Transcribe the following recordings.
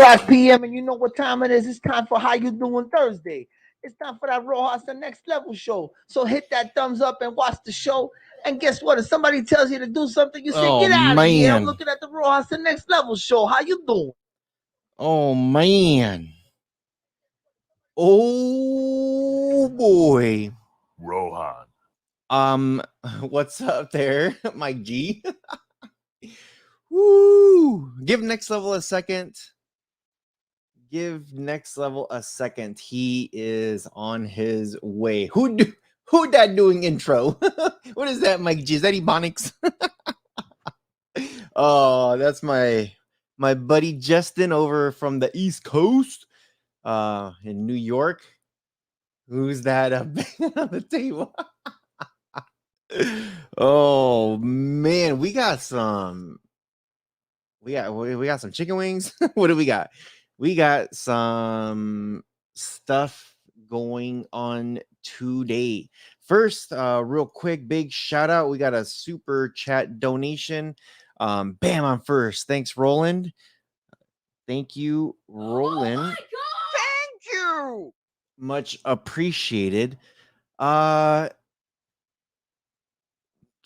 o'clock p.m. and you know what time it is. It's time for How You Doing Thursday. It's time for that Rojas the Next Level show. So hit that thumbs up and watch the show. And guess what? If somebody tells you to do something, you say, Oh get out of here. I'm man. looking at the Rojas the Next Level show. How you doing? Oh man. Oh boy. Rohan. What's up there, Mike G? Woo! Give Next Level a second. Give Next Level a second. He is on his way. Who that doing intro? What is that, Mike G? Is that Ebonics? Oh, that's my buddy Justin over from the East Coast, in New York. Who's that up on the table? Oh man, we got some chicken wings. What do we got? We got some stuff going on today. First, real quick, big shout out. We got a super chat donation. Bam, I'm first. Thanks, Roland. Thank you, Roland. Oh my God! Thank you. Much appreciated. So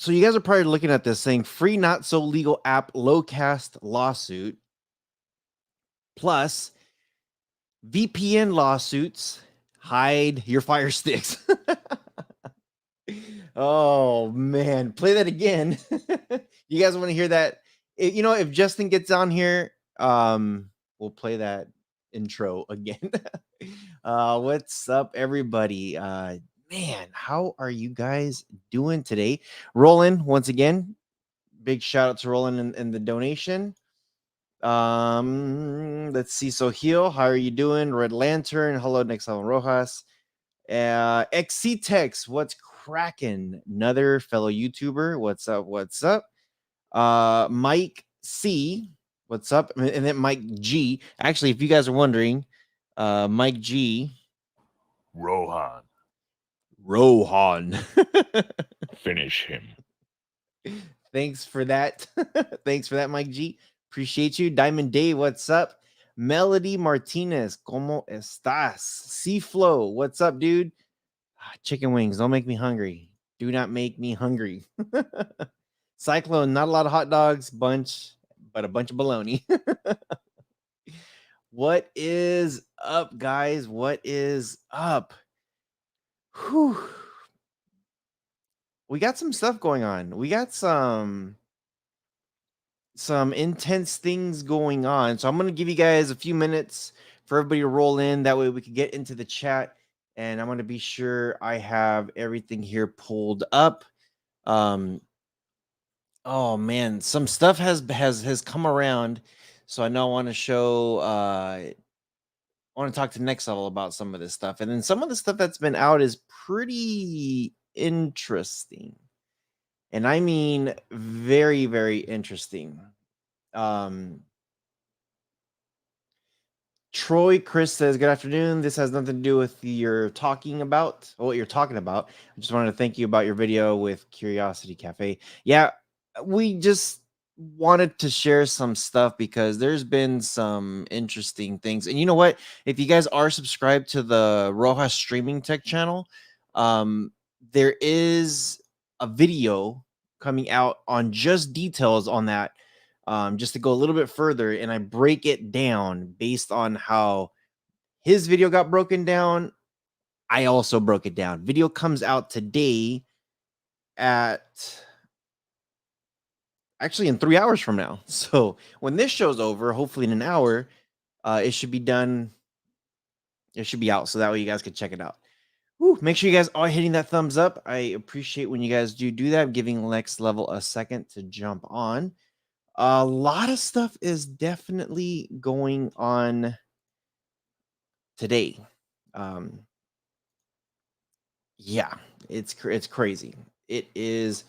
you guys are probably looking at this saying free not so legal app Locast lawsuit plus VPN lawsuits hide your Firesticks. Oh man, play that again. You guys want to hear that? If Justin gets on here, we'll play that intro again. What's up, everybody? Man, how are you guys doing today? Roland, once again, big shout out to Roland and the donation. Let's see. So Heal, how are you doing? Red Lantern, hello, nxtlvl Rojas. XCTex, what's cracking? Another fellow YouTuber. What's up? What's up? Mike C, what's up? And then Mike G. Actually, if you guys are wondering, Mike G. Rohan. Finish him. Thanks for that. Thanks for that, Mike G. Appreciate you. Diamond Day, what's up? Melody Martinez, ¿cómo estás? C-Flow, what's up, dude? Chicken wings, don't make me hungry. Do not make me hungry. Cyclone, not a lot of hot dogs, but a bunch of bologna. What is up, guys? What is up? Whew. We got some stuff going on. We got some intense things going on. So I'm going to give you guys a few minutes for everybody to roll in. That way we can get into the chat. And I'm going to be sure I have everything here pulled up. Oh man, some stuff has come around. So I know I want to show I want to talk to Next Level about some of this stuff. And then some of the stuff that's been out is pretty interesting. And I mean very, very interesting. Troy Chris says, good afternoon. This has nothing to do with what you're talking about. I just wanted to thank you about your video with Curiosity Cafe. Yeah, we just wanted to share some stuff because there's been some interesting things. And you know what? If you guys are subscribed to the Rojas Streaming Tech channel, there is a video coming out on just details on that. Just to go a little bit further, and I break it down based on how his video got broken down. I also broke it down. Video comes out today at actually in 3 hours from now. So when this show's over, hopefully in an hour, it should be done. It should be out. So that way you guys can check it out. Woo, make sure you guys are hitting that thumbs up. I appreciate when you guys do that. I'm giving Next Level a second to jump on. A lot of stuff is definitely going on today. Yeah, it's crazy. It is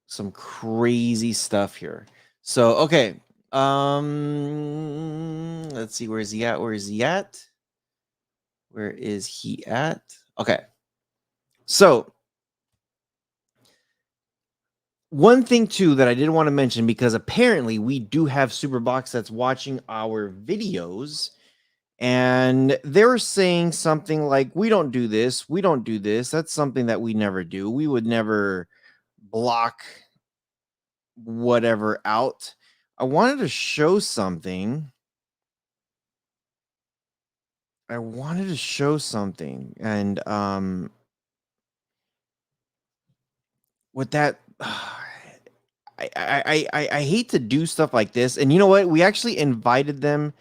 some crazy stuff here. So, okay. Let's see, where is he at? Okay. So, one thing too that I did want to mention, because apparently we do have Superbox that's watching our videos, and they're saying something like, we don't do this, we don't do this, that's something that we never do, we would never block whatever out. I wanted to show something. And with that, I hate to do stuff like this. And you know what? We actually invited them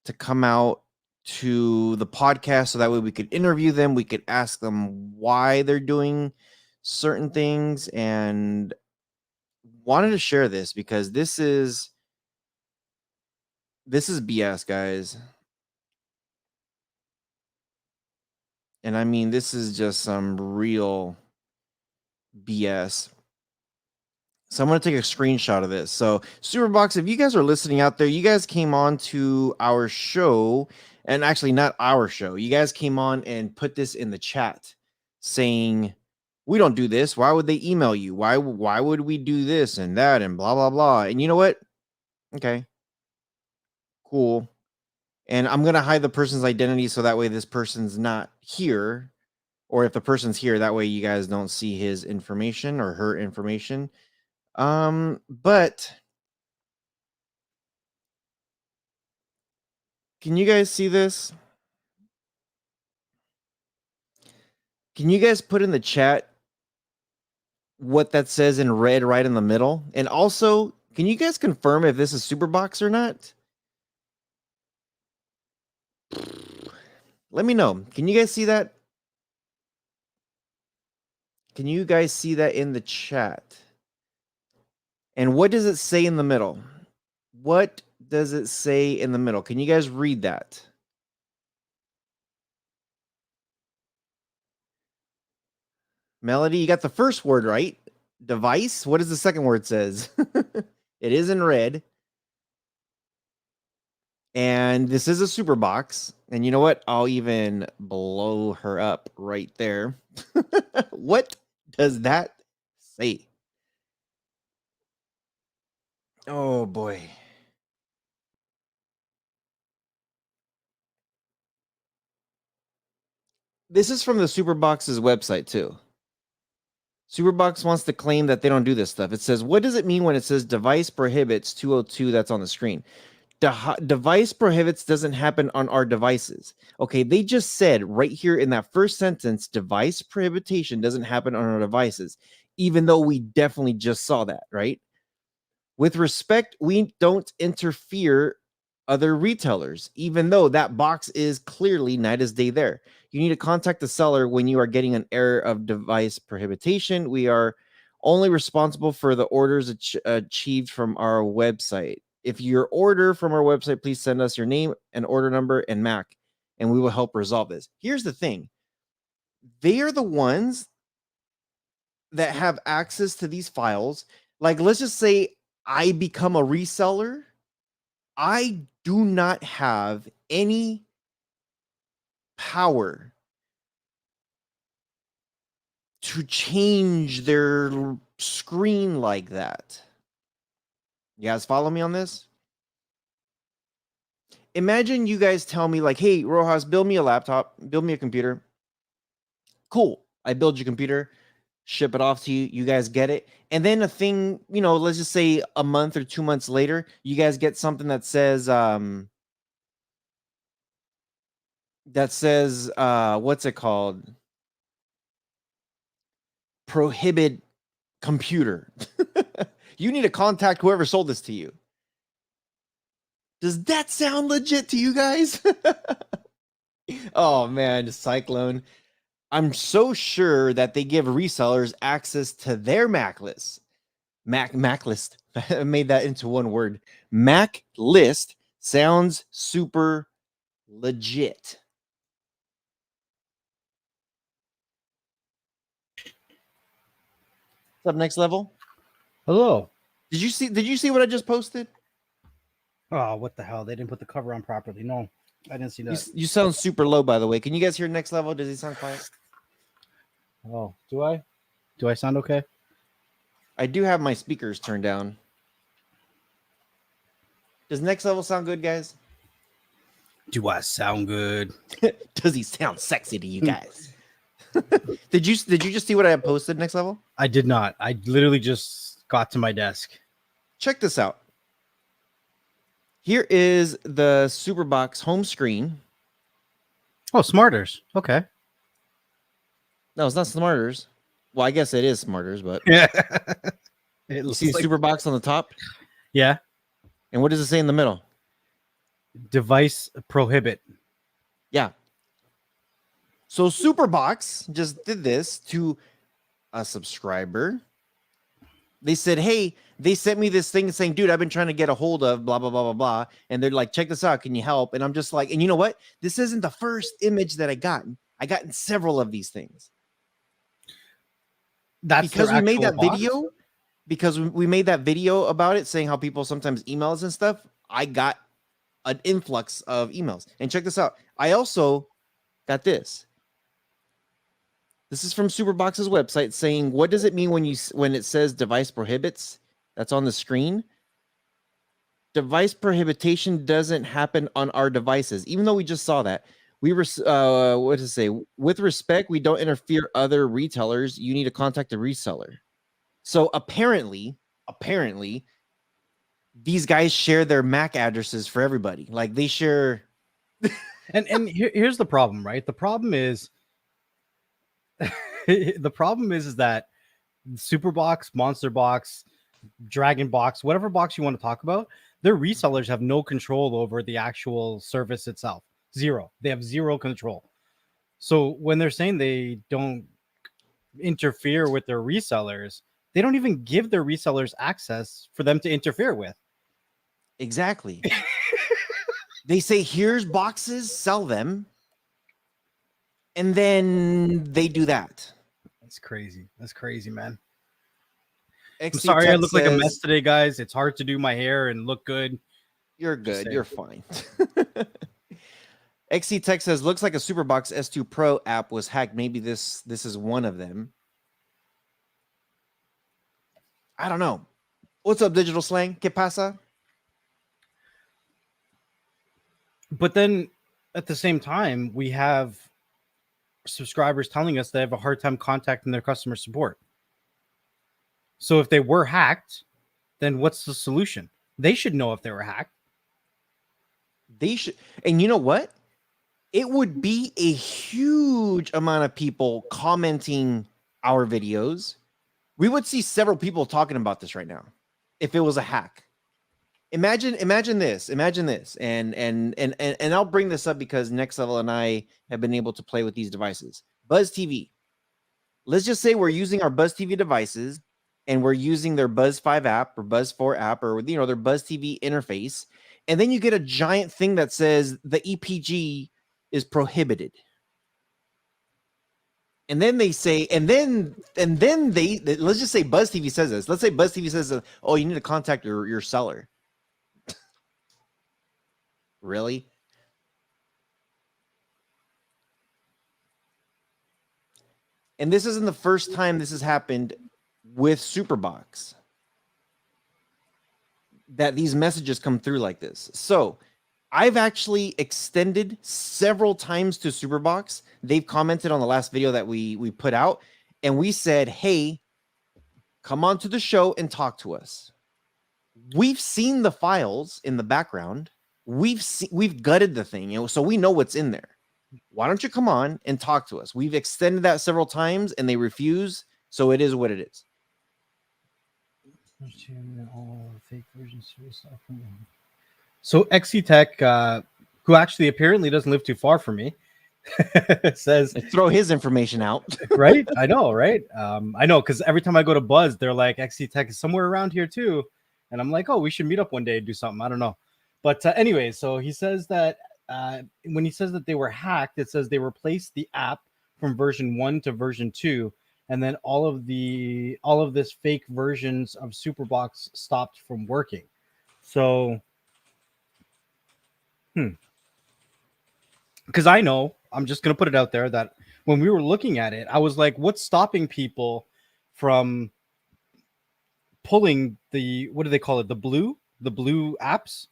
to come out to the podcast so that way we could interview them. We could ask them why they're doing certain things, and wanted to share this because this is BS, guys. And I mean, this is just some real BS. So I'm going to take a screenshot of this. So Superbox, if you guys are listening out there, you guys came on to our show, and actually not our show. You guys came on and put this in the chat saying, we don't do this. Why would they email you? Why would we do this and that and blah, blah, blah. And you know what? Okay, cool. And I'm going to hide the person's identity so that way this person's not here. Or if the person's here, that way you guys don't see his information or her information. But can you guys see this? Can you guys put in the chat what that says in red right in the middle? And also, can you guys confirm if this is Superbox or not? Let me know. Can you guys see that? Can you guys see that in the chat? And what does it say in the middle? What does it say in the middle? Can you guys read that? Melody, you got the first word right. Device. What does the second word says? It is in red. And this is a super box. And you know what? I'll even blow her up right there. What does that say? Oh boy. This is from the Superbox's website too. Superbox wants to claim that they don't do this stuff. It says, what does it mean when it says device prohibits 202 that's on the screen? Device prohibits doesn't happen on our devices. Okay, they just said right here in that first sentence, device prohibition doesn't happen on our devices, even though we definitely just saw that, right? With respect, we don't interfere other retailers, even though that box is clearly night as day there. You need to contact the seller when you are getting an error of device prohibition. We are only responsible for the orders achieved from our website. If your order from our website, please send us your name and order number and MAC, and we will help resolve this. Here's the thing. They are the ones that have access to these files. Like, let's just say I become a reseller. I do not have any power to change their screen like that. You guys follow me on this? Imagine you guys tell me like, hey, Rojas, build me a laptop, build me a computer. Cool. I build your computer, ship it off to you. You guys get it. And then a thing, you know, let's just say a month or 2 months later, you guys get something that says, what's it called? Prohibit computer. You need to contact whoever sold this to you. Does that sound legit to you guys? Oh man, Cyclone. I'm so sure that they give resellers access to their Mac list. Mac list. I made that into one word. Mac list sounds super legit. What's up, Next Level? Hello. Did you see what I just posted? Oh, what the hell? They didn't put the cover on properly. No, I didn't see that. You sound super low, by the way. Can you guys hear Next Level? Does he sound quiet? Oh, do I? Do I sound okay? I do have my speakers turned down. Does Next Level sound good, guys? Do I sound good? Does he sound sexy to you guys? Did you just see what I posted, Next Level? I did not. I literally just got to my desk. Check this out. Here is the Superbox home screen. Oh, Smarters. Okay. No, it's not Smarters. Well, I guess it is Smarters, but Yeah. you see Superbox on the top? Yeah. And what does it say in the middle? Device prohibit. Yeah. So Superbox just did this to a subscriber. They said, hey, they sent me this thing saying, dude, I've been trying to get a hold of blah, blah, blah, blah, blah. And they're like, check this out. Can you help? And I'm just like, and you know what? This isn't the first image that I gotten. I gotten several of these things. That's because we made that box? video. Because we made that video about it saying how people sometimes email us and stuff. I got an influx of emails. And check this out. I also got this. This is from Superbox's website saying, what does it mean when it says device prohibits? That's on the screen. Device prohibition doesn't happen on our devices, even though we just saw that. We were, what does it say? With respect, we don't interfere other retailers. You need to contact the reseller. So apparently, these guys share their MAC addresses for everybody. Like they share. And here's the problem, right? The problem is that Superbox, Monster Box, Dragon Box, whatever box you want to talk about, their resellers have no control over the actual service itself. Zero. They have zero control. So when they're saying they don't interfere with their resellers, they don't even give their resellers access for them to interfere with. Exactly. They say, here's boxes, sell them. And then they do that. That's crazy. That's crazy, man. XC I'm sorry, Tech I look like a says- mess today, guys. It's hard to do my hair and look good. You're Just good. saying. You're fine. XC Tech says, looks like a Superbox S2 Pro app was hacked. Maybe this is one of them. I don't know. What's up, Digital Slang? ¿Qué pasa? But then at the same time, we have subscribers telling us they have a hard time contacting their customer support. So if they were hacked, then what's the solution? They should know if they were hacked. They should. And you know what? It would be a huge amount of people commenting our videos. We would see several people talking about this right now if it was a hack. Imagine this, and I'll bring this up because Next Level and I have been able to play with these devices. Buzz TV. Let's just say we're using our Buzz TV devices and we're using their Buzz 5 app or Buzz 4 app or their Buzz TV interface, and then you get a giant thing that says the EPG is prohibited. And then they say, and then they let's just say Buzz TV says this. Let's say Buzz TV says, oh, you need to contact your seller. Really? And this isn't the first time this has happened with Superbox, that these messages come through like this. So I've actually extended several times to Superbox. They've commented on the last video that we put out, and we said, hey, come on to the show and talk to us. We've seen the files in the background. We've gutted the thing, so we know what's in there. Why don't you come on and talk to us? We've extended that several times and they refuse. So it is what it is. So XC Tech, who actually apparently doesn't live too far from me, says, Throw his information out. right? I know, right? I know, because every time I go to Buzz, they're like, XC Tech is somewhere around here too. And I'm like, oh, we should meet up one day and do something. I don't know. But anyway, so he says that when he says that they were hacked, it says they replaced the app from version 1 to version 2, and then all of this fake versions of Superbox stopped from working. So, because I know, I'm just gonna put it out there that when we were looking at it, I was like, what's stopping people from pulling the, what do they call it, the blue apps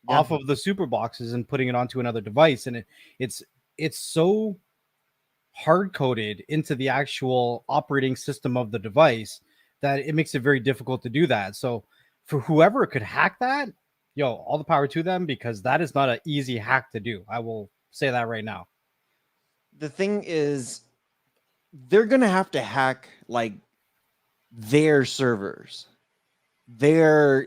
off of the super boxes and putting it onto another device, and it's so hard coded into the actual operating system of the device that it makes it very difficult to do that. So for whoever could hack that, all the power to them, because that is not an easy hack to do. I will say that right now. The thing is, they're gonna have to hack like their servers, their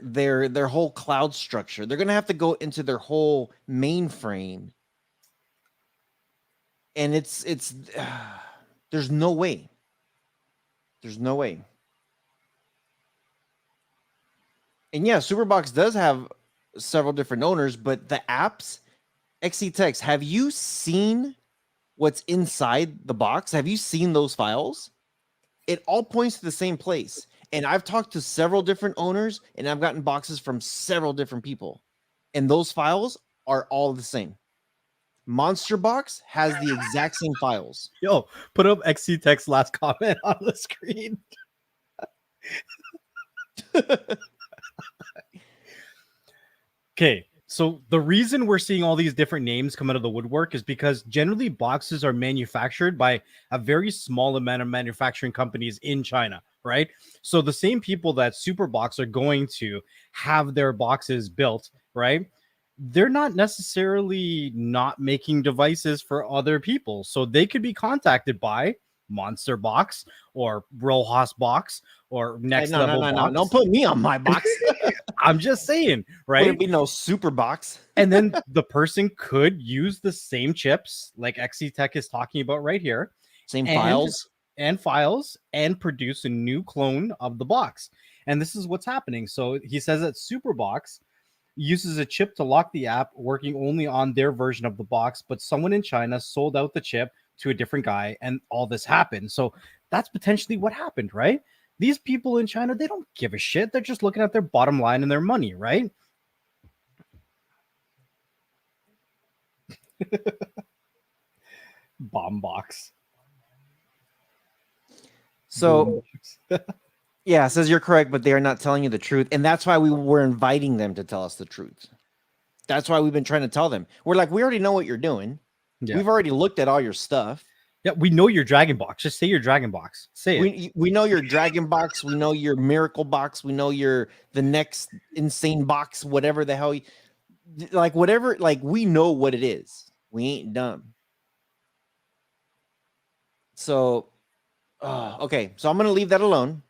whole cloud structure. They're gonna have to go into their whole mainframe, and it's there's no way. There's no way. And yeah, Superbox does have several different owners, but the apps, nxtlvltech, have you seen what's inside the box? Have you seen those files? It all points to the same place. And I've talked to several different owners, and I've gotten boxes from several different people. And those files are all the same. Monster Box has the exact same files. Yo, put up nxtlvltech's last comment on the screen. Okay, so the reason we're seeing all these different names come out of the woodwork is because generally boxes are manufactured by a very small amount of manufacturing companies in China, right? So the same people that Superbox are going to have their boxes built, right? They're not necessarily not making devices for other people. So they could be contacted by Monster Box or Rohas Box or Next Level Box. No, don't put me on my box. I'm just saying, right? Would be no super box. And then the person could use the same chips like nxtlvltech is talking about right here. Same files. And files, and produce a new clone of the box. And this is what's happening. So he says that Superbox uses a chip to lock the app, working only on their version of the box, but someone in China sold out the chip to a different guy, and all this happened. So that's potentially what happened, right? These people in China, they don't give a shit. They're just looking at their bottom line and their money, right? Bomb box. So, yeah, it says you're correct, but they are not telling you the truth. And that's why we were inviting them to tell us the truth. That's why we've been trying to tell them. We're like, we already know what you're doing. Yeah. We've already looked at all your stuff. Yeah, we know your Dragon Box. Just say your Dragon Box. Say it. We know your Dragon Box. We know your Miracle Box. We know the next insane box, whatever the hell. Like, whatever. Like, we know what it is. We ain't dumb. So, okay. So I'm going to leave that alone.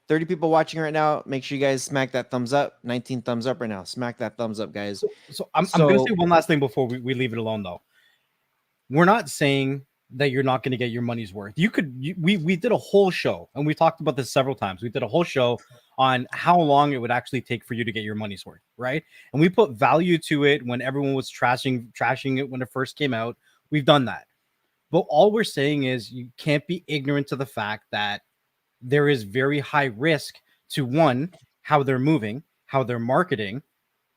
30 people watching right now. Make sure you guys smack that thumbs up. 19 thumbs up right now. Smack that thumbs up, guys. So I'm going to say one last thing before we leave it alone, though. We're not saying that you're not going to get your money's worth. We did a whole show, and we talked about this several times. We did a whole show on how long it would actually take for you to get your money's worth, right? And we put value to it when everyone was trashing it when it first came out. We've done that. But all we're saying is you can't be ignorant to the fact that there is very high risk to, one, how they're moving, how they're marketing,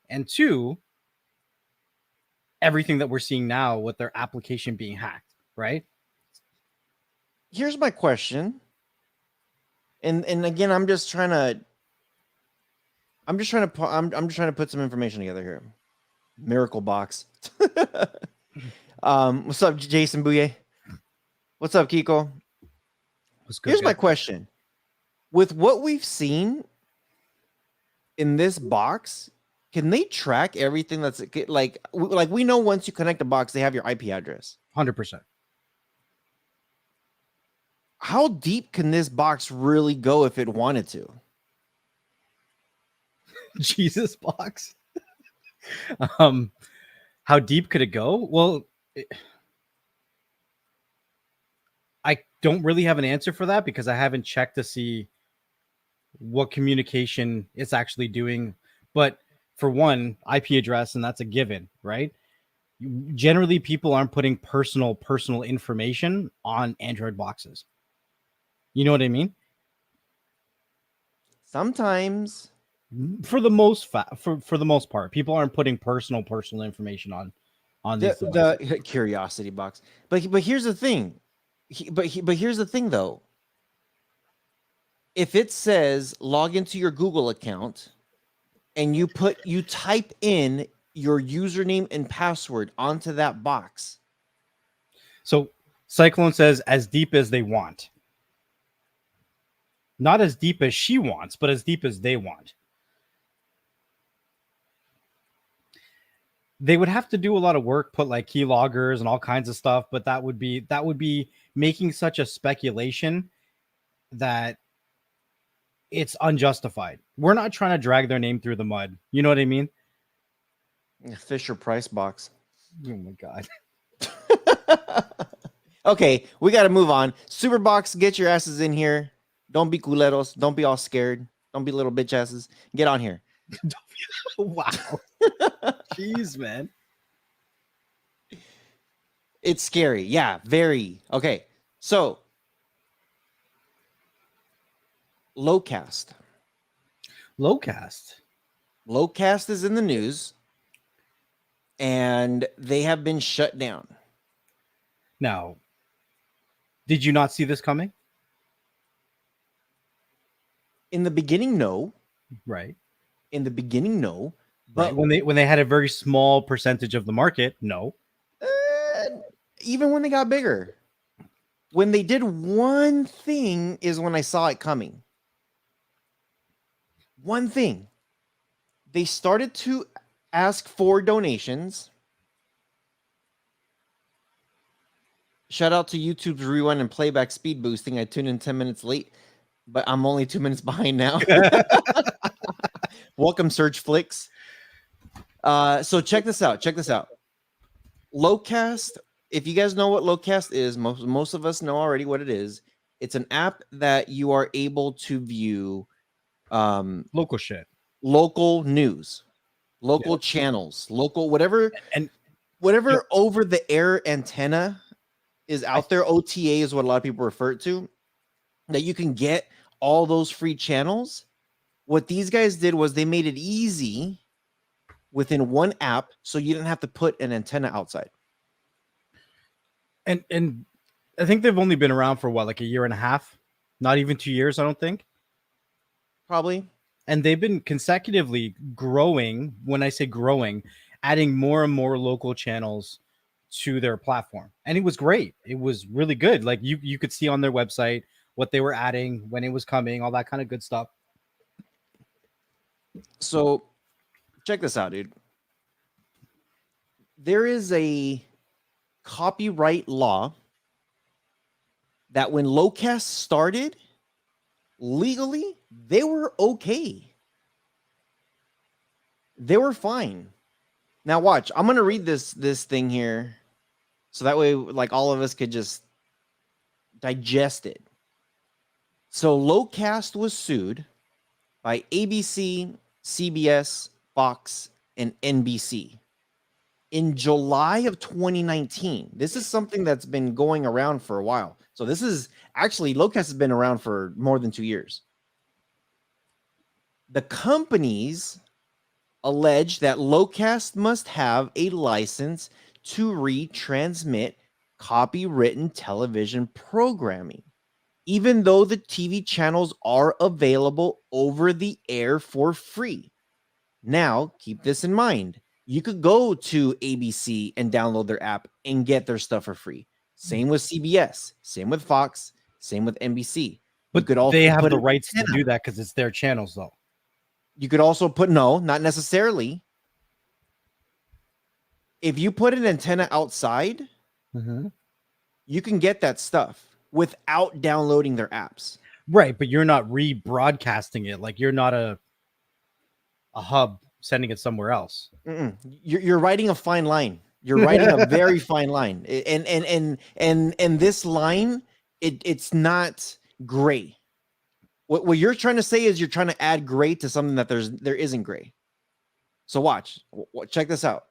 and two, everything that we're seeing now with their application being hacked. Right. Here's my question. And again, I'm just trying to put some information together here. Miracle Box. What's up, Jason Bouye? What's up, Kiko? What's good, Here's my question. With what we've seen in this box, can they track everything that's like we know once you connect a box, they have your IP address. 100%. How deep can this box really go if it wanted to? Jesus box. How deep could it go? Well, I don't really have an answer for that because I haven't checked to see what communication it's actually doing. But for one, IP address, and that's a given, right? Generally, people aren't putting personal information on Android boxes. You know what I mean? Sometimes, for the most part, people aren't putting personal information on these devices. The curiosity box. But here's the thing. But here's the thing, though. if it says log into your Google account and you type in your username and password onto that box. So Cyclone says as deep as they want. Not as deep as she wants, but as deep as they want. They would have to do a lot of work, put like keyloggers and all kinds of stuff, but that would be making such a speculation that it's unjustified. We're not trying to drag their name through the mud. You know what I mean? Fisher Price box. Oh my God. Okay, we got to move on. Superbox, get your asses in here. Don't be culeros. Don't be all scared. Don't be little bitch asses. Get on here. Wow. Jeez, man. It's scary. Yeah, very. Okay, so Locast. Locast is in the news, and they have been shut down. Now, did you not see this coming? In the beginning, no. Right. In the beginning, no. But right. When they had a very small percentage of the market, no. Even when they got bigger, when they did one thing is when I saw it coming. One thing. They started to ask for donations. Shout out to YouTube's rewind and playback speed boosting. I tuned in 10 minutes late, but I'm only 2 minutes behind now. Welcome, Search Flicks. So check this out. Locast, if you guys know what Locast is, most of us know already what it is. It's an app that you are able to view local shit, local news, local channels, local whatever over the air antenna is out there. OTA is what a lot of people refer to, that you can get all those free channels. What these guys did was they made it easy within one app, so you didn't have to put an antenna outside. And I think they've only been around for what, like a year and a half, not even 2 years, I don't think. Probably. And they've been consecutively growing. When I say growing, adding more and more local channels to their platform. And it was great. It was really good. Like you could see on their website what they were adding, when it was coming, all that kind of good stuff. So check this out, dude. There is a copyright law that when Locast started, legally, they were okay. They were fine. Now watch, I'm going to read this thing here so that way like all of us could just digest it. So Locast was sued by ABC, CBS, Fox, and NBC in July of 2019. This is something that's been going around for a while. So this is actually, Locast has been around for more than 2 years. The companies allege that Locast must have a license to retransmit copywritten television programming, even though the TV channels are available over the air for free. Now, keep this in mind. You could go to ABC and download their app and get their stuff for free. Same with CBS, same with Fox, same with NBC. But they have the rights to do that because it's their channels, though. You could also put, no, not necessarily. If you put an antenna outside, you can get that stuff without downloading their apps. Right, but you're not rebroadcasting it. Like you're not a hub sending it somewhere else. You're writing a fine line. You're writing a very fine line. And this line, it's not gray. What you're trying to say is you're trying to add gray to something that there isn't gray. So watch. Check this out.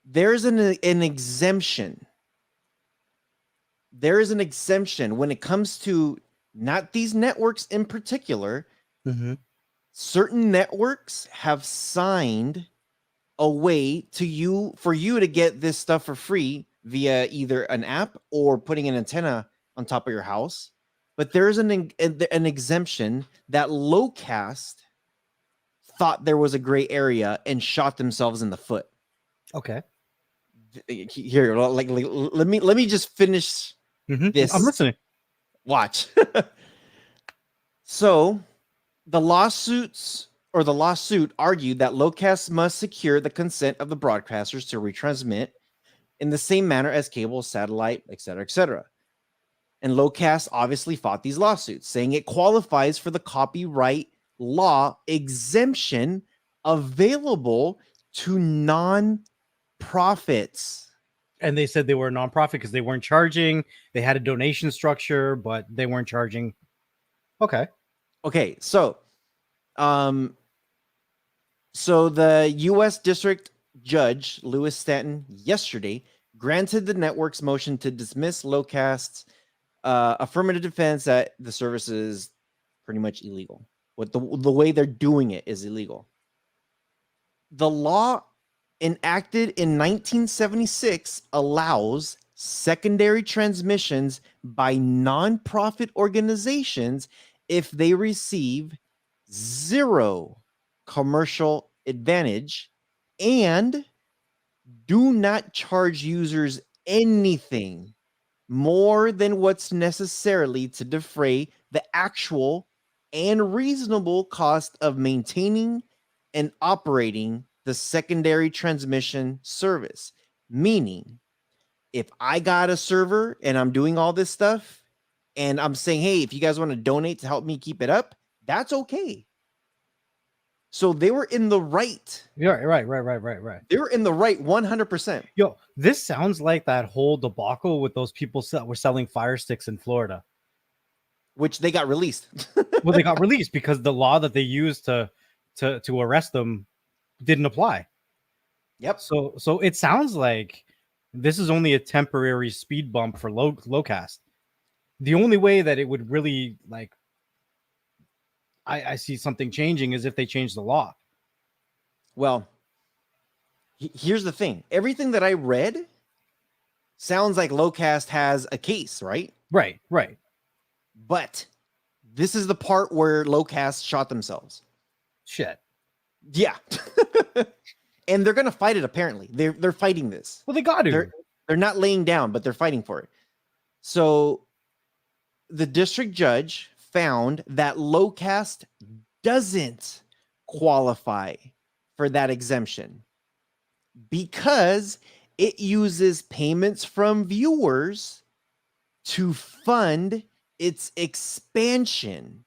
There's an exemption. There is an exemption when it comes to not these networks in particular. Certain networks have signed a way for you to get this stuff for free via either an app or putting an antenna on top of your house. but there's an exemption that Locast thought there was a gray area and shot themselves in the foot. Okay. Here, like let me just finish this. I'm listening. Watch. So the lawsuit argued that Locast must secure the consent of the broadcasters to retransmit in the same manner as cable, satellite, etc., etc. And Locast obviously fought these lawsuits, saying it qualifies for the copyright law exemption available to non-profits. And they said they were a nonprofit because they weren't charging. They had a donation structure, but they weren't charging. Okay. So the U.S. District Judge Lewis Stanton yesterday granted the network's motion to dismiss Locast's affirmative defense that the service is pretty much illegal. What the way they're doing it is illegal. The law enacted in 1976 allows secondary transmissions by nonprofit organizations if they receive zero commercial advantage and do not charge users anything more than what's necessarily to defray the actual and reasonable cost of maintaining and operating the secondary transmission service. Meaning, if I got a server and I'm doing all this stuff and I'm saying, hey, if you guys want to donate to help me keep it up, that's okay. So they were in the right. Yeah, right. They were in the right 100%. Yo, this sounds like that whole debacle with those people were selling Firesticks in Florida. Which they got released. Well, they got released because the law that they used to arrest them didn't apply. Yep. So it sounds like this is only a temporary speed bump for Locast. The only way that it would really like I see something changing is if they change the law. Well, here's the thing. Everything that I read sounds like Locast has a case, right? Right. But this is the part where Locast shot themselves. Shit. Yeah. And they're going to fight it, apparently. They're fighting this. Well, they got to. They're not laying down, but they're fighting for it. So the district judge found that Locast doesn't qualify for that exemption because it uses payments from viewers to fund its expansion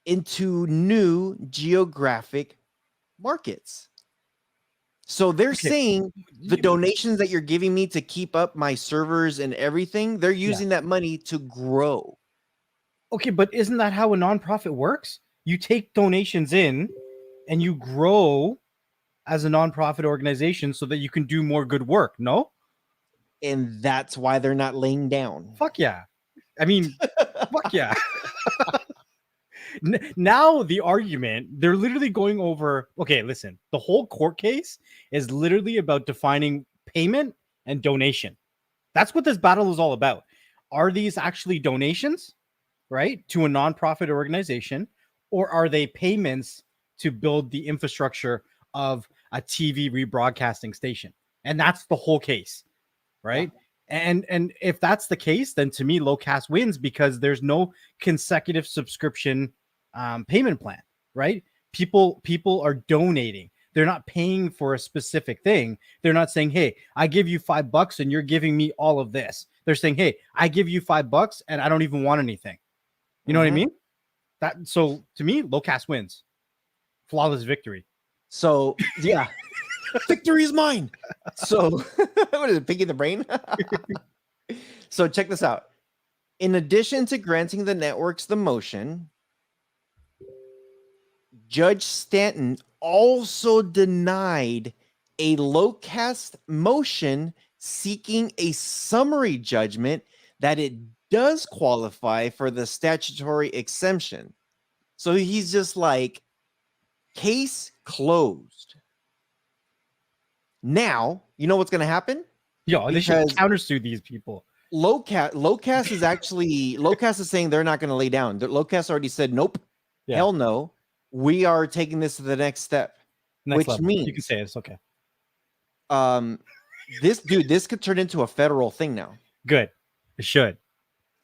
into new geographic markets. So they're saying the donations that you're giving me to keep up my servers and everything, they're using that money to grow. Okay, but isn't that how a nonprofit works? You take donations in and you grow as a nonprofit organization so that you can do more good work, no? And that's why they're not laying down. Fuck yeah. I mean, fuck yeah. Now the argument, they're literally going over, okay, listen, the whole court case is literally about defining payment and donation. That's what this battle is all about. Are these actually donations, right, to a nonprofit organization, or are they payments to build the infrastructure of a TV rebroadcasting station? And that's the whole case, right? Yeah. And if that's the case, then to me, Locast wins because there's no consecutive subscription payment plan, right? People are donating. They're not paying for a specific thing. They're not saying, hey, I give you $5 and you're giving me all of this. They're saying, hey, I give you $5 and I don't even want anything. You know what I mean? So to me, Locast wins. Flawless victory. So yeah. Victory is mine. So what is it, Pinky the Brain? So check this out. In addition to granting the networks the motion, Judge Stanton also denied a Locast motion seeking a summary judgment that it does qualify for the statutory exemption. So he's just like, case closed. Now, you know what's going to happen? Yo, they should countersue these people. Locast is saying they're not going to lay down. Locast already said nope, hell no. We are taking this to the next step, Next which level. means You can say it's okay. This could turn into a federal thing now. Good. It should.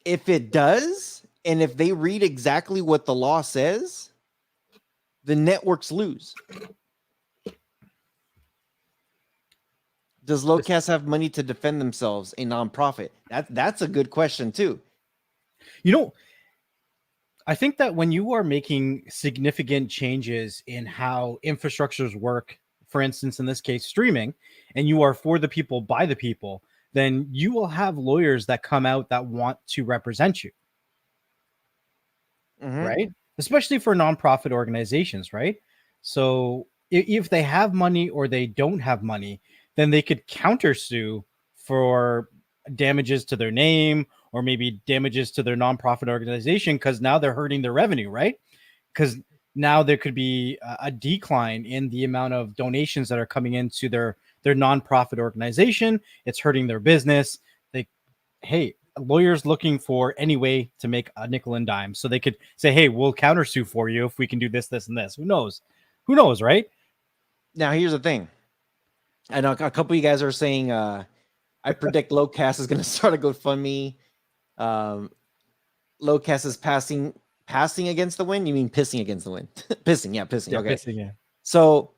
If it does, and if they read exactly what the law says, the networks lose. Does Locast have money to defend themselves, a nonprofit? That's a good question too. You know, I think that when you are making significant changes in how infrastructures work, for instance, in this case, streaming, and you are for the people, by the people, then you will have lawyers that come out that want to represent you. Right? Especially for nonprofit organizations, right? So if they have money or they don't have money, then they could countersue for damages to their name or maybe damages to their nonprofit organization because now they're hurting their revenue, right? Because now there could be a decline in the amount of donations that are coming into their nonprofit organization. It's hurting their business. Hey, lawyers looking for any way to make a nickel and dime. So they could say, hey, we'll countersue for you if we can do this, this, and this. Who knows? Who knows, right? Now, here's the thing. I know a couple of you guys are saying, I predict Locast is going to start a GoFundMe. Locast is passing against the wind. You mean pissing against the wind? Pissing. Yeah. Okay. Pissing, yeah. So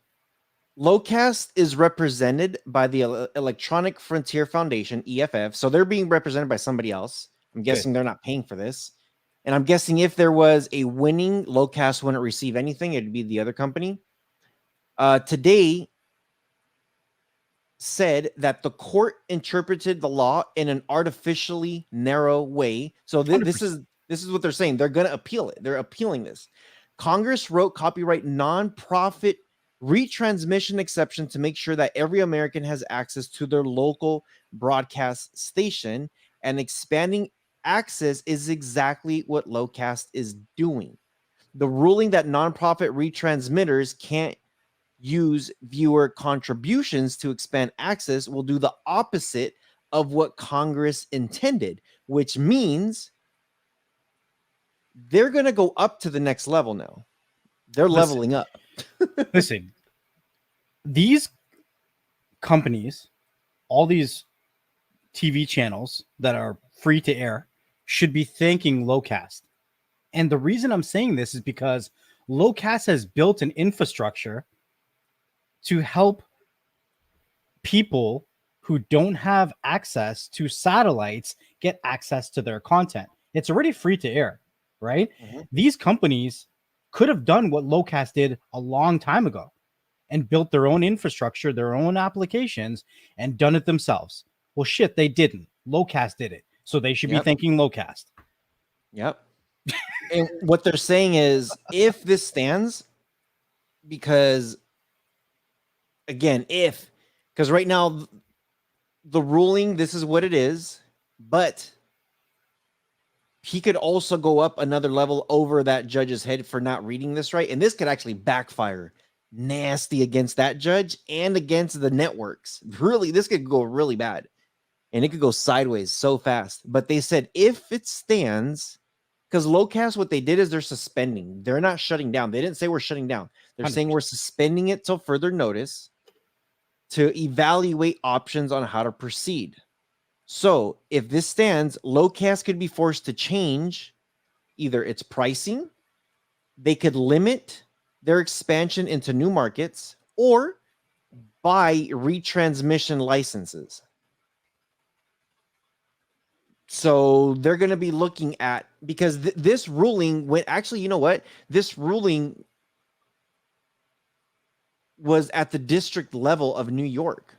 Locast is represented by the Electronic Frontier Foundation, EFF. So they're being represented by somebody else. I'm guessing they're not paying for this. And I'm guessing if there was a winning, Locast wouldn't receive anything. It'd be the other company. Today said that the court interpreted the law in an artificially narrow way. So this is what they're saying. They're going to appeal it. They're appealing this. Congress wrote copyright nonprofit retransmission exception to make sure that every American has access to their local broadcast station, and expanding access is exactly what Locast is doing. The ruling that nonprofit retransmitters can't use viewer contributions to expand access will do the opposite of what Congress intended, which means they're going to go up to the next level now. They're leveling up. Listen, these companies, all these TV channels that are free to air should be thanking Locast. And the reason I'm saying this is because Locast has built an infrastructure to help people who don't have access to satellites get access to their content. It's already free to air, right? Mm-hmm. These companies could have done what Locast did a long time ago and built their own infrastructure, their own applications, and done it themselves. Well, shit, they didn't. Locast did it. So they should be thanking Locast. Yep. And what they're saying is, if this stands, because again, because right now the ruling, this is what it is, but he could also go up another level over that judge's head for not reading this right. And this could actually backfire nasty against that judge and against the networks. Really, this could go really bad. And it could go sideways so fast. But they said if it stands, because Locast, what they did is they're suspending. They're not shutting down. They didn't say we're shutting down. They're 100%. Saying we're suspending it till further notice to evaluate options on how to proceed. So if this stands, Locast could be forced to change either its pricing, they could limit their expansion into new markets, or buy retransmission licenses. So they're going to be looking at, because this ruling went, actually, you know what? This ruling was at the district level of New York.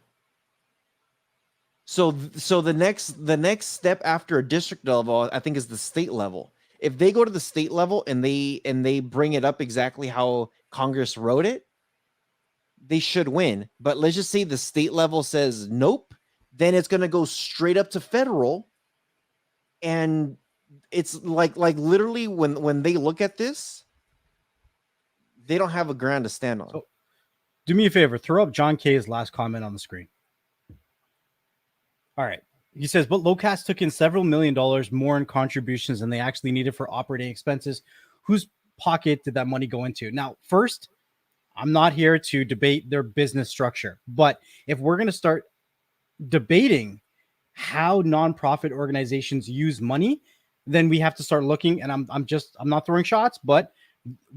So the next step after a district level, I think, is the state level. If they go to the state level and they bring it up exactly how Congress wrote it, they should win. But let's just say the state level says nope, then it's going to go straight up to federal. And it's like literally when they look at this, they don't have a ground to stand on. So, do me a favor, throw up John K's last comment on the screen. All right. He says, but Locast took in several $1 million more in contributions than they actually needed for operating expenses. Whose pocket did that money go into? Now, first, I'm not here to debate their business structure, but if we're going to start debating how nonprofit organizations use money, then we have to start looking. And I'm not throwing shots, but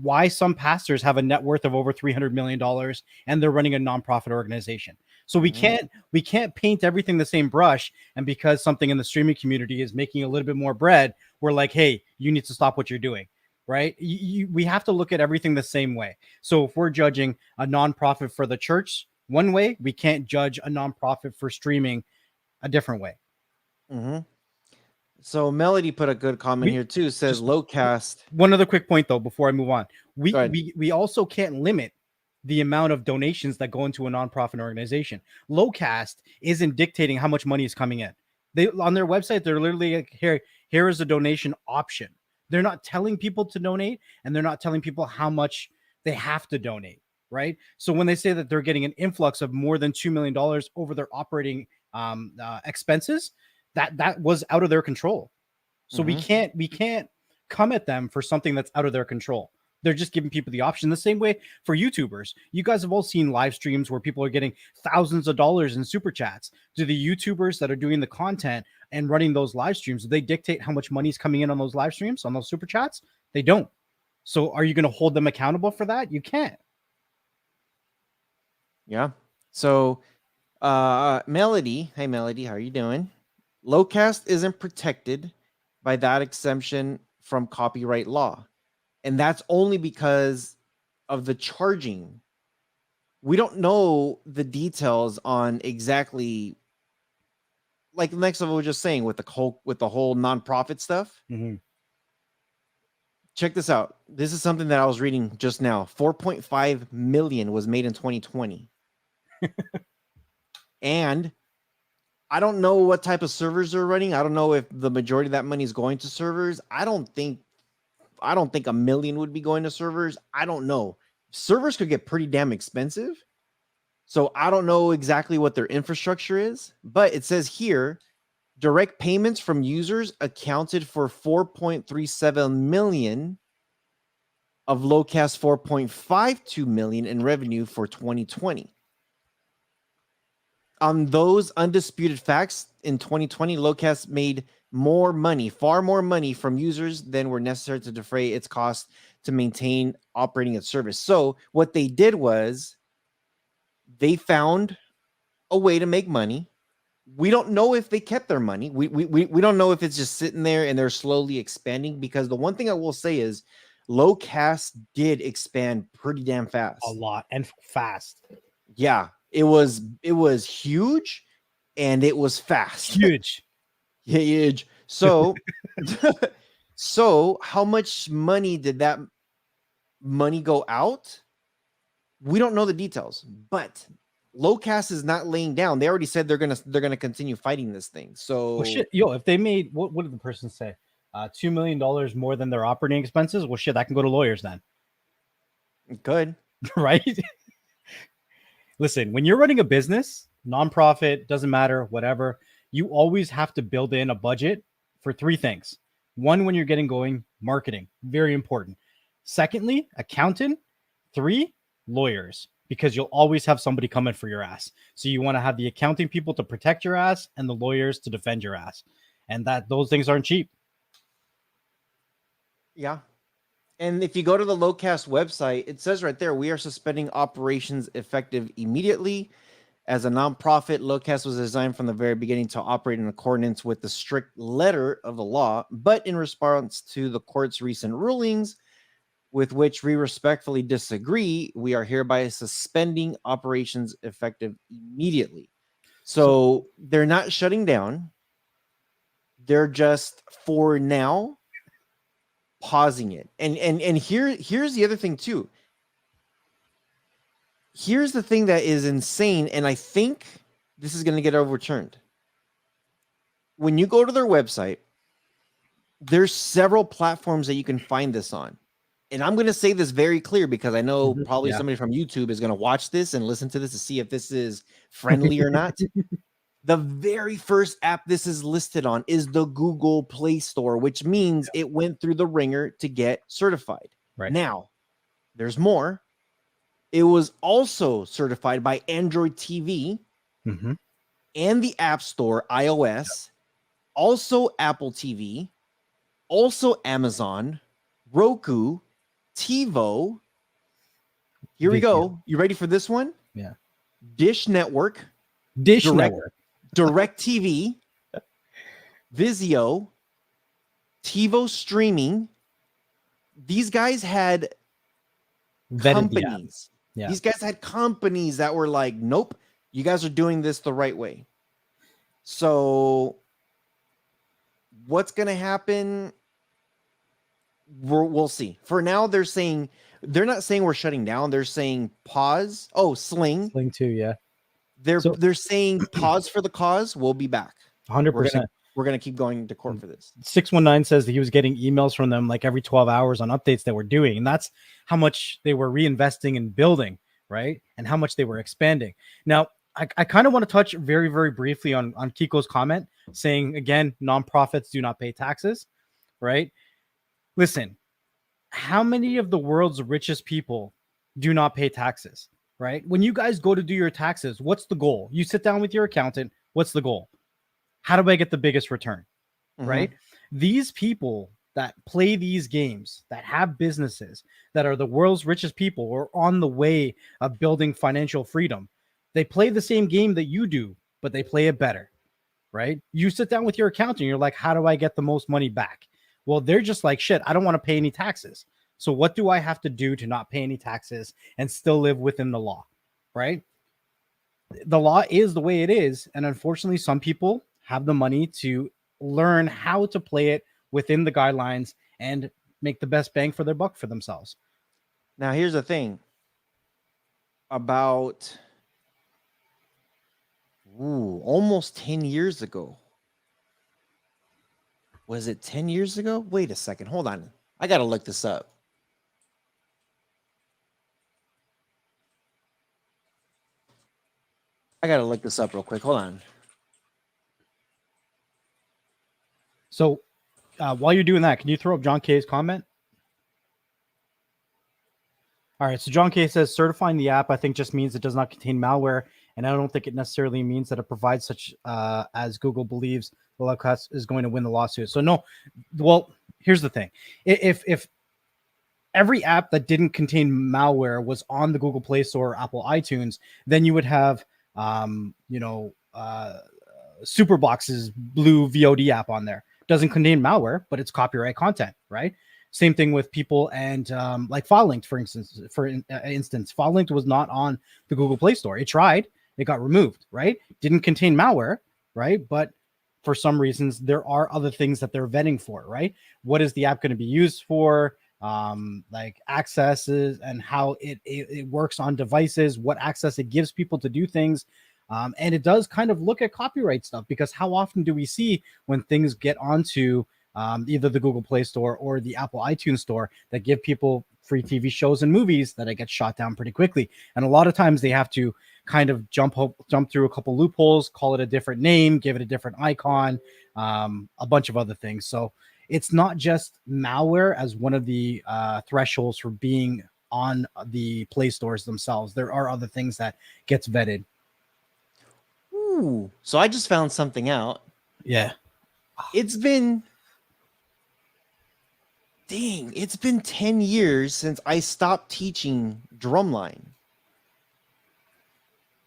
why some pastors have a net worth of over $300 million and they're running a nonprofit organization. So we can't paint everything the same brush. And because something in the streaming community is making a little bit more bread, we're like, hey, you need to stop what you're doing. Right? We have to look at everything the same way. So if we're judging a nonprofit for the church one way, we can't judge a nonprofit for streaming a different way. Mm-hmm. So Melody put a good comment here too. Says Locast. One other quick point though, before I move on, we also can't limit the amount of donations that go into a nonprofit organization. Locast isn't dictating how much money is coming in. They on their website, they're literally like, here is a donation option. They're not telling people to donate, and they're not telling people how much they have to donate, right? So when they say that they're getting an influx of more than $2 million over their operating expenses, that was out of their control. So we can't come at them for something that's out of their control. They're just giving people the option. The same way for YouTubers. You guys have all seen live streams where people are getting thousands of dollars in super chats. Do the YouTubers that are doing the content and running those live streams, do they dictate how much money is coming in on those live streams, on those super chats? They don't. So are you going to hold them accountable for that? You can't. Yeah. So Melody, hey Melody, how are you doing? Locast isn't protected by that exemption from copyright law. And that's only because of the charging. We don't know the details on exactly, like the next level was just saying with the whole nonprofit stuff. Mm-hmm. Check this out. This is something that I was reading just now. 4.5 million was made in 2020. And I don't know what type of servers they're running. I don't know if the majority of that money is going to servers. I don't think $1 million would be going to servers. I don't know. Servers could get pretty damn expensive. So I don't know exactly what their infrastructure is, but it says here, direct payments from users accounted for 4.37 million of Locast 4.52 million in revenue for 2020. On those undisputed facts, in 2020, Locast made more money, far more money from users than were necessary to defray its costs to maintain operating its service. So what they did was they found a way to make money. We don't know if they kept their money. We don't know if it's just sitting there and they're slowly expanding, because the one thing I will say is Locast did expand pretty damn fast. A lot and fast. Yeah, it was huge and it was fast. Huge. Huge. So, so how much money did that money go out? We don't know the details, but Locast is not laying down. They already said they're gonna continue fighting this thing. So, well, shit, if they made what did the person say? $2 million more than their operating expenses. Well, shit, that can go to lawyers then. Good, right? Listen, when you're running a business, nonprofit, doesn't matter, whatever, you always have to build in a budget for three things. One, when you're getting going, marketing, very important. Secondly, accountant. 3, lawyers, because you'll always have somebody coming for your ass. So you want to have the accounting people to protect your ass and the lawyers to defend your ass. And those things aren't cheap. Yeah. And if you go to the Locast website, it says right there, we are suspending operations effective immediately. As a nonprofit, Locast was designed from the very beginning to operate in accordance with the strict letter of the law, but in response to the court's recent rulings, with which we respectfully disagree, we are hereby suspending operations effective immediately. So they're not shutting down. They're just, for now, pausing it. And here's the other thing too. Here's the thing that is insane, and I think this is going to get overturned. When you go to their website, there's several platforms that you can find this on. And I'm going to say this very clear because I know probably somebody from YouTube is going to watch this and listen to this to see if this is friendly or not. The very first app this is listed on is the Google Play Store, which means it went through the ringer to get certified. Right. Now, there's more. It was also certified by Android TV and the App Store, iOS, also Apple TV, also Amazon, Roku, TiVo. Here we go. You ready for this one? Yeah. Dish Network. Network. Direct TV, Vizio, TiVo Streaming. These guys had companies. Yeah. These guys had companies that were like, nope, you guys are doing this the right way. So what's going to happen? We'll see. For now, they're not saying we're shutting down. They're saying pause. Oh, Sling 2, yeah. They're saying pause for the cause. We'll be back. 100%. We're gonna keep going to court for this. 619 says that he was getting emails from them like every 12 hours on updates that we're doing, and that's how much they were reinvesting in building, right? And how much they were expanding. Now, I kind of want to touch very, very briefly on Kiko's comment saying, again, nonprofits do not pay taxes, right? Listen, how many of the world's richest people do not pay taxes? Right? When you guys go to do your taxes, what's the goal? You sit down with your accountant. What's the goal? How do I get the biggest return? Right? These people that play these games, that have businesses, that are the world's richest people or on the way of building financial freedom, they play the same game that you do, but they play it better. Right? You sit down with your accountant. You're like, how do I get the most money back? Well, they're just like, shit, I don't want to pay any taxes. So what do I have to do to not pay any taxes and still live within the law, right? The law is the way it is. And unfortunately, some people have the money to learn how to play it within the guidelines and make the best bang for their buck for themselves. Now, here's the thing about almost 10 years ago. Was it 10 years ago? Wait a second. Hold on. I got to look this up. I got to look this up real quick. Hold on. So while you're doing that, can you throw up John K's comment? All right. So John K says certifying the app, I think, just means it does not contain malware. And I don't think it necessarily means that it provides such as Google believes the Locast is going to win the lawsuit. So no, well, here's the thing. If every app that didn't contain malware was on the Google Play Store or Apple iTunes, then you would have Superbox's Blue VOD app on there. Doesn't contain malware, but it's copyright content, right? Same thing with people and like FileLinked, for instance. FileLinked was not on the Google Play Store. It tried, it got removed, right? Didn't contain malware, right? But for some reasons, there are other things that they're vetting for, right? What is the app going to be used for? Like accesses and how it works on devices, what access it gives people to do things. And it does kind of look at copyright stuff, because how often do we see when things get onto either the Google Play Store or the Apple iTunes Store that give people free TV shows and movies that it gets shot down pretty quickly. And a lot of times they have to kind of jump through a couple loopholes, call it a different name, give it a different icon, a bunch of other things. So it's not just malware as one of the thresholds for being on the Play Stores themselves. There are other things that gets vetted. Ooh, so I just found something out. Yeah. It's been 10 years since I stopped teaching drumline.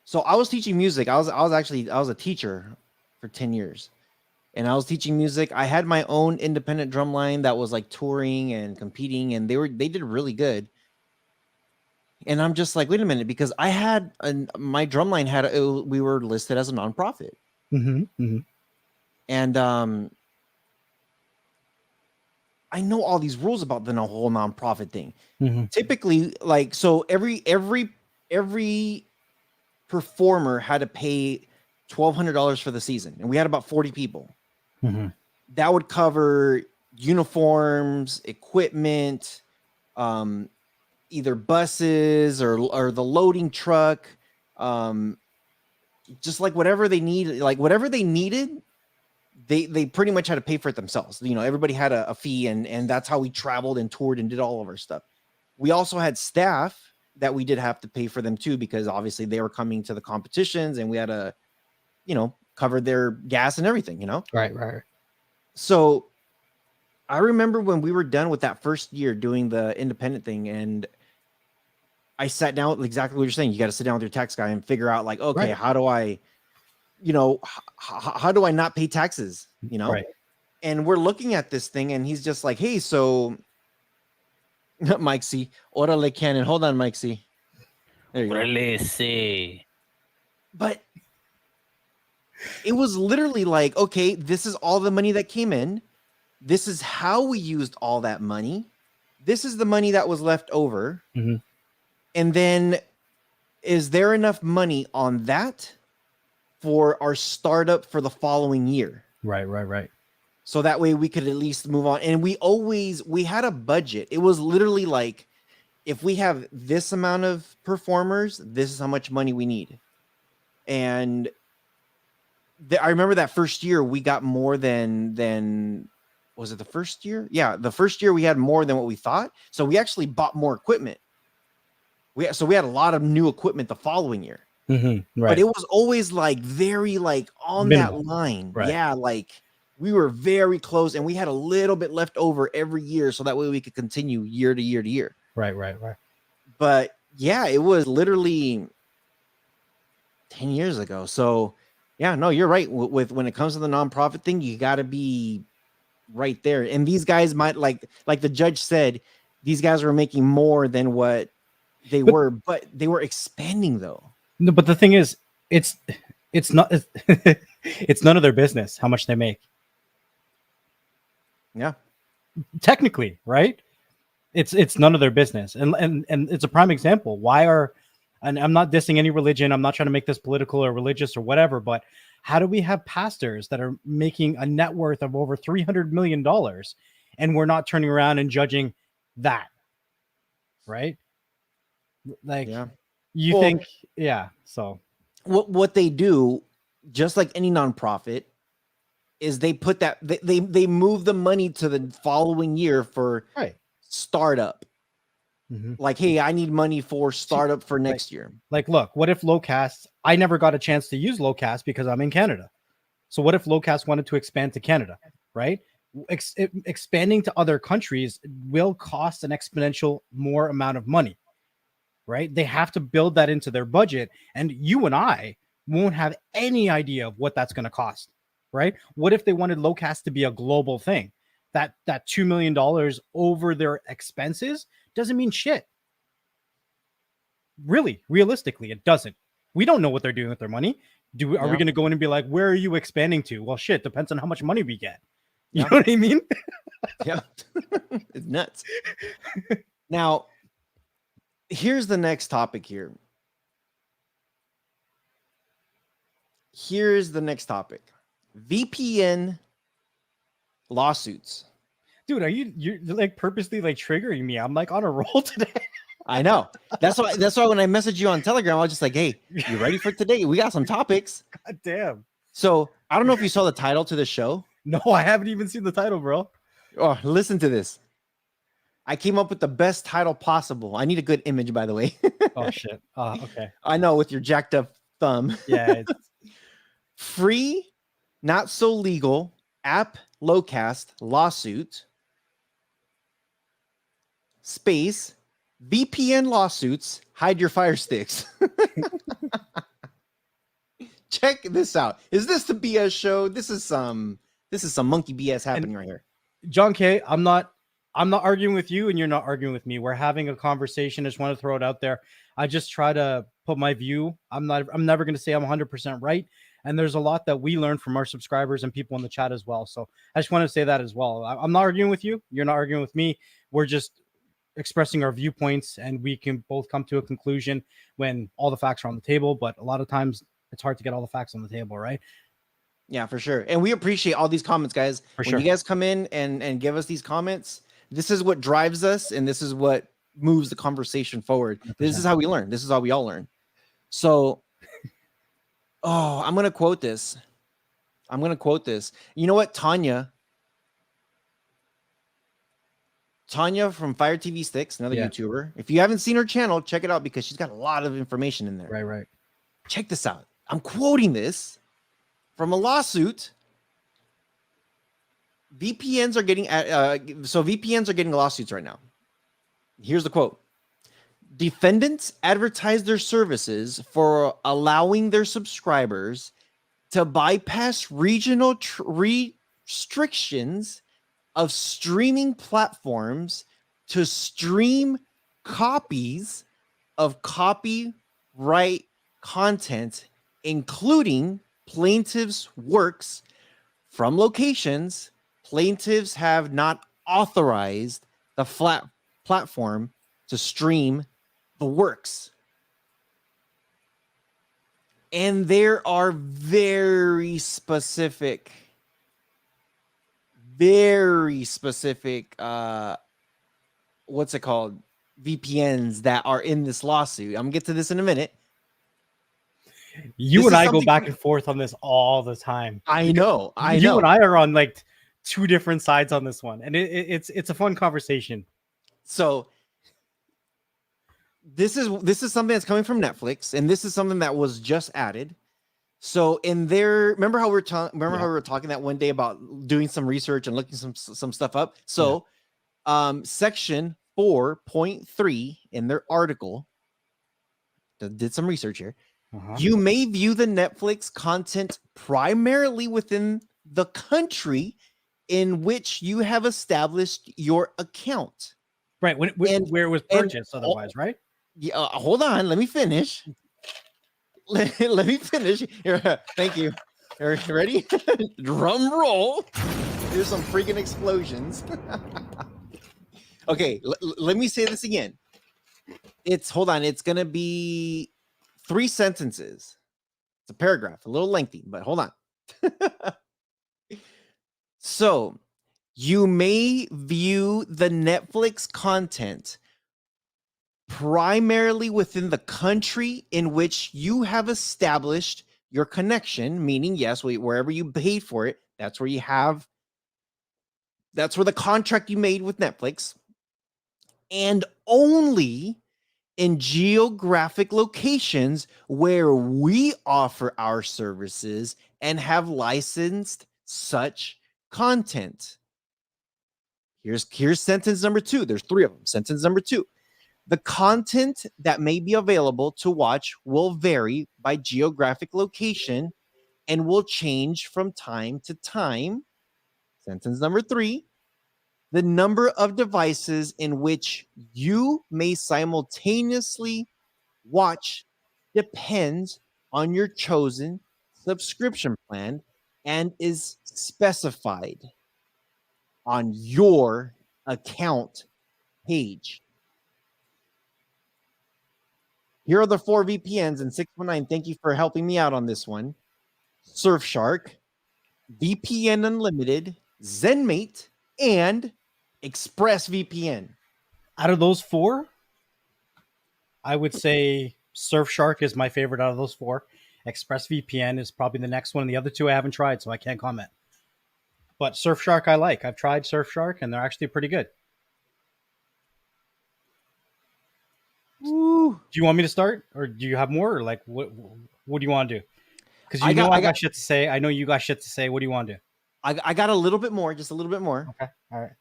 So I was teaching music. I was a teacher for 10 years. And I was teaching music. I had my own independent drumline that was like touring and competing, and they did really good. And I'm just like, wait a minute, because I had my drumline we were listed as a nonprofit. And I know all these rules about the whole nonprofit thing. Typically, like, so every performer had to pay $1,200 for the season, and we had about 40 people. That would cover uniforms, equipment, either buses or the loading truck, just like whatever they needed, they pretty much had to pay for it themselves. You know, everybody had a fee, and that's how we traveled and toured and did all of our stuff. We also had staff that we did have to pay for them too, because obviously they were coming to the competitions and we had to, you know, cover their gas and everything, you know? Right. So I remember when we were done with that first year doing the independent thing, and I sat down with exactly what you're saying. You got to sit down with your tax guy and figure out like, okay, how do I, you know, how do I not pay taxes, you know? Right. And we're looking at this thing and he's just like, hey, so Mike C, orale cannon. Hold on, Mike C. There you go. Release. But it was literally like, okay, this is all the money that came in. This is how we used all that money. This is the money that was left over. Mm-hmm. And then is there enough money on that for our startup for the following year? Right. So that way we could at least move on. And we had a budget. It was literally like, if we have this amount of performers, this is how much money we need. And I remember that first year we got more than was it the first year? Yeah, the first year we had more than what we thought. So we actually bought more equipment. We had a lot of new equipment the following year. Mm-hmm. Right. But it was always like very like on minimal. that line. Right. Yeah, like we were very close and we had a little bit left over every year. So that way we could continue year to year to year. Right. But yeah, it was literally 10 years ago. So yeah, no, you're right. With when it comes to the nonprofit thing, you got to be right there. And these guys might like the judge said, these guys were making more than what they were, but they were expanding though. No, but the thing is, it's not it's none of their business how much they make. Yeah, technically, right? It's none of their business, and it's a prime example. And I'm not dissing any religion. I'm not trying to make this political or religious or whatever. But how do we have pastors that are making a net worth of over $300 million, and we're not turning around and judging that, right? Like, you think, yeah. So what they do, just like any nonprofit, is they put that they move the money to the following year for startup. Mm-hmm. Like, hey, I need money for startup for next year. Like, look, what if Locast? I never got a chance to use Locast because I'm in Canada. So what if Locast wanted to expand to Canada, right? Expanding to other countries will cost an exponential more amount of money, right? They have to build that into their budget, and you and I won't have any idea of what that's going to cost, right? What if they wanted Locast to be a global thing? That $2 million over their expenses doesn't mean shit. Really, realistically, it doesn't. We don't know what they're doing with their money. Are we going to go in and be like, where are you expanding to? Well, shit, depends on how much money we get. You know what I mean? Yeah. It's nuts. Now, here's the next topic here. Here's the next topic. VPN lawsuits. Dude, you're like purposely like triggering me? I'm like on a roll today. I know. That's why when I messaged you on Telegram, I was just like, hey, you ready for today? We got some topics. God damn. So I don't know if you saw the title to the show. No, I haven't even seen the title, bro. Oh, listen to this. I came up with the best title possible. I need a good image, by the way. Oh shit. Okay. I know, with your jacked up thumb. Yeah. Free, not so legal app Locast lawsuit. Space VPN lawsuits. Hide your Firesticks. Check this out. Is this the BS show? This is some monkey BS happening right here. John K, I'm not arguing with you, and you're not arguing with me. We're having a conversation. I just want to throw it out there. I just try to put my view. I'm never going to say I'm 100% right. And there's a lot that we learn from our subscribers and people in the chat as well. So I just want to say that as well. I'm not arguing with you. You're not arguing with me. We're just expressing our viewpoints, and we can both come to a conclusion when all the facts are on the table. But a lot of times it's hard to get all the facts on the table, right? Yeah, for sure. And we appreciate all these comments, guys. When you guys come in and give us these comments, this is what drives us, and this is what moves the conversation forward. 100%. This is how we learn. This is how we all learn. So Oh, I'm gonna quote this. You know what, Tanya from Fire TV Sticks, another Yeah. YouTuber. If you haven't seen her channel, check it out because she's got a lot of information in there. Right. Check this out. I'm quoting this from a lawsuit. VPNs are getting VPNs are getting lawsuits right now. Here's the quote. Defendants advertise their services for allowing their subscribers to bypass regional restrictions of streaming platforms to stream copies of copyright content, including plaintiffs' works from locations plaintiffs have not authorized the platform to stream the works. And there are very specific what's it called, VPNs that are in this lawsuit. I'm gonna get to this in a minute. You and I go back and forth on this all the time. I know. You and I are on like two different sides on this one, and it's a fun conversation. So this is something that's coming from Netflix, and this is something that was just added. So in there, remember how we were talking that one day about doing some research and looking some stuff up. So section 4.3 in their article, did some research here. You may view the Netflix content primarily within the country in which you have established your account. Right, where it was purchased otherwise, right? Yeah, hold on, let me finish. Let me finish. Here, thank you. Are you ready? Drum roll. Here's some freaking explosions. Okay, let me say this again. It's going to be 3 sentences. It's a paragraph, a little lengthy, but hold on. So, you may view the Netflix content primarily within the country in which you have established your connection, meaning, yes, wherever you paid for it, that's where the contract you made with Netflix, and only in geographic locations where we offer our services and have licensed such content. Here's sentence number 2. There's 3 of them. Sentence number 2. The content that may be available to watch will vary by geographic location and will change from time to time. Sentence number 3. The number of devices in which you may simultaneously watch depends on your chosen subscription plan and is specified on your account page. Here are the 4 VPNs, and 619, thank you for helping me out on this one. Surfshark, VPN Unlimited, ZenMate, and ExpressVPN. Out of those 4, I would say Surfshark is my favorite out of those 4. ExpressVPN is probably the next one. The other 2 I haven't tried, so I can't comment. But Surfshark I like. I've tried Surfshark, and they're actually pretty good. Ooh. Do you want me to start, or do you have more? Or like, what do you want to do? Because I got shit to say. I know you got shit to say. What do you want to do? I got a little bit more, just a little bit more. Okay, all right.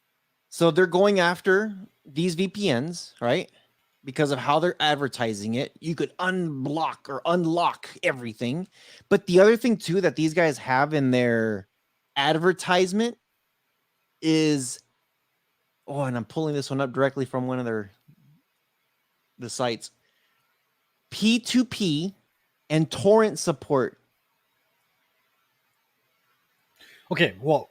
So they're going after these VPNs, right? Because of how they're advertising it. You could unblock or unlock everything. But the other thing too that these guys have in their advertisement is, and I'm pulling this one up directly from one of the sites, P2P and torrent support. Okay, well,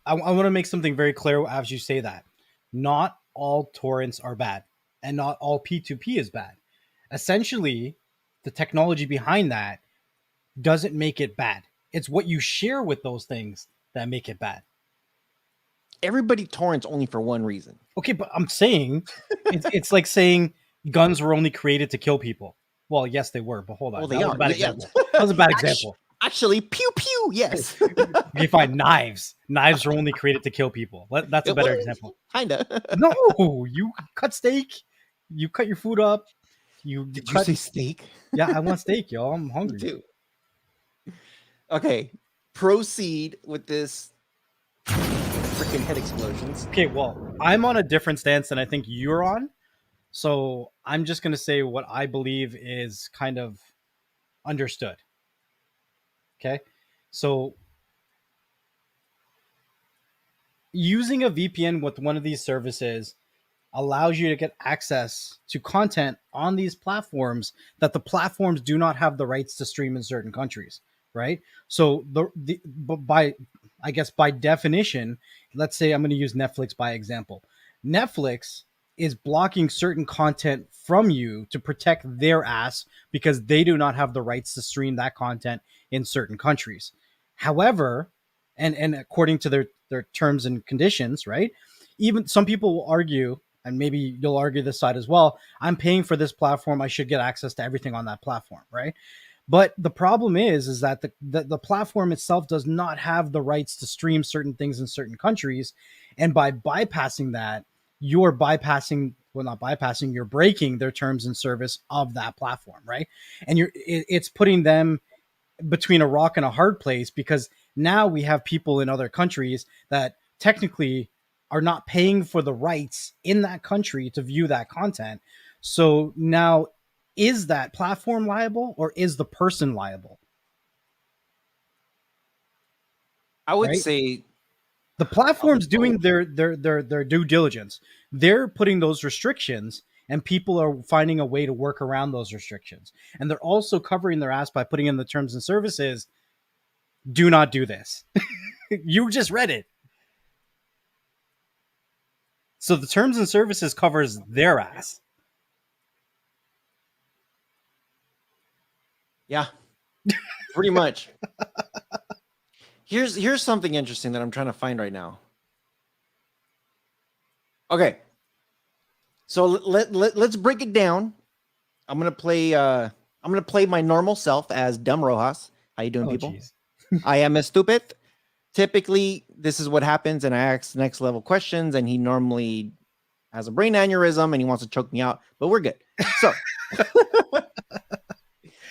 I want to make something very clear as you say that. Not all torrents are bad, and not all P2P is bad. Essentially, the technology behind that doesn't make it bad. It's what you share with those things that make it bad. Everybody torrents only for one reason. Okay, but I'm saying it's like saying guns were only created to kill people. Well, yes, they were, but hold on. Well, that they was are. a bad Yeah. example. That was a bad example. Actually, pew pew. Yes. You find knives. Knives are only created to kill people. That's a better example. Kinda. No, you cut steak. You cut your food up. Did you cut. say steak? Yeah, I want steak, y'all. I'm Me hungry. too. Okay, proceed with this freaking head explosions. Okay, well, I'm on a different stance than I think you're on. So I'm just going to say what I believe is kind of understood. Okay. So using a VPN with one of these services allows you to get access to content on these platforms that the platforms do not have the rights to stream in certain countries, right? So by definition, let's say I'm going to use Netflix by example. Netflix is blocking certain content from you to protect their ass because they do not have the rights to stream that content in certain countries. However, and according to their terms and conditions, right? Even some people will argue, and maybe you'll argue this side as well, I'm paying for this platform, I should get access to everything on that platform, right? But the problem is that the platform itself does not have the rights to stream certain things in certain countries. And by bypassing that, you're not bypassing, you're breaking their terms and service of that platform, right? And it's putting them between a rock and a hard place, because now we have people in other countries that technically are not paying for the rights in that country to view that content. So now, is that platform liable or is the person liable? I would Right? say The platform's doing their due diligence. They're putting those restrictions, and people are finding a way to work around those restrictions. And they're also covering their ass by putting in the terms and services, do not do this. You just read it. So the terms and services covers their ass. yeah, pretty much. Here's something interesting that I'm trying to find right now. Okay, so let's break it down. I'm gonna play my normal self as Dumb Rojas. How you doing, people? Geez. I am a stupid. Typically, this is what happens, and I ask next level questions, and he normally has a brain aneurysm and he wants to choke me out, but we're good. So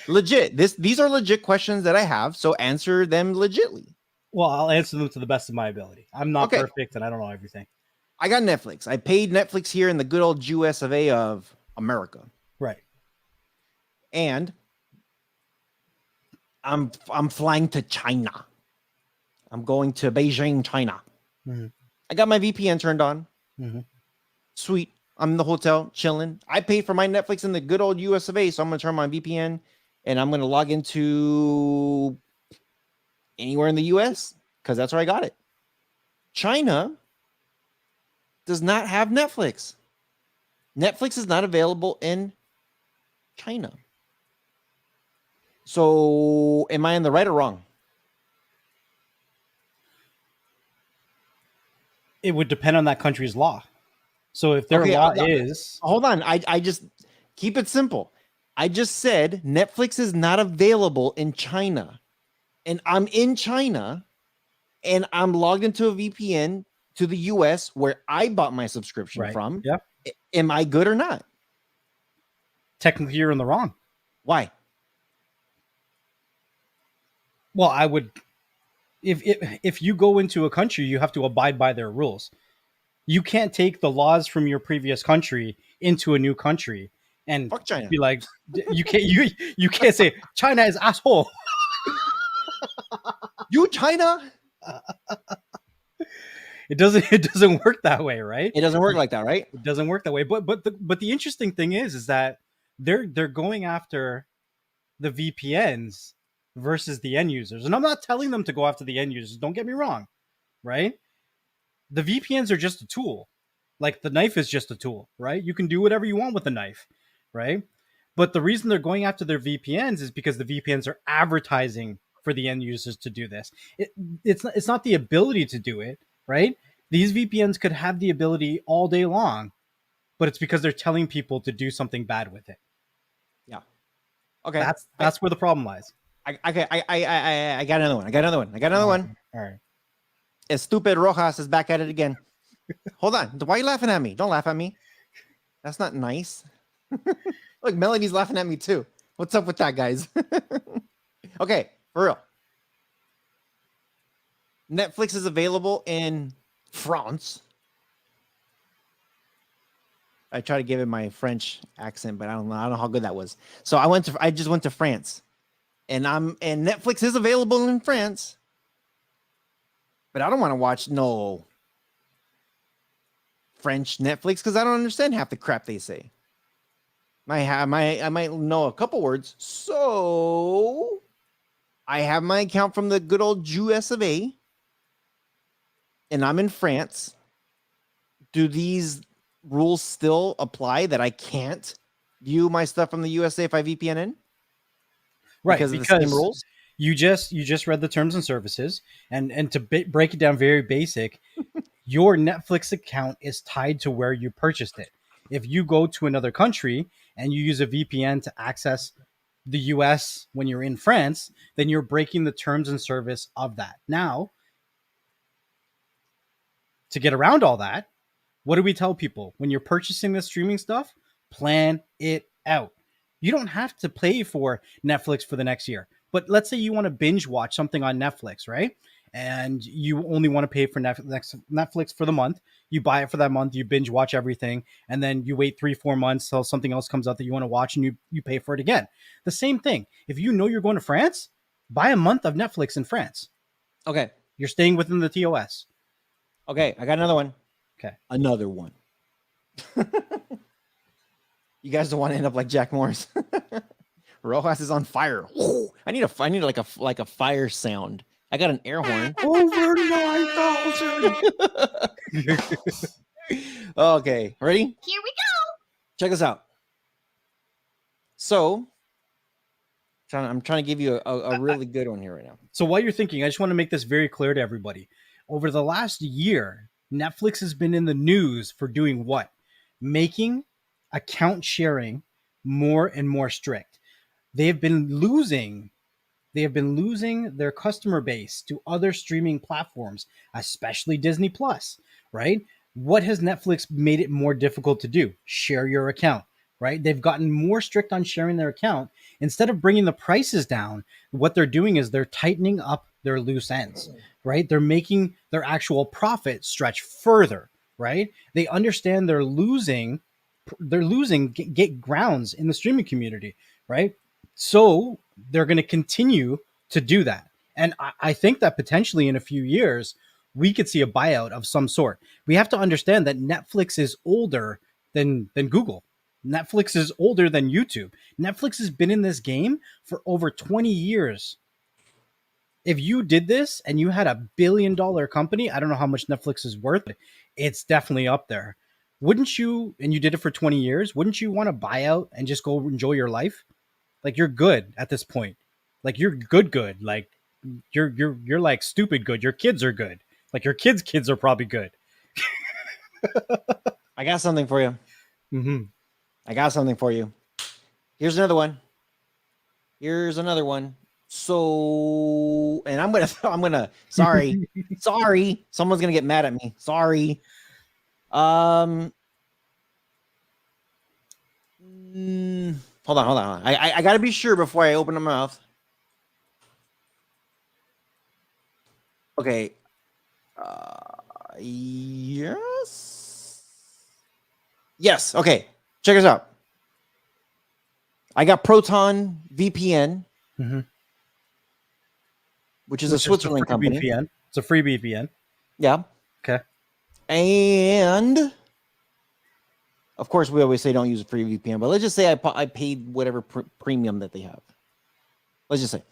legit, these are legit questions that I have, so answer them legitly. Well, I'll answer them to the best of my ability. I'm not Okay. perfect, and I don't know everything. I got Netflix. I paid Netflix here in the good old US of A of America. Right. And I'm flying to China. I'm going to Beijing, China. Mm-hmm. I got my VPN turned on. Mm-hmm. Sweet. I'm in the hotel chilling. I paid for my Netflix in the good old US of A, so I'm going to turn my VPN and I'm going to log into anywhere in the US because that's where I got it. China does not have Netflix. Netflix is not available in China. So am I in the right or wrong? It would depend on that country's law. So if their Okay, law is... Hold on. I just keep it simple. I just said Netflix is not available in China. And I'm in China and I'm logged into a VPN to the US where I bought my subscription from. Yeah. Am I good or not? Technically, you're in the wrong. Why? Well, I would... If you go into a country, you have to abide by their rules. You can't take the laws from your previous country into a new country and Fuck China. be like, you can't say China is asshole. You China? It doesn't work that way, right? It doesn't work like that, right? It doesn't work that way. But the interesting thing is that they're going after the VPNs versus the end users. And I'm not telling them to go after the end users. Don't get me wrong, right? The VPNs are just a tool. Like the knife is just a tool, right? You can do whatever you want with the knife, right? But the reason they're going after their VPNs is because the VPNs are advertising for the end users to do this. It's not the ability to do it, right? These VPNs could have the ability all day long, but it's because they're telling people to do something bad with it. Yeah. Okay. That's where the problem lies. I got another one. I got another one. All right. Stupid Rojas is back at it again. Hold on. Why are you laughing at me? Don't laugh at me. That's not nice. Look, Melody's laughing at me too. What's up with that, guys? Okay, for real. Netflix is available in France. I try to give it my French accent, but I don't know how good that was. So I just went to France. And Netflix is available in France. But I don't want to watch no French Netflix because I don't understand half the crap they say. I might know a couple words. So I have my account from the good old US of A. And I'm in France. Do these rules still apply that I can't view my stuff from the USA if I VPN in? Right, Because of the same rules? You just read the terms and services, and to break it down very basic, your Netflix account is tied to where you purchased it. If you go to another country and you use a VPN to access the US when you're in France, then you're breaking the terms and service of that. Now, to get around all that, what do we tell people when you're purchasing this streaming stuff? Plan it out. You don't have to pay for Netflix for the next year. But let's say you want to binge watch something on Netflix, right? And you only want to pay for Netflix for the month. You buy it for that month, you binge watch everything, and then you wait 3-4 months till something else comes out that you want to watch, and you pay for it again. The same thing. If you know you're going to France, buy a month of Netflix in France. Okay. You're staying within the TOS. Okay, I got another one. Okay. Another one. You guys don't want to end up like Jack Morris. Rojas is on fire. I need like a fire sound. I got an air horn. Over 9,000. Okay, ready? Here we go. Check this out. So, I'm trying to give you a really good one here right now. So while you're thinking, I just want to make this very clear to everybody. Over the last year, Netflix has been in the news for doing what? Making account sharing more and more strict. They have been losing their customer base to other streaming platforms, especially Disney Plus, right? What has Netflix made it more difficult to do? Share your account, right? They've gotten more strict on sharing their account. Instead of bringing the prices down, what they're doing is they're tightening up their loose ends, right? They're making their actual profit stretch further, right? They understand they're losing get grounds in the streaming community, right? So they're going to continue to do that. And I think that potentially in a few years, we could see a buyout of some sort. We have to understand that Netflix is older than Google. Netflix is older than YouTube. Netflix has been in this game for over 20 years. If you did this and you had $1 billion company, I don't know how much Netflix is worth, but it's definitely up there. Wouldn't you, and you did it for 20 years, wouldn't you want to buy out and just go enjoy your life? Like, you're good at this point. Like, you're good. Like, you're like stupid good. Your kids are good. Like, your kids are probably good. I got something for you. Mm-hmm. I got something for you. Here's another one. So, and I'm gonna sorry, someone's gonna get mad at me. Sorry. Hold on. I gotta be sure before I open my mouth. Okay. Yes. Okay. Check this out. I got Proton VPN, which is a Switzerland company. VPN. It's a free VPN. Yeah. Okay. And of course, we always say don't use a free VPN, but let's just say I paid whatever premium that they have. Let's just say.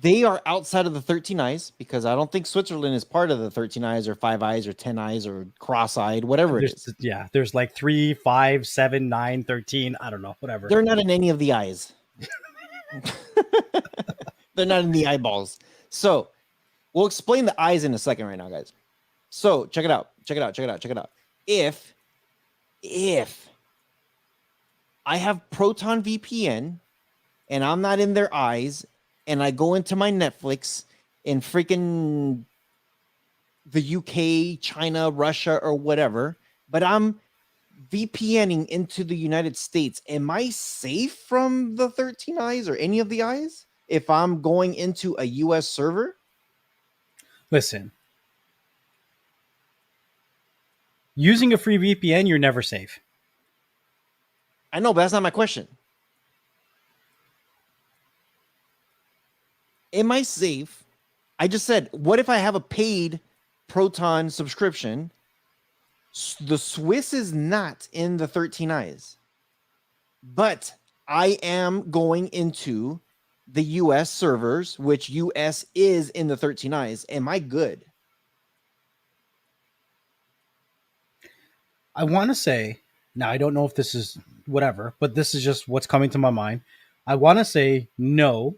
They are outside of the 13 eyes because I don't think Switzerland is part of the 13 eyes or 5 eyes or 10 eyes or cross-eyed, whatever it is. Yeah, there's like 3, 5, 7, 9, 13. I don't know, whatever. They're not in any of the eyes. They're not in the eyeballs. So we'll explain the eyes in a second right now, guys. So check it out. If I have Proton VPN and I'm not in their eyes, and I go into my Netflix in freaking the UK, China, Russia, or whatever, but I'm VPNing into the United States, am I safe from the 13 eyes or any of the eyes if I'm going into a US server? Listen, using a free VPN, you're never safe. I know, but that's not my question. Am I safe? I just said, what if I have a paid Proton subscription? The Swiss is not in the 13 eyes, but I am going into the US servers, which US is in the 13 eyes. Am I good? I want to say, now I don't know if this is whatever, but this is just what's coming to my mind. I want to say no,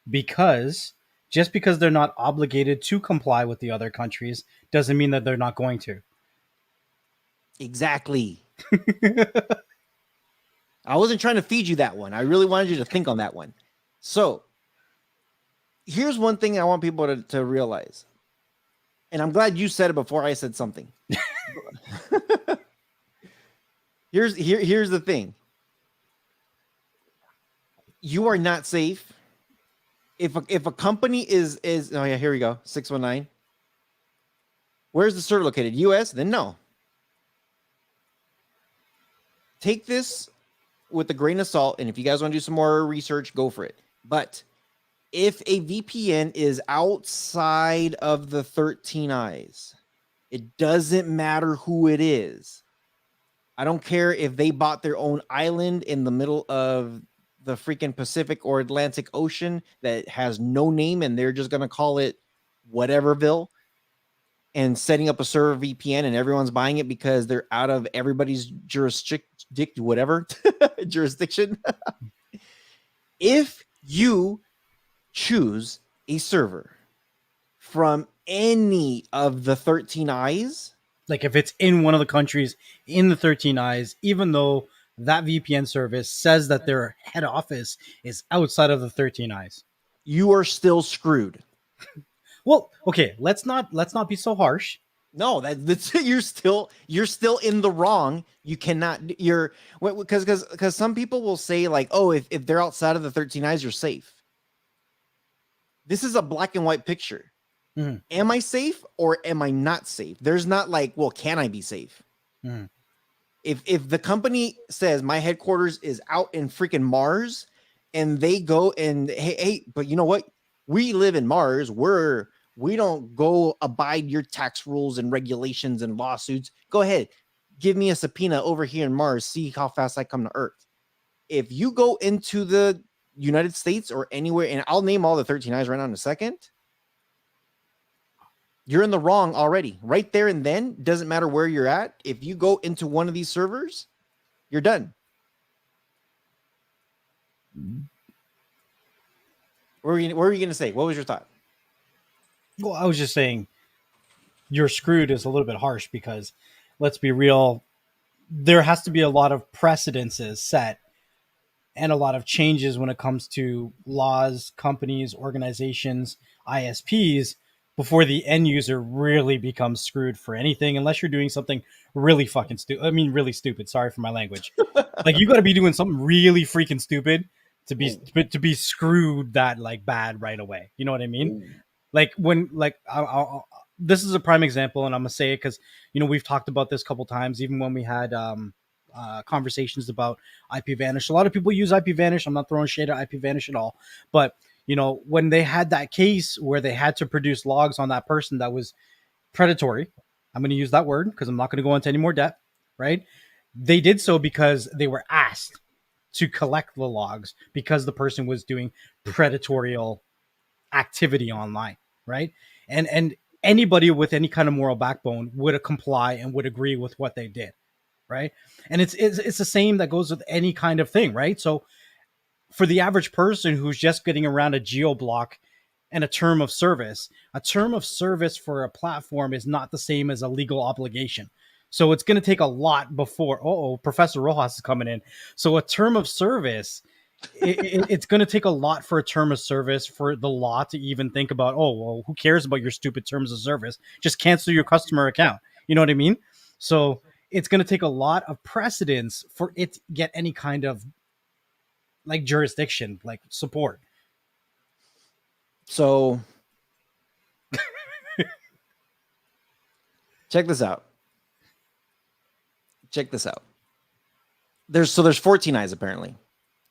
because just because they're not obligated to comply with the other countries doesn't mean that they're not going to. Exactly. I wasn't trying to feed you that one. I really wanted you to think on that one. So here's one thing I want people to realize. And I'm glad you said it before I said something. Here's the thing. You are not safe. If a company is oh yeah, here we go. 619. Where's the server located? US? Then no. Take this with a grain of salt, and if you guys want to do some more research, go for it. But if a VPN is outside of the 13 eyes, it doesn't matter who it is. I don't care if they bought their own island in the middle of the freaking Pacific or Atlantic Ocean that has no name and they're just going to call it whateverville and setting up a server VPN and everyone's buying it because they're out of everybody's jurisdiction. If you choose a server from any of the 13 eyes, like if it's in one of the countries in the 13 eyes, even though that VPN service says that their head office is outside of the 13 eyes, you are still screwed. Well, okay, let's not be so harsh. No, that's you're still in the wrong. You cannot because some people will say like, oh, if they're outside of the 13 eyes, you're safe. This is a black and white picture. Mm-hmm. Am I safe or am I not safe? There's not like, well, can I be safe? Mm-hmm. If the company says my headquarters is out in freaking Mars and they go and hey, but you know what? We live in Mars. We don't go abide your tax rules and regulations and lawsuits. Go ahead. Give me a subpoena over here in Mars. See how fast I come to Earth. If you go into the United States or anywhere, and I'll name all the 13 eyes right now in a second, you're in the wrong already. Right there and then, doesn't matter where you're at. If you go into one of these servers, you're done. What were you going to say? What was your thought? Well, I was just saying you're screwed is a little bit harsh because let's be real, there has to be a lot of precedences set and a lot of changes when it comes to laws, companies, organizations, ISPs before the end user really becomes screwed for anything, unless you're doing something really fucking stupid. I mean, really stupid. Sorry for my language. Like you got to be doing something really freaking stupid to be screwed that like bad right away. You know what I mean? Ooh. Like when, like, this is a prime example, and I'm gonna say it because we've talked about this a couple times, even when we had conversations about IPVanish. A lot of people use IPVanish. I'm not throwing shade at IPVanish at all, but when they had that case where they had to produce logs on that person that was predatory, I'm going to use that word because I'm not going to go into any more depth, right? They did so because they were asked to collect the logs because the person was doing predatory activity online, right? And anybody with any kind of moral backbone would comply and would agree with what they did, right? And it's the same that goes with any kind of thing, right? So for the average person who's just getting around a geo block and a term of service for a platform is not the same as a legal obligation. So it's going to take a lot before. Oh, Professor Rojas is coming in. So a term of service, it's going to take a lot for a term of service for the law to even think about. Oh, well, who cares about your stupid terms of service? Just cancel your customer account. You know what I mean? So it's going to take a lot of precedence for it to get any kind of like jurisdiction, like support. So check this out. There's 14 eyes apparently.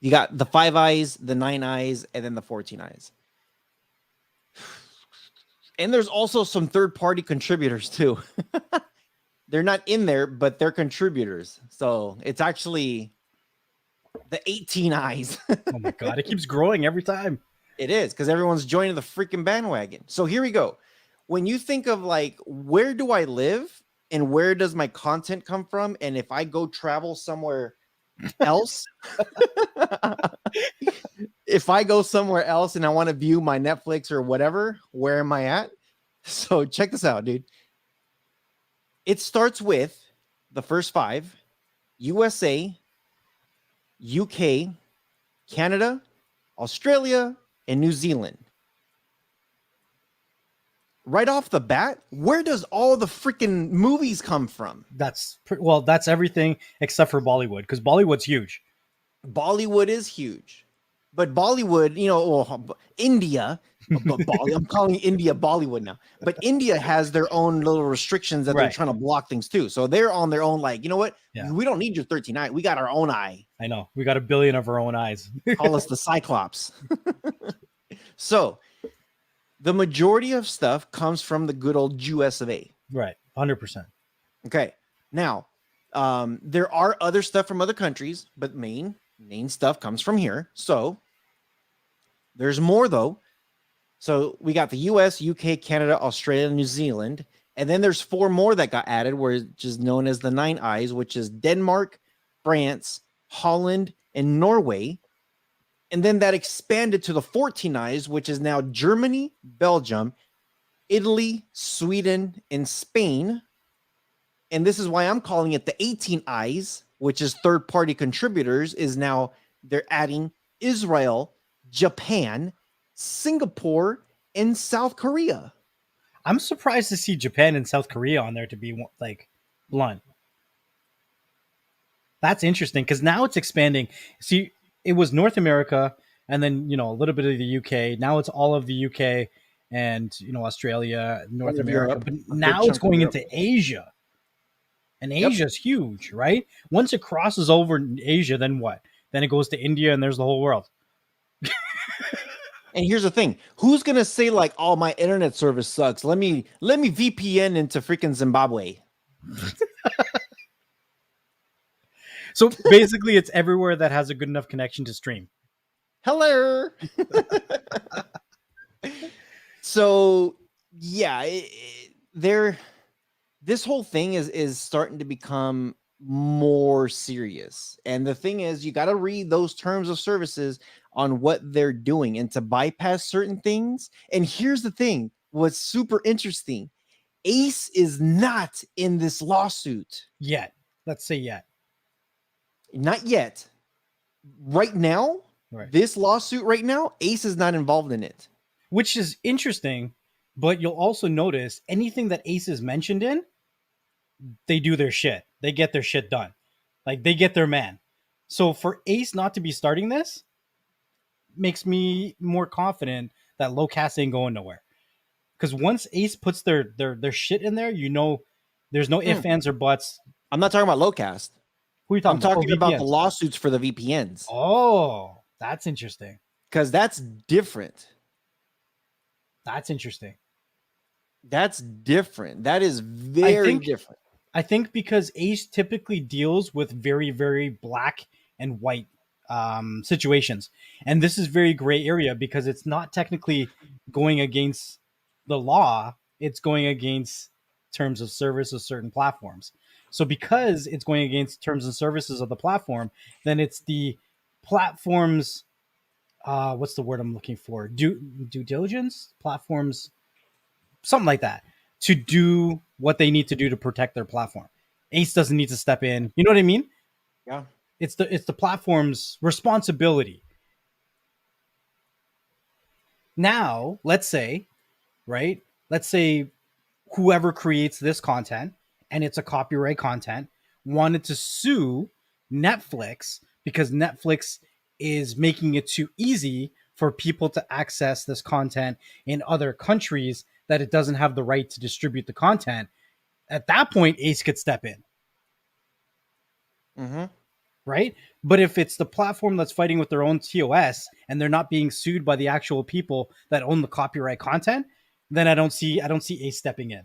You got the 5 eyes, the 9 eyes, and then the 14 eyes. And there's also some third-party contributors too. They're not in there, but they're contributors. So it's actually the 18 eyes. Oh my God, it keeps growing every time. It is, because everyone's joining the freaking bandwagon. So here we go. When you think of like, where do I live and where does my content come from? And if I go travel somewhere else, if I go somewhere else and I want to view my Netflix or whatever, where am I at? So check this out, dude. It starts with the first 5: USA, UK, Canada, Australia, and New Zealand. Right off the bat, where does all the freaking movies come from? That's everything except for Bollywood, because Bollywood's huge. Bollywood is huge, but Bollywood, India, I'm calling India Bollywood now, but India has their own little restrictions that they're trying to block things too. So they're on their own, like, you know what? Yeah. We don't need your 13 eye. We got our own eye. I know. We got 1 billion of our own eyes. Call us the Cyclops. So the majority of stuff comes from the good old US of A. Right. 100%. Okay. Now, there are other stuff from other countries, but main stuff comes from here. So there's more though. So we got the US, UK, Canada, Australia, New Zealand. And then there's 4 more that got added, which is known as the 9 eyes, which is Denmark, France, Holland, and Norway. And then that expanded to the 14 eyes, which is now Germany, Belgium, Italy, Sweden, and Spain. And this is why I'm calling it the 18 eyes, which is third-party contributors, is now they're adding Israel, Japan, Singapore, and South Korea. I'm surprised to see Japan and South Korea on there, to be like blunt. That's interesting because now it's expanding. See, it was North America and then, a little bit of the UK. Now it's all of the UK and, Australia, North America. Europe, but now it's going into Asia. And Asia's huge, right? Once it crosses over Asia, then what? Then it goes to India and there's the whole world. And here's the thing. Who's going to say like, oh, my internet service sucks. Let me VPN into freaking Zimbabwe. So basically it's everywhere that has a good enough connection to stream. Hello. So yeah, this whole thing is starting to become more serious. And the thing is, you got to read those terms of services on what they're doing and to bypass certain things. And here's the thing, what's super interesting. Ace is not in this lawsuit yet. Let's say yet. Not yet. Right now, This lawsuit right now, Ace is not involved in it. Which is interesting, but you'll also notice anything that Ace is mentioned in, they do their shit. They get their shit done. Like, they get their man. So for Ace not to be starting this makes me more confident that Locast ain't going nowhere. Because once Ace puts their shit in there, there's no ifs, ands, or buts. I'm not talking about Locast. Who are you talking about? I'm talking about the lawsuits for the VPNs. Oh, that's interesting. Because that's different. That's interesting. That's different. That is very different. I think because Ace typically deals with very, very black and white situations. And this is very gray area because it's not technically going against the law. It's going against terms of service of certain platforms. So because it's going against terms and services of the platform, then it's the platform's, what's the word I'm looking for? Due diligence? Platforms, something like that, to do what they need to do to protect their platform. Ace doesn't need to step in. You know what I mean? Yeah. It's the platform's responsibility. Now, let's say, right? Let's say whoever creates this content and it's a copyright content wanted to sue Netflix because Netflix is making it too easy for people to access this content in other countries that it doesn't have the right to distribute the content. At that point, Ace could step in, Mm-hmm. right? But if it's the platform that's fighting with their own TOS and they're not being sued by the actual people that own the copyright content, then I don't see Ace stepping in.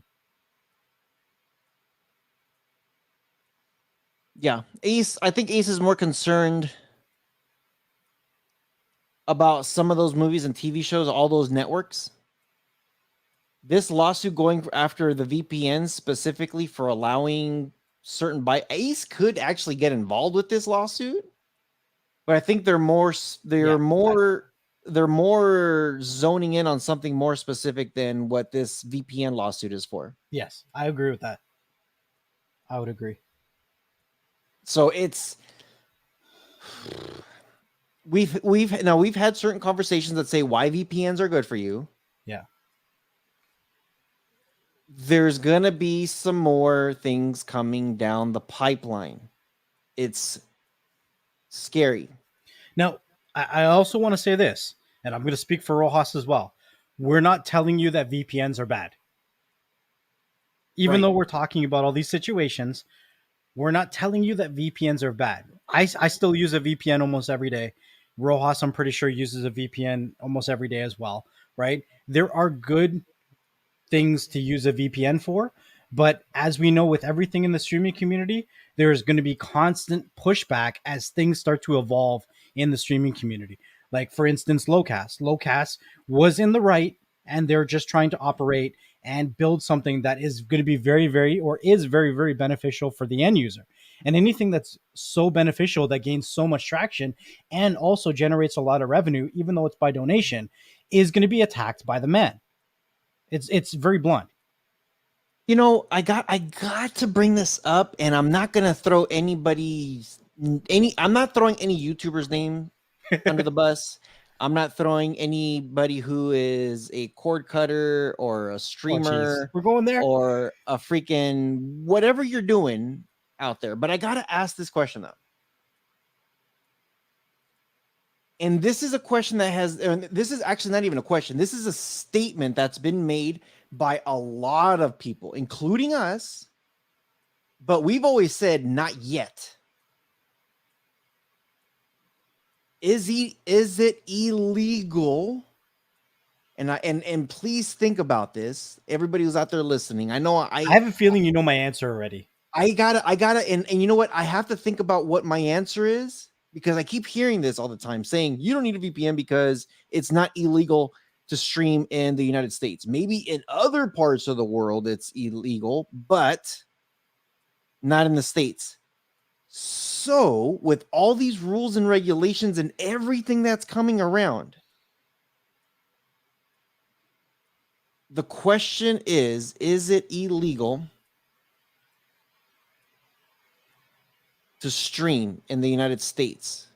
Yeah, Ace. I think Ace is more concerned about some of those movies and TV shows, all those networks. This lawsuit going after the VPN specifically for allowing certain Ace could actually get involved with this lawsuit, but I think they're more zoning in on something more specific than what this VPN lawsuit is for. Yes, I agree with that. I would agree. So it's we've had certain conversations that say why VPNs are good for you. Yeah. There's gonna be some more things coming down the pipeline. It's scary. Now, I also want to say this, and I'm going to speak for Rojas as well. We're not telling you that VPNs are bad. Even though we're talking about all these situations, we're not telling you that VPNs are bad. I still use a VPN almost every day. Rojas, I'm pretty sure, uses a VPN almost every day as well, right? There are good things to use a VPN for, but as we know with everything in the streaming community, there is going to be constant pushback as things start to evolve in the streaming community. Like, for instance, Locast. Locast was in the right, and they're just trying to operate and build something that is going to be very, very beneficial for the end user. And anything that's so beneficial that gains so much traction and also generates a lot of revenue, even though it's by donation, is going to be attacked by the man. It's very blunt. You know, I got to bring this up, and I'm not gonna throw I'm not throwing any YouTuber's name under the bus. I'm not throwing anybody who is a cord cutter or a streamer. We're going there. Or a freaking whatever you're doing out there. But I gotta ask this question though. And this is a question this is actually not even a question. This is a statement that's been made by a lot of people, including us. But we've always said not yet. Is it illegal? And please think about this. Everybody who's out there listening. I know I have a feeling you know my answer already. I gotta, and you know what? I have to think about what my answer is, because I keep hearing this all the time saying you don't need a VPN because it's not illegal to stream in the United States. Maybe in other parts of the world it's illegal, but not in the States. So with all these rules and regulations and everything that's coming around, the question is it illegal to stream in the United States?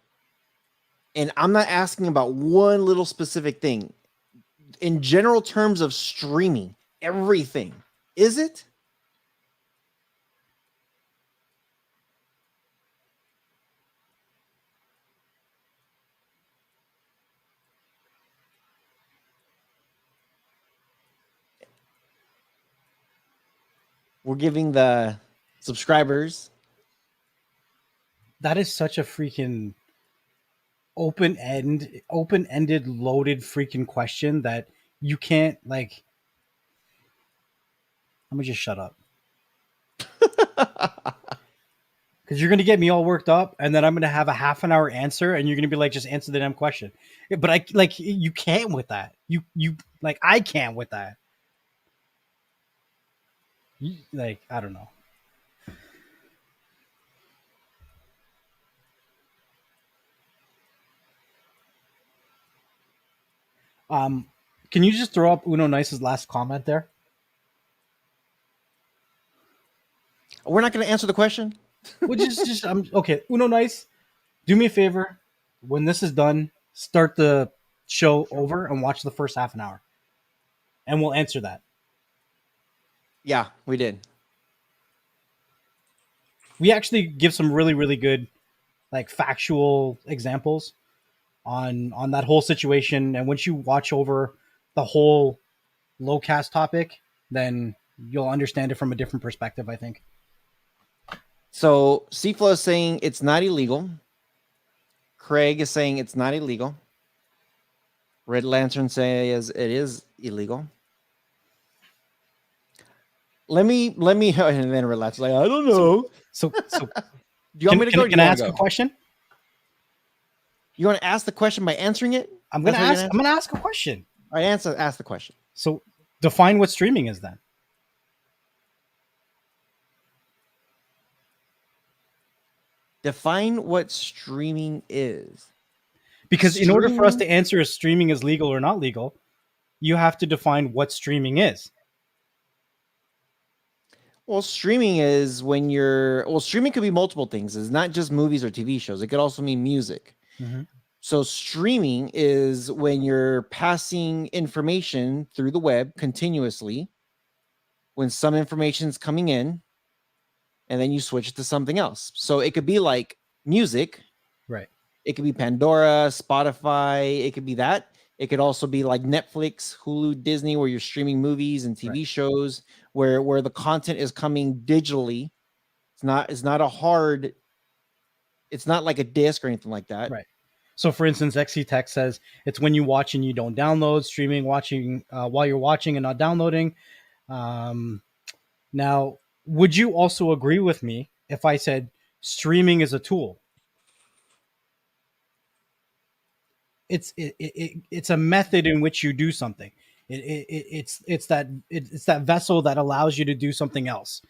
And I'm not asking about one little specific thing. In general terms of streaming, everything. Is it? We're giving the subscribers. That is such a freaking open-ended, loaded freaking question that you can't, like, let me just shut up. Because you're going to get me all worked up, and then I'm going to have a half an hour answer, and you're going to be like, just answer the damn question. But you can't with that. You like, I can't with that. Like, I don't know. Can you just throw up Uno Nice's last comment there? We're not going to answer the question. Well, just okay. Uno Nice, do me a favor. When this is done, start the show over and watch the first half an hour, and we'll answer that. Yeah, we did. We actually give some really, really good, like, factual examples on that whole situation. And once you watch over the whole Locast topic, then you'll understand it from a different perspective, I think. So Seaflow is saying it's not illegal. Craig is saying it's not illegal. Red Lantern says it is illegal. Let me, and then Red Lantern's like, I don't know. So Do you want me to go? Can I ask a question? You want to ask the question by answering it? I'm gonna ask a question. All right, ask the question. So define what streaming is then. Define what streaming is. Because in order for us to answer if streaming is legal or not legal, you have to define what streaming is. Well, streaming is when streaming could be multiple things. It's not just movies or TV shows. It could also mean music. Mm-hmm. So streaming is when you're passing information through the web continuously, when some information is coming in, and then you switch it to something else. So it could be like music. Right. It could be Pandora, Spotify. It could be that. It could also be like Netflix, Hulu, Disney, where you're streaming movies and TV shows where the content is coming digitally. It's not like a disc or anything like that. Right. So for instance, XC Tech says it's when you watch and you don't download, streaming, watching while you're watching and not downloading. Now, would you also agree with me if I said streaming is a tool? It's a method in which you do something. It's that vessel that allows you to do something else,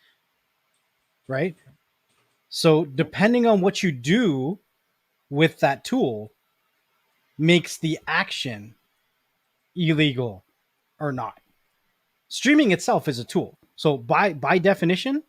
right? So depending on what you do with that tool makes the action illegal or not. Streaming itself is a tool. So by definition,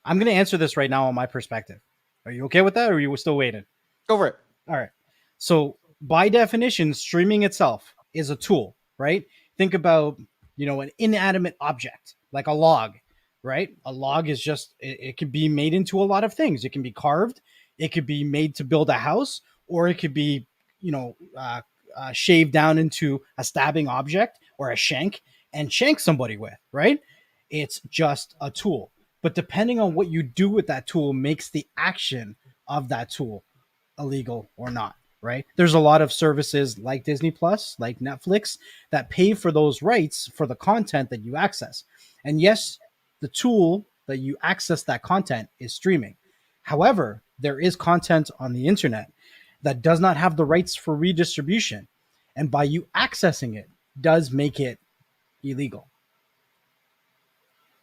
I'm going to answer this right now on my perspective. Are you okay with that, or are you still waiting? Go for it. All right. So by definition, streaming itself is a tool, right? Think about, an inanimate object like a log, right? A log is just, it could be made into a lot of things. It can be carved. It could be made to build a house, or it could be, shaved down into a stabbing object or a shank and shank somebody with, right? It's just a tool. But depending on what you do with that tool makes the action of that tool illegal or not, right? There's a lot of services like Disney Plus, like Netflix, that pay for those rights for the content that you access. And yes, the tool that you access that content is streaming. However, there is content on the internet that does not have the rights for redistribution. And by you accessing it does make it illegal.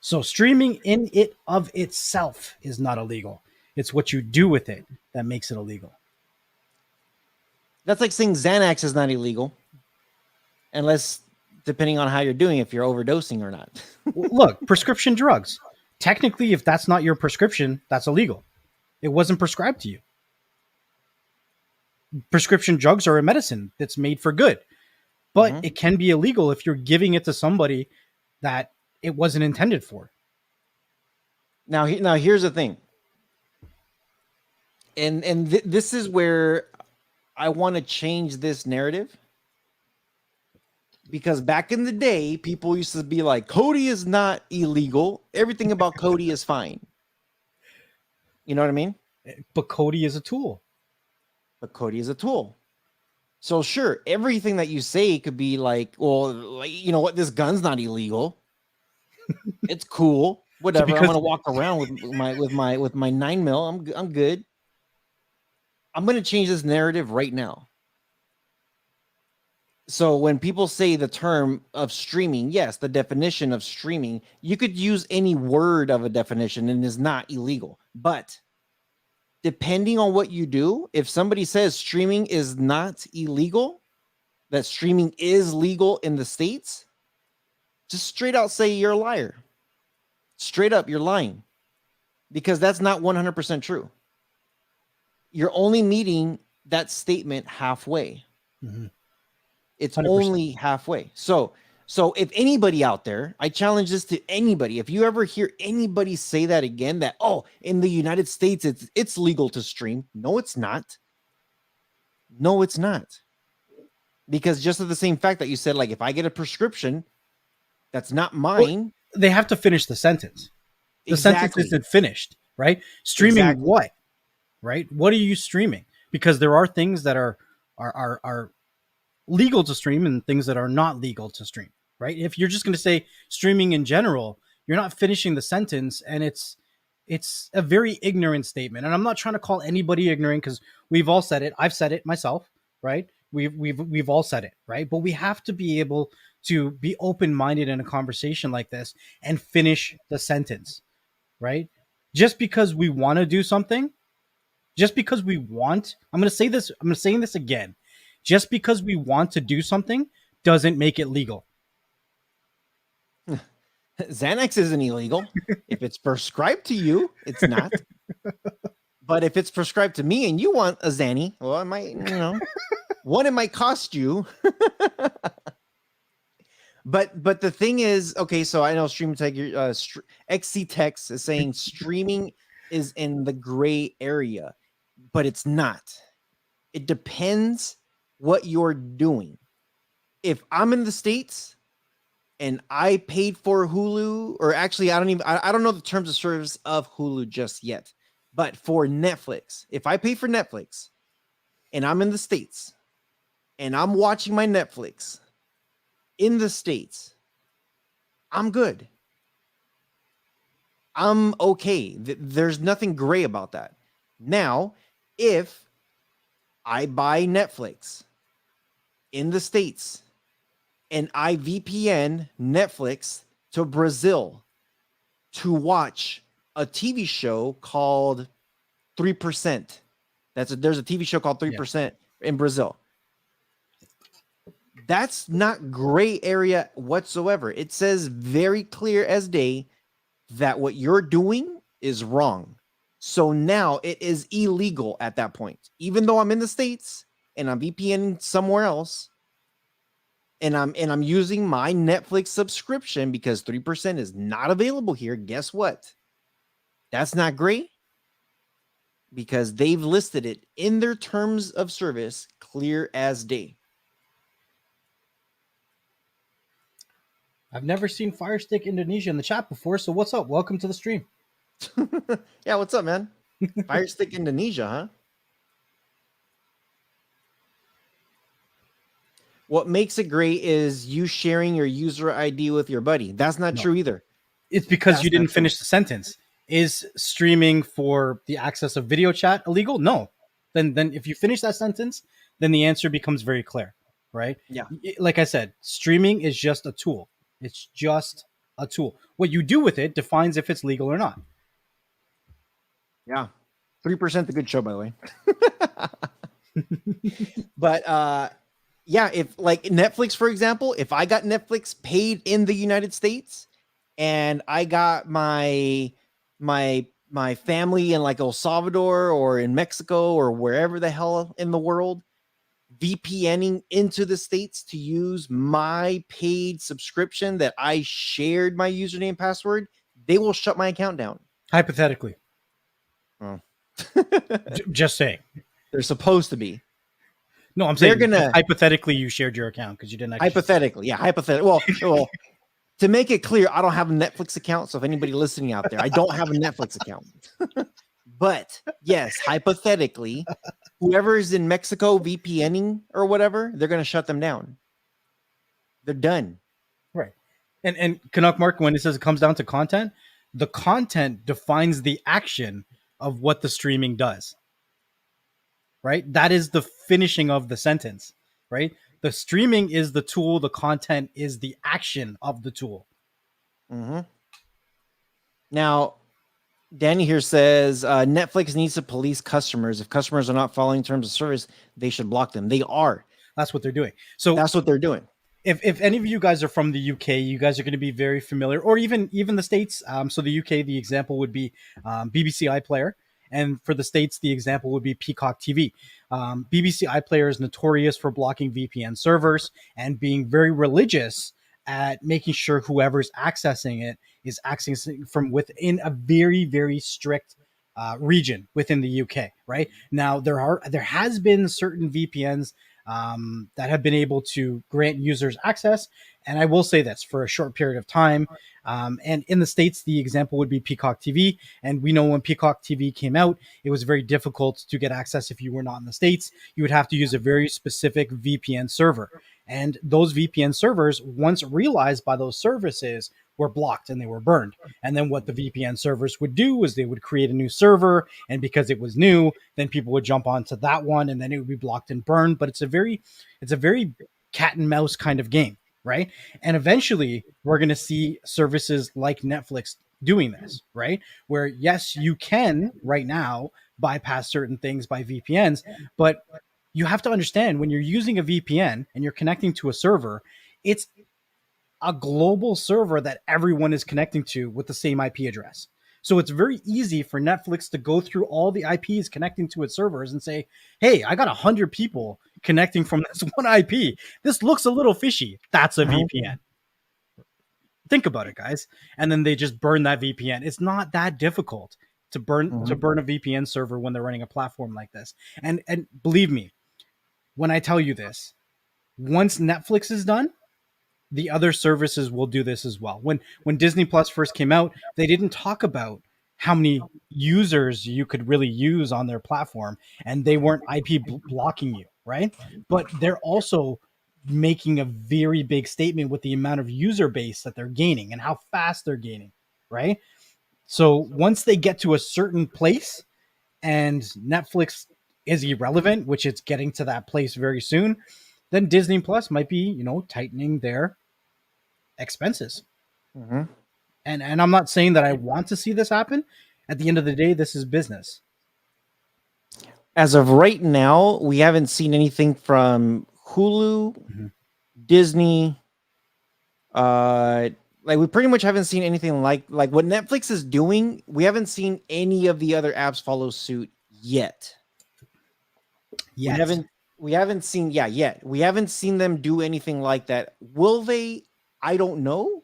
So streaming in it of itself is not illegal. It's what you do with it that makes it illegal. That's like saying Xanax is not illegal, unless depending on how you're doing, if you're overdosing or not. Look, prescription drugs. Technically, if that's not your prescription, that's illegal. It wasn't prescribed to you. Prescription drugs are a medicine that's made for good, but it can be illegal if you're giving it to somebody that it wasn't intended for. Now here's the thing. And this is where I want to change this narrative, because back in the day, people used to be like, Cody is not illegal. Everything about Cody is fine. You know what I mean? But Cody is a tool. So sure, everything that you say could be like, well, you know what? This gun's not illegal. It's cool. Whatever. I'm gonna walk around with my 9mm. I'm good. I'm gonna change this narrative right now. So when people say the term of streaming, yes, the definition of streaming, you could use any word of a definition and it's not illegal. But depending on what you do, if somebody says streaming is not illegal, that streaming is legal in the States, just straight out say you're a liar. Straight up, you're lying. because that's not 100% true. You're only meeting that statement halfway. Mhm. It's 100%. only halfway. So if anybody out there, I challenge this to anybody. If you ever hear anybody say that again, that, oh, in the United States, it's legal to stream. No, it's not. No, it's not. Because just of the same fact that you said, like, if I get a prescription, that's not mine. They have to finish the sentence. The sentence isn't finished, right? Streaming Exactly. what? Right? What are you streaming? Because there are things that are legal to stream and things that are not legal to stream, right? If you're just going to say streaming in general, you're not finishing the sentence, and it's a very ignorant statement. And I'm not trying to call anybody ignorant, because we've all said it. I've said it myself, right? We've all said it, right? But we have to be able to be open-minded in a conversation like this and finish the sentence, right? Just because we want to do something, just because we want, I'm going to say this again. Just because we want to do something doesn't make it legal. Xanax isn't illegal. If it's prescribed to you, it's not. But if it's prescribed to me and you want a Xanny, well, it might, one, it might cost you. But the thing is, okay, so I know Stream Tech, XC Tex is saying streaming is in the gray area, but it's not. It depends what you're doing. If I'm in the States and I paid for Hulu, or actually, I don't know the terms of service of Hulu just yet, but for Netflix, if I pay for Netflix and I'm in the States and I'm watching my Netflix in the States, I'm good. I'm okay. There's nothing gray about that. Now, if I buy Netflix in the States and I VPN Netflix to Brazil to watch a TV show called 3%. There's a TV show called 3% in Brazil. That's not gray area whatsoever. It says very clear as day that what you're doing is wrong. So now it is illegal at that point. Even though I'm in the States and I'm VPNing somewhere else, and I'm using my Netflix subscription because 3% is not available here, guess what? That's not gray, because they've listed it in their terms of service clear as day. I've never seen Firestick Indonesia in the chat before, so what's up? Welcome to the stream. Yeah, what's up, man? Firestick Indonesia, huh? What makes it great is you sharing your user ID with your buddy. That's not true either. It's because you didn't finish the sentence. Is streaming for the access of video chat illegal? No. Then if you finish that sentence, then the answer becomes very clear, right? Yeah. Like I said, streaming is just a tool. It's just a tool. What you do with it defines if it's legal or not. Yeah. 3% a good show, by the way. But yeah, if like Netflix, for example, if I got Netflix paid in the United States and I got my family in like El Salvador or in Mexico or wherever the hell in the world, VPNing into the States to use my paid subscription that I shared my username and password, they will shut my account down. Hypothetically. Oh. Just saying. They're supposed to be. No, I'm saying hypothetically you shared your account because you didn't actually. Hypothetically, yeah, hypothetically. Well, to make it clear, I don't have a Netflix account, so if anybody listening out there, I don't have a Netflix account. But yes, hypothetically, whoever is in Mexico VPNing or whatever, they're going to shut them down. They're done. Right. And Canuck Mark, when it says it comes down to content, the content defines the action of what the streaming does. Right? That is the finishing of the sentence, right? The streaming is the tool. The content is the action of the tool. Mm-hmm. Now, Danny here says Netflix needs to police customers. If customers are not following terms of service, they should block them. They are. That's what they're doing. So that's what they're doing. if any of you guys are from the UK, you guys are going to be very familiar, or even the States. So the UK, the example would be BBC iPlayer, and for the States, the example would be Peacock TV. BBC iPlayer is notorious for blocking VPN servers and being very religious at making sure whoever's accessing it is accessing from within a very, very strict region within the UK. Right now, there has been certain VPNs that have been able to grant users access. And I will say this for a short period of time. And in the States, the example would be Peacock TV. And we know when Peacock TV came out, it was very difficult to get access if you were not in the States. You would have to use a very specific VPN server. And those VPN servers, once realized by those services, were blocked and they were burned. And then what the VPN servers would do is they would create a new server. And because it was new, then people would jump onto that one and then it would be blocked and burned. But it's a very cat and mouse kind of game, right? And eventually we're going to see services like Netflix doing this, right? Where yes, you can right now bypass certain things by VPNs, but you have to understand when you're using a VPN and you're connecting to a server, it's a global server that everyone is connecting to with the same IP address. So it's very easy for Netflix to go through all the IPs connecting to its servers and say, hey, I got 100 people connecting from this one IP. This looks a little fishy. That's a VPN. Think about it, guys. And then they just burn that VPN. It's not that difficult to burn a VPN server when they're running a platform like this. And believe me, when I tell you this, once Netflix is done, the other services will do this as well. When Disney Plus first came out, they didn't talk about how many users you could really use on their platform, and they weren't IP blocking you, right? But they're also making a very big statement with the amount of user base that they're gaining and how fast they're gaining, right? So once they get to a certain place and Netflix is irrelevant, which it's getting to that place very soon, then Disney Plus might be, tightening their expenses. And I'm not saying that I want to see this happen. At the end of the day, this is business. As of right now, we haven't seen anything from Hulu, Disney. Like we pretty much haven't seen anything like what Netflix is doing. We haven't seen any of the other apps follow suit yet. We haven't seen yet. We haven't seen them do anything like that. Will they? I don't know.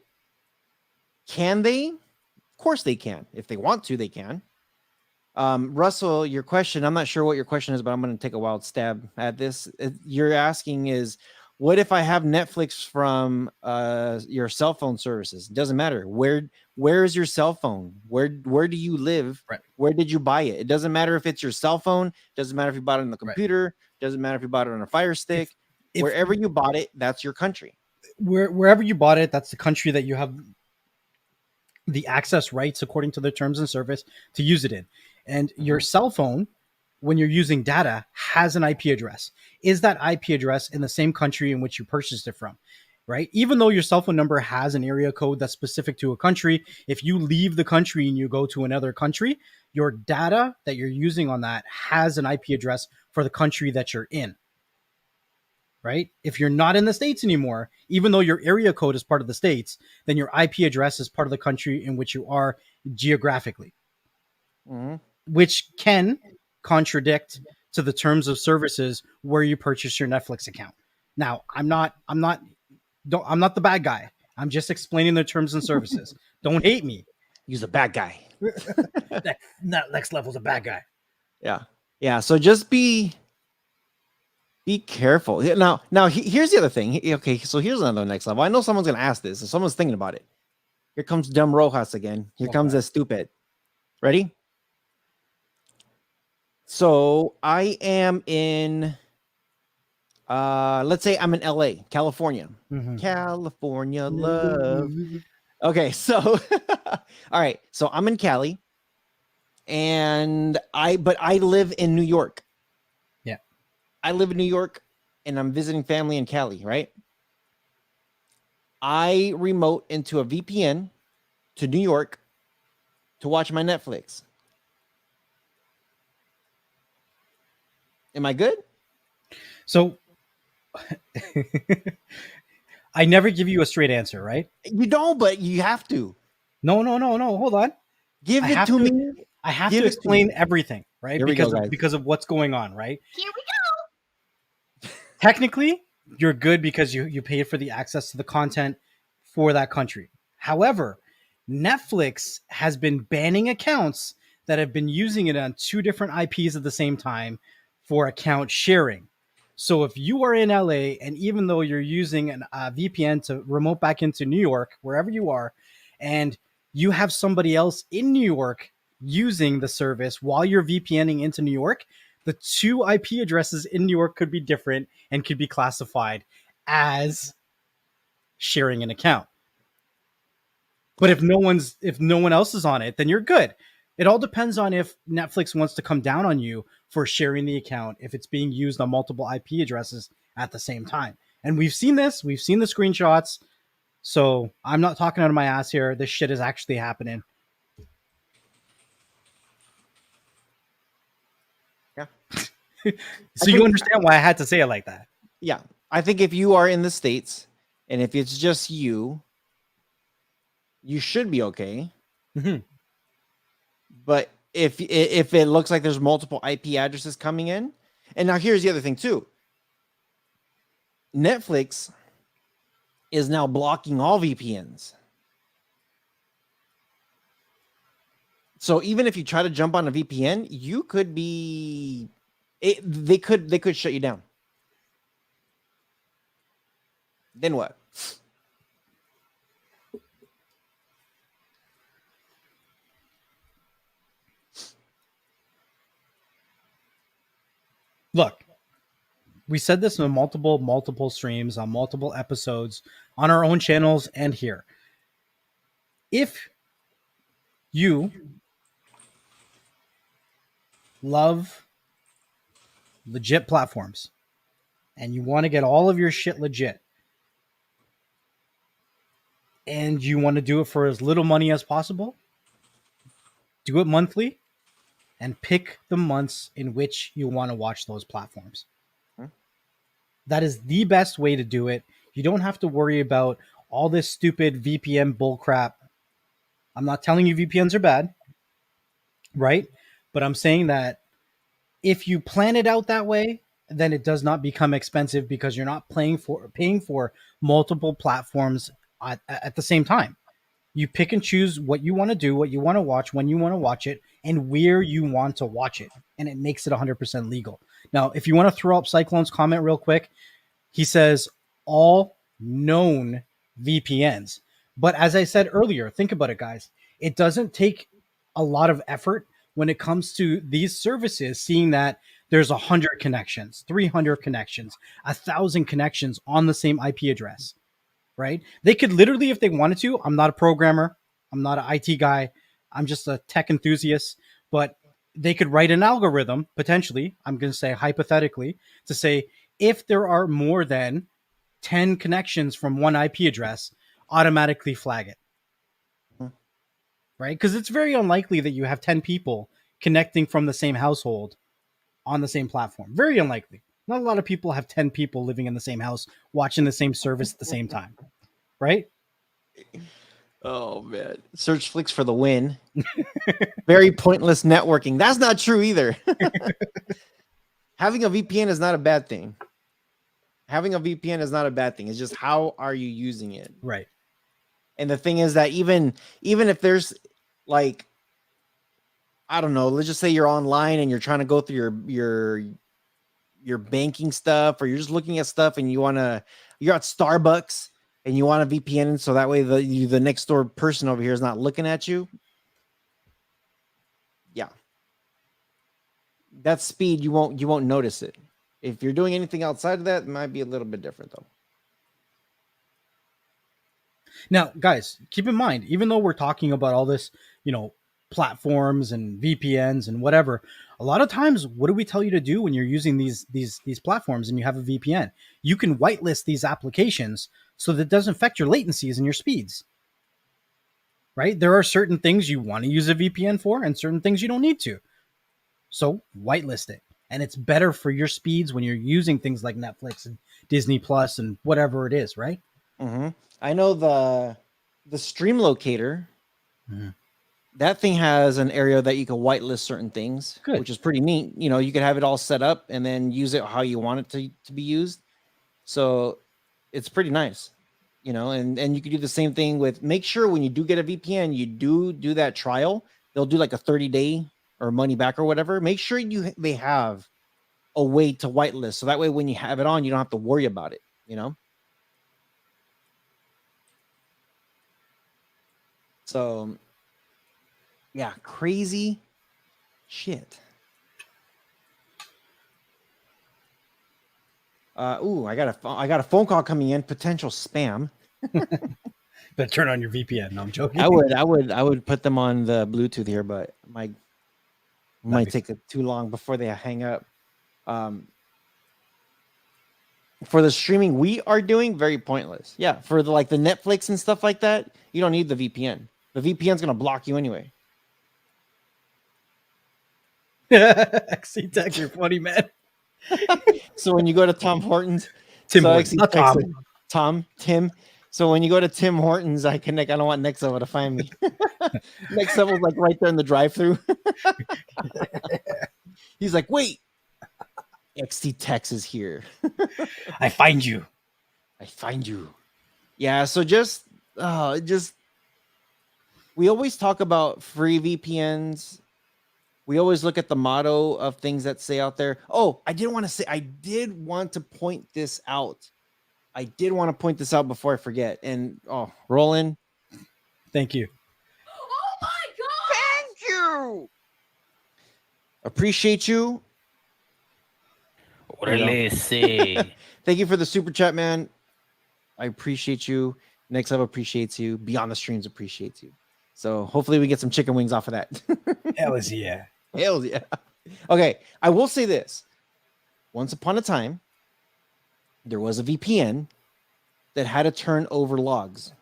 Can they? Of course they can. If they want to, they can. Russell, your question, I'm not sure what your question is, but I'm going to take a wild stab at this. You're asking is, what if I have Netflix from your cell phone services? It doesn't matter. Where is your cell phone? Where do you live? Right. Where did you buy it? It doesn't matter if it's your cell phone. It doesn't matter if you bought it on the computer. Right. It doesn't matter if you bought it on a Fire Stick. Wherever you bought it, that's your country. Wherever you bought it, that's the country that you have the access rights according to the terms and service to use it in. And your cell phone, when you're using data, has an IP address. Is that IP address in the same country in which you purchased it from? Right? Even though your cell phone number has an area code that's specific to a country, if you leave the country and you go to another country, your data that you're using on that has an IP address for the country that you're in. Right? If you're not in the States anymore, even though your area code is part of the States, then your IP address is part of the country in which you are geographically, which can contradict to the terms of services where you purchase your Netflix account. Now, I'm not the bad guy. I'm just explaining the terms and services. Don't hate me. He's a bad guy. Next level's a bad guy. Yeah. So just be careful. Now here's the other thing. Okay, so here's another next level. I know someone's gonna ask this, and someone's thinking about it. Here comes dumb Rojas again. Here comes that stupid. Ready? So I am in let's say I'm in LA, California. California love. Okay, so all right, so I'm in Cali, and I live in New York. Yeah. I live in New York and I'm visiting family in Cali, right? I remote into a VPN to New York to watch my Netflix. Am I good? So I never give you a straight answer, right? You don't, but you have to. No. Hold on. Give it to me. I have Give to it to explain me. everything, right? Here we go, guys. Because of what's going on, right? Here we Technically, you're good because you paid for the access to the content for that country. However, Netflix has been banning accounts that have been using it on 2 different IPs at the same time for account sharing. So if you are in LA and even though you're using a VPN to remote back into New York, wherever you are, and you have somebody else in New York using the service while you're VPNing into New York, the 2 IP addresses in New York could be different and could be classified as sharing an account. But if no one else is on it, then you're good. It all depends on if Netflix wants to come down on you for sharing the account if it's being used on multiple IP addresses at the same time. And we've seen this, we've seen the screenshots. So I'm not talking out of my ass here. This shit is actually happening. Yeah. So you understand why I had to say it like that. Yeah. I think if you are in the States and if it's just you should be okay. Mm-hmm. But if it looks like there's multiple IP addresses coming in, and now here's the other thing too. Netflix is now blocking all VPNs. So even if you try to jump on a VPN, you could be they could shut you down. Then what? Look, we said this in multiple streams on multiple episodes on our own channels and here. If you love legit platforms and you want to get all of your shit legit and you want to do it for as little money as possible, do it monthly and pick the months in which you want to watch those platforms. That is the best way to do it. You don't have to worry about all this stupid VPN bullcrap. I'm not telling you VPNs are bad, right? But I'm saying that if you plan it out that way, then it does not become expensive because you're not paying for multiple platforms at the same time. You pick and choose what you want to do, what you want to watch, when you want to watch it, and where you want to watch it. And it makes it 100% legal. Now, if you want to throw up Cyclone's comment real quick, he says all known VPNs. But as I said earlier, think about it, guys. It doesn't take a lot of effort when it comes to these services, seeing that there's 100 connections, 300 connections, 1,000 connections on the same IP address. Right? They could literally, if they wanted to, I'm not a programmer, I'm not an IT guy, I'm just a tech enthusiast, but they could write an algorithm, potentially, I'm going to say hypothetically, to say if there are more than 10 connections from one IP address, automatically flag it. Right? Because it's very unlikely that you have 10 people connecting from the same household on the same platform. Very unlikely. Not a lot of people have 10 people living in the same house watching the same service at the same time, right? Oh, man. Search Flicks for the win. Very pointless networking. That's not true either. Having a VPN is not a bad thing. Having a VPN is not a bad thing. It's just how are you using it? Right. And the thing is that even if there's like, I don't know, let's just say you're online and you're trying to go through your banking stuff, or you're just looking at stuff and you're at Starbucks and you want a VPN so that way the next door person over here is not looking at you. Yeah. That speed, you won't notice it. If you're doing anything outside of that, it might be a little bit different though. Now, guys, keep in mind, even though we're talking about all this, platforms and VPNs and whatever, a lot of times, what do we tell you to do when you're using these platforms and you have a VPN? You can whitelist these applications so that it doesn't affect your latencies and your speeds. Right? There are certain things you want to use a VPN for and certain things you don't need to. So whitelist it. And it's better for your speeds when you're using things like Netflix and Disney Plus and whatever it is, right? I know the stream locator. Mhm. That thing has an area that you can whitelist certain things, Good. which is pretty neat. You know, you could have it all set up and then use it how you want it to be used. So it's pretty nice, you know, and you can do the same thing with, make sure when you do get a VPN, you do that trial. They'll do like a 30-day or money back or whatever. Make sure they have a way to whitelist. So that way, when you have it on, you don't have to worry about it, you know? So yeah, crazy shit. I got a phone call coming in, potential spam. Better turn on your VPN. No, I'm joking. I would put them on the Bluetooth here, but might take it too long before they hang up. For the streaming we are doing, very pointless. Yeah, for the Netflix and stuff like that, you don't need the VPN. The VPN's gonna block you anyway. XC Tech, you're funny, man. So when you go to Tom Hortons, Tim so Hortons, not Tom. Tim. So when you go to Tim Hortons, I don't want Next Level to find me. Next Level's like right there in the drive-thru. He's like, wait, XT Tex is here. I find you. Yeah, so just we always talk about free VPNs. We always look at the motto of things that say out there. Oh, I did want to point this out. I did want to point this out before I forget. And Roland, thank you. Oh my God! Thank you. Appreciate you. Thank you for the super chat, man. I appreciate you. Next Level appreciates you. Beyond the Streams appreciates you. So hopefully we get some chicken wings off of that. Hells yeah. Hell yeah. Okay, I will say this. Once upon a time, there was a VPN that had to turn over logs.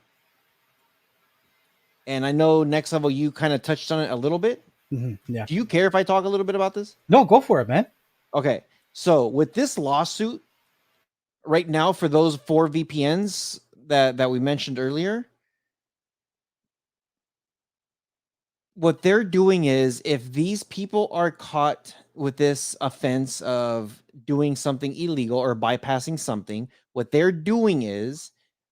And I know Next Level, you kind of touched on it a little bit. Mm-hmm. Yeah. Do you care if I talk a little bit about this? No, go for it, man. Okay, so with this lawsuit right now for those 4 VPNs that we mentioned earlier, what they're doing is, if these people are caught with this offense of doing something illegal or bypassing something, what they're doing is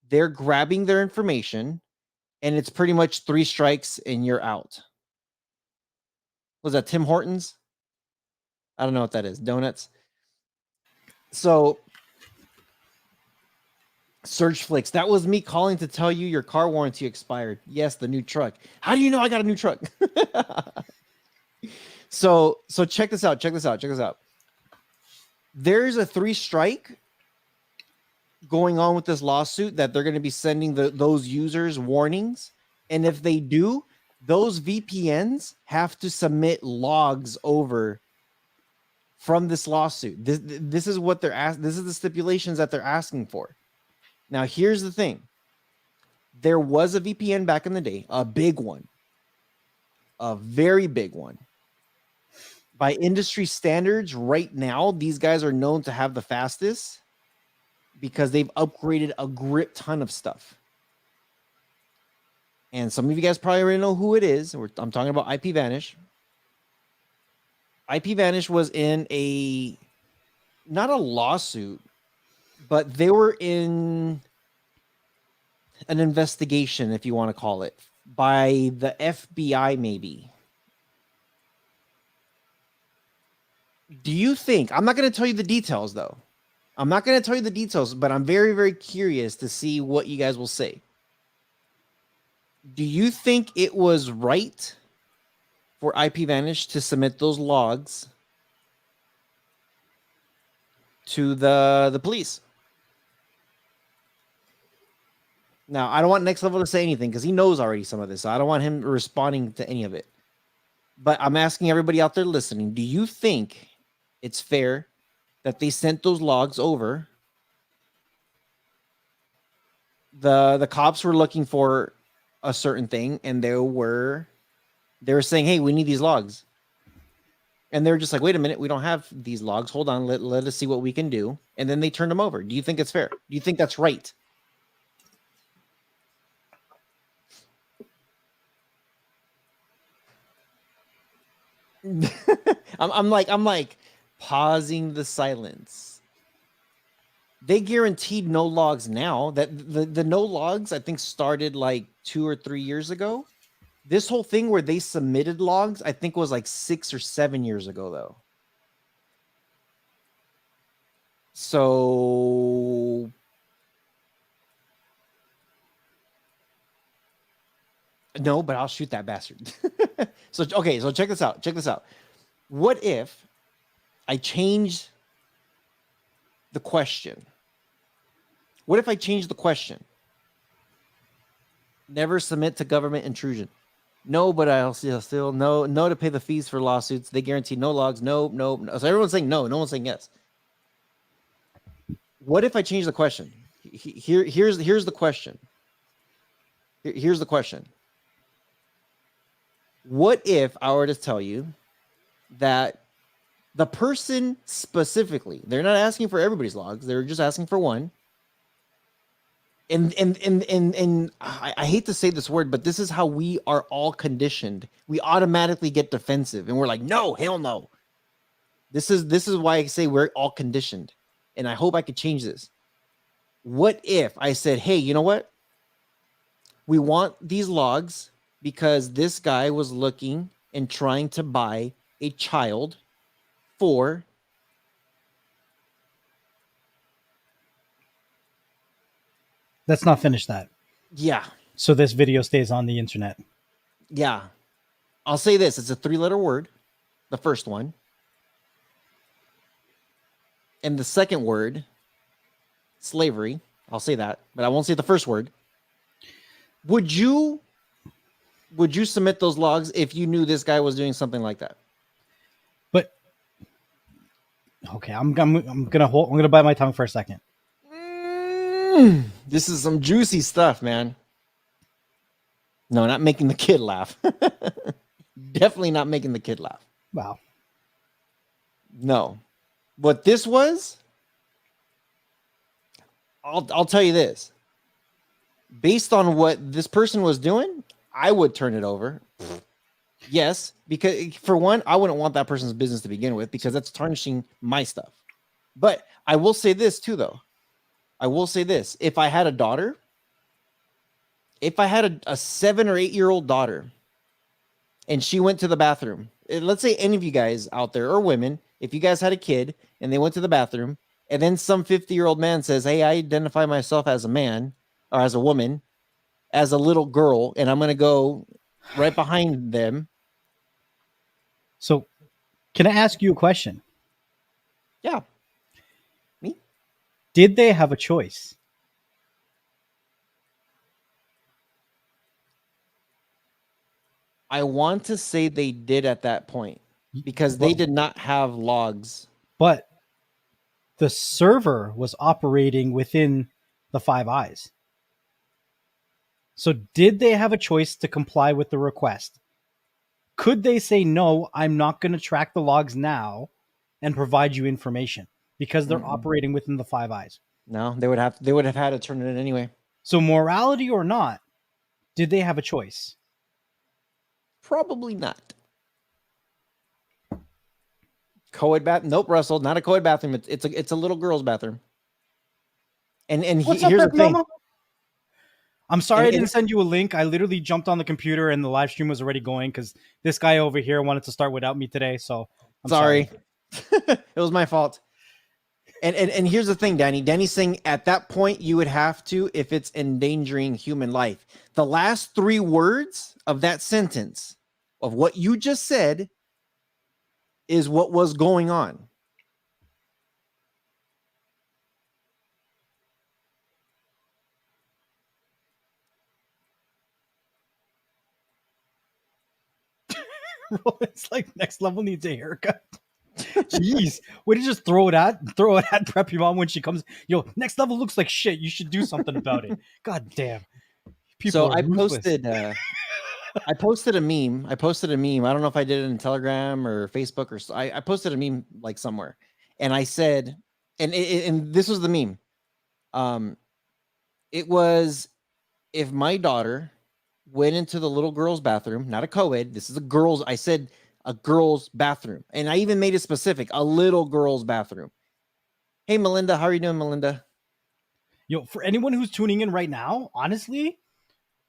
they're grabbing their information, and it's pretty much 3 strikes and you're out. Was that Tim Hortons? I don't know what that is. Donuts. So Surge Flicks, that was me calling to tell you your car warranty expired. Yes, the new truck. How do you know I got a new truck? So check this out. There's a 3 strike going on with this lawsuit that they're going to be sending those users warnings. And if they do, those VPNs have to submit logs over from this lawsuit. This is what they're asking. This is the stipulations that they're asking for. Now, here's the thing. There was a VPN back in the day, a big one, a very big one. By industry standards, right now, these guys are known to have the fastest because they've upgraded a grip ton of stuff. And some of you guys probably already know who it is. I'm talking about IPVanish. IPVanish was in not a lawsuit, but they were in an investigation, if you want to call it, by the FBI, maybe. Do you think, I'm not going to tell you the details, though. I'm not going to tell you the details, but I'm very, very curious to see what you guys will say. Do you think it was right for IPVanish to submit those logs to the police? Now, I don't want Next Level to say anything because he knows already some of this. So I don't want him responding to any of it. But I'm asking everybody out there listening, do you think it's fair that they sent those logs over? The cops were looking for a certain thing, and they were saying, hey, we need these logs. And they were just like, wait a minute, we don't have these logs. Hold on, let us see what we can do. And then they turned them over. Do you think it's fair? Do you think that's right? I'm like pausing the silence. They guaranteed no logs now. That the no logs I think started like 2 or 3 years ago. This whole thing where they submitted logs I think was like 6 or 7 years ago though. So no, but I'll shoot that bastard. So okay, so check this out. Check this out. What if I change the question? What if I change the question? Never submit to government intrusion. No, but I'll still no to pay the fees for lawsuits. They guarantee no logs. No. So everyone's saying no. No one's saying yes. What if I change the question? Here's the question. Here's the question. What if I were to tell you that the person specifically, they're not asking for everybody's logs, they're just asking for one. And I hate to say this word, but this is how we are all conditioned. We automatically get defensive and we're like, no, hell no. This is why I say we're all conditioned. And I hope I could change this. What if I said, hey, you know what? We want these logs because this guy was looking and trying to buy a child for Let's not finish that. yeah. So this video stays on the internet. Yeah. I'll say this. It's a 3-letter word. The first one. And the second word, slavery. I'll say that, but I won't say the first word. Would you submit those logs if you knew this guy was doing something like that? But okay, I'm gonna bite my tongue for a second. This is some juicy stuff, man. No, not making the kid laugh. Definitely not making the kid laugh. Wow. No. What this was, I'll tell you this. Based on what this person was doing, I would turn it over. Yes, because for one, I wouldn't want that person's business to begin with because that's tarnishing my stuff. But I will say this too, though. I will say this. If I had a daughter, if I had a 7 or 8-year-old daughter and she went to the bathroom, let's say any of you guys out there or women, if you guys had a kid and they went to the bathroom and then some 50-year-old man says, hey, I identify myself as a man or as a woman, as a little girl, and I'm going to go right behind them. So can I ask you a question? Yeah. Me? Did they have a choice? I want to say they did at that point because they did not have logs. But the server was operating within the Five Eyes. So did they have a choice to comply with the request? Could they say, no, I'm not going to track the logs now and provide you information because they're operating within the Five Eyes? No, they would have had to turn it in anyway. So morality or not, did they have a choice? Probably not. Co-ed bath? Nope, Russell, not a co-ed bathroom. It's a little girl's bathroom. And What's here's up, the thing. Mama? I'm sorry I didn't and- send you a link. I literally jumped on the computer and the live stream was already going because this guy over here wanted to start without me today. So I'm sorry. It was my fault. And here's the thing, Danny. Danny's saying at that point you would have to if it's endangering human life. The last 3 words of that sentence of what you just said is what was going on. It's like next level needs a haircut. Jeez, would you just throw it at Preppy Mom when she comes? Yo, next level looks like shit. You should do something about it. God damn. So are I ruthless. posted a meme. I don't know if I did it in Telegram or Facebook or I posted a meme like somewhere, and I said, and this was the meme. It was if my daughter went into the little girl's bathroom, not a co-ed. This is a girl's. I said a girl's bathroom. And I even made it specific, a little girl's bathroom. Hey, Melinda, how are you doing, Melinda? Yo, for anyone who's tuning in right now, honestly,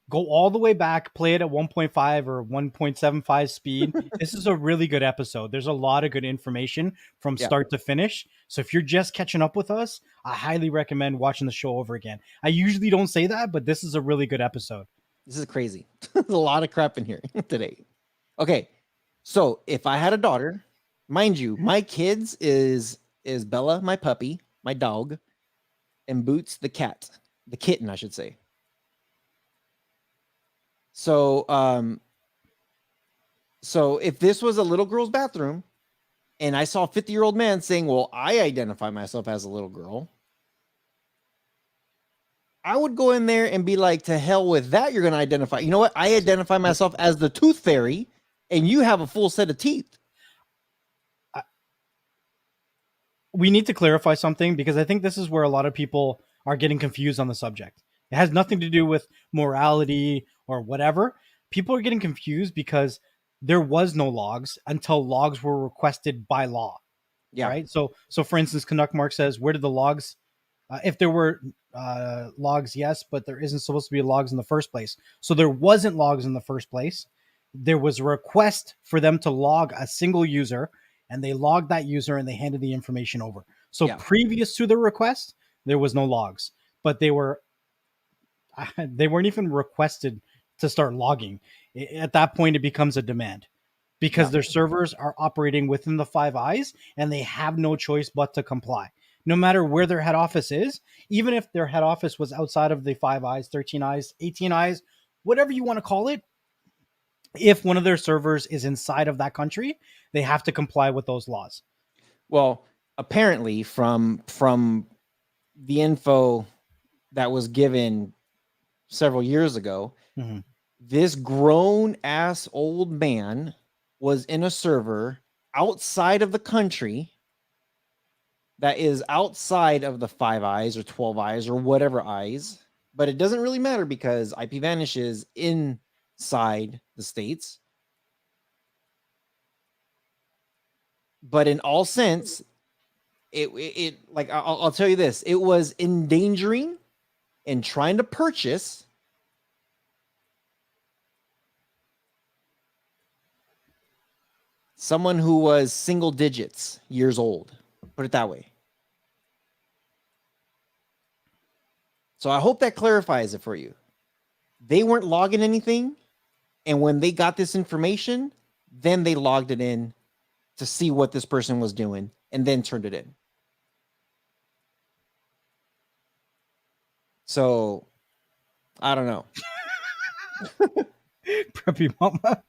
go all the way back, play it at 1.5 or 1.75 speed. This is a really good episode. There's a lot of good information from start to finish. So if you're just catching up with us, I highly recommend watching the show over again. I usually don't say that, but this is a really good episode. This is crazy. There's a lot of crap in here today. Okay. So if I had a daughter, mind you, my kids is Bella, my puppy, my dog, and Boots, the cat, the kitten, I should say. So, so if this was a little girl's bathroom and I saw a 50-year-old man saying, well, I identify myself as a little girl, I would go in there and be like, to hell with that. You're going to identify. You know what? I identify myself as the tooth fairy and you have a full set of teeth. We need to clarify something because I think this is where a lot of people are getting confused on the subject. It has nothing to do with morality or whatever. People are getting confused because there was no logs until logs were requested by law. Yeah. Right. So for instance, Canuck Mark says, where did the logs, if there were logs, yes, but there isn't supposed to be logs in the first place. So there wasn't logs in the first place. There was a request for them to log a single user, and they logged that user and they handed the information over. So previous to the request, there was no logs, but they weren't even requested to start logging. At that point, it becomes a demand because their servers are operating within the Five Eyes and they have no choice but to comply. No matter where their head office is, even if their head office was outside of the 5 Eyes, 13 Eyes, 18 Eyes, whatever you want to call it, if one of their servers is inside of that country, they have to comply with those laws. Well, apparently from the info that was given several years ago, this grown ass old man was in a server outside of the country that is outside of the 5 Eyes or 12 Eyes or whatever eyes, but it doesn't really matter because IPVanish is inside the states. But in all sense, it like I'll tell you this, it was endangering and trying to purchase someone who was single digits years old. Put it that way. So I hope that clarifies it for you. They weren't logging anything. And when they got this information, then they logged it in to see what this person was doing and then turned it in. So I don't know. Preppy mama.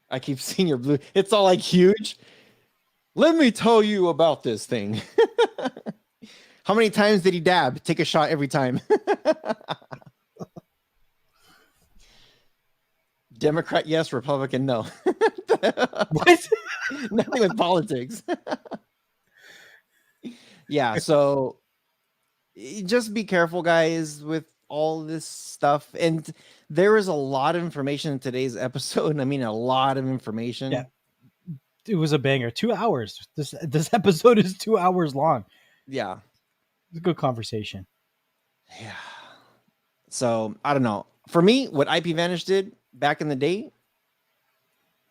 I keep seeing your blue. It's all like huge. Let me tell you about this thing. How many times did he dab? Take a shot every time. Democrat, yes. Republican, no. What? Nothing with politics. Yeah, so just be careful, guys, with all this stuff. And there is a lot of information in today's episode. I mean, a lot of information. Yeah. It was a banger. 2 hours. This episode is 2 hours long. Yeah. It's a good conversation. Yeah. So I don't know. For me, what IPVanish did back in the day,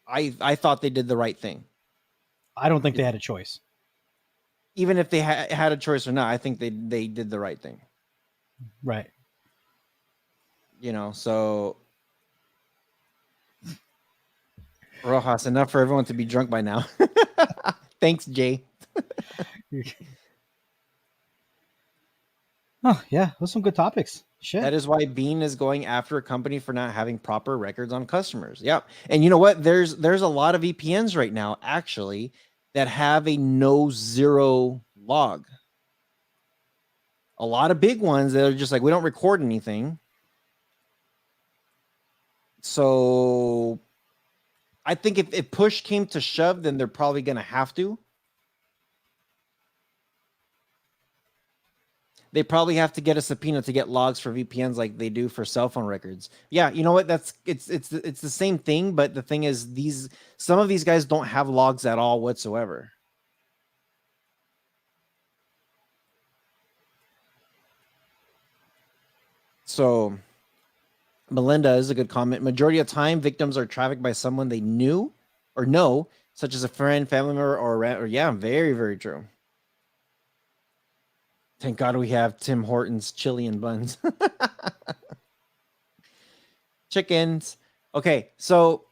I thought they did the right thing. I don't think they had a choice. Even if they had a choice or not, I think they did the right thing. Right. You know, so Rojas, enough for everyone to be drunk by now. Thanks, Jay. Oh, yeah. Those are some good topics. Shit. That is why Bean is going after a company for not having proper records on customers. Yep. And you know what? There's a lot of VPNs right now, actually, that have a no zero log. A lot of big ones that are just like, we don't record anything. So I think if push came to shove, then they're probably going to have to. They probably have to get a subpoena to get logs for VPNs like they do for cell phone records. Yeah, you know what? It's the same thing, but the thing is some of these guys don't have logs at all whatsoever. So Melinda is a good comment. Majority of time, victims are trafficked by someone they knew or know, such as a friend, family member, or yeah, very, very true. Thank God we have Tim Hortons chili and buns. Chickens. Okay, so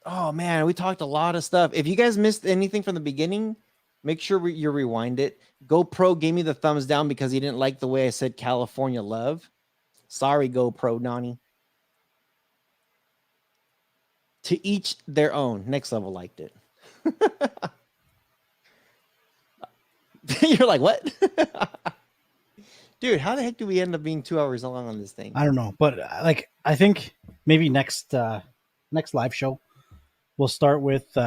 oh man, we talked a lot of stuff. If you guys missed anything from the beginning, make sure you rewind it. GoPro gave me the thumbs down because he didn't like the way I said California love. Sorry, GoPro, Donnie. To each their own. Next Level liked it. You're like, what? Dude, how the heck do we end up being 2 hours long on this thing? I don't know, but like I think maybe next live show we'll start with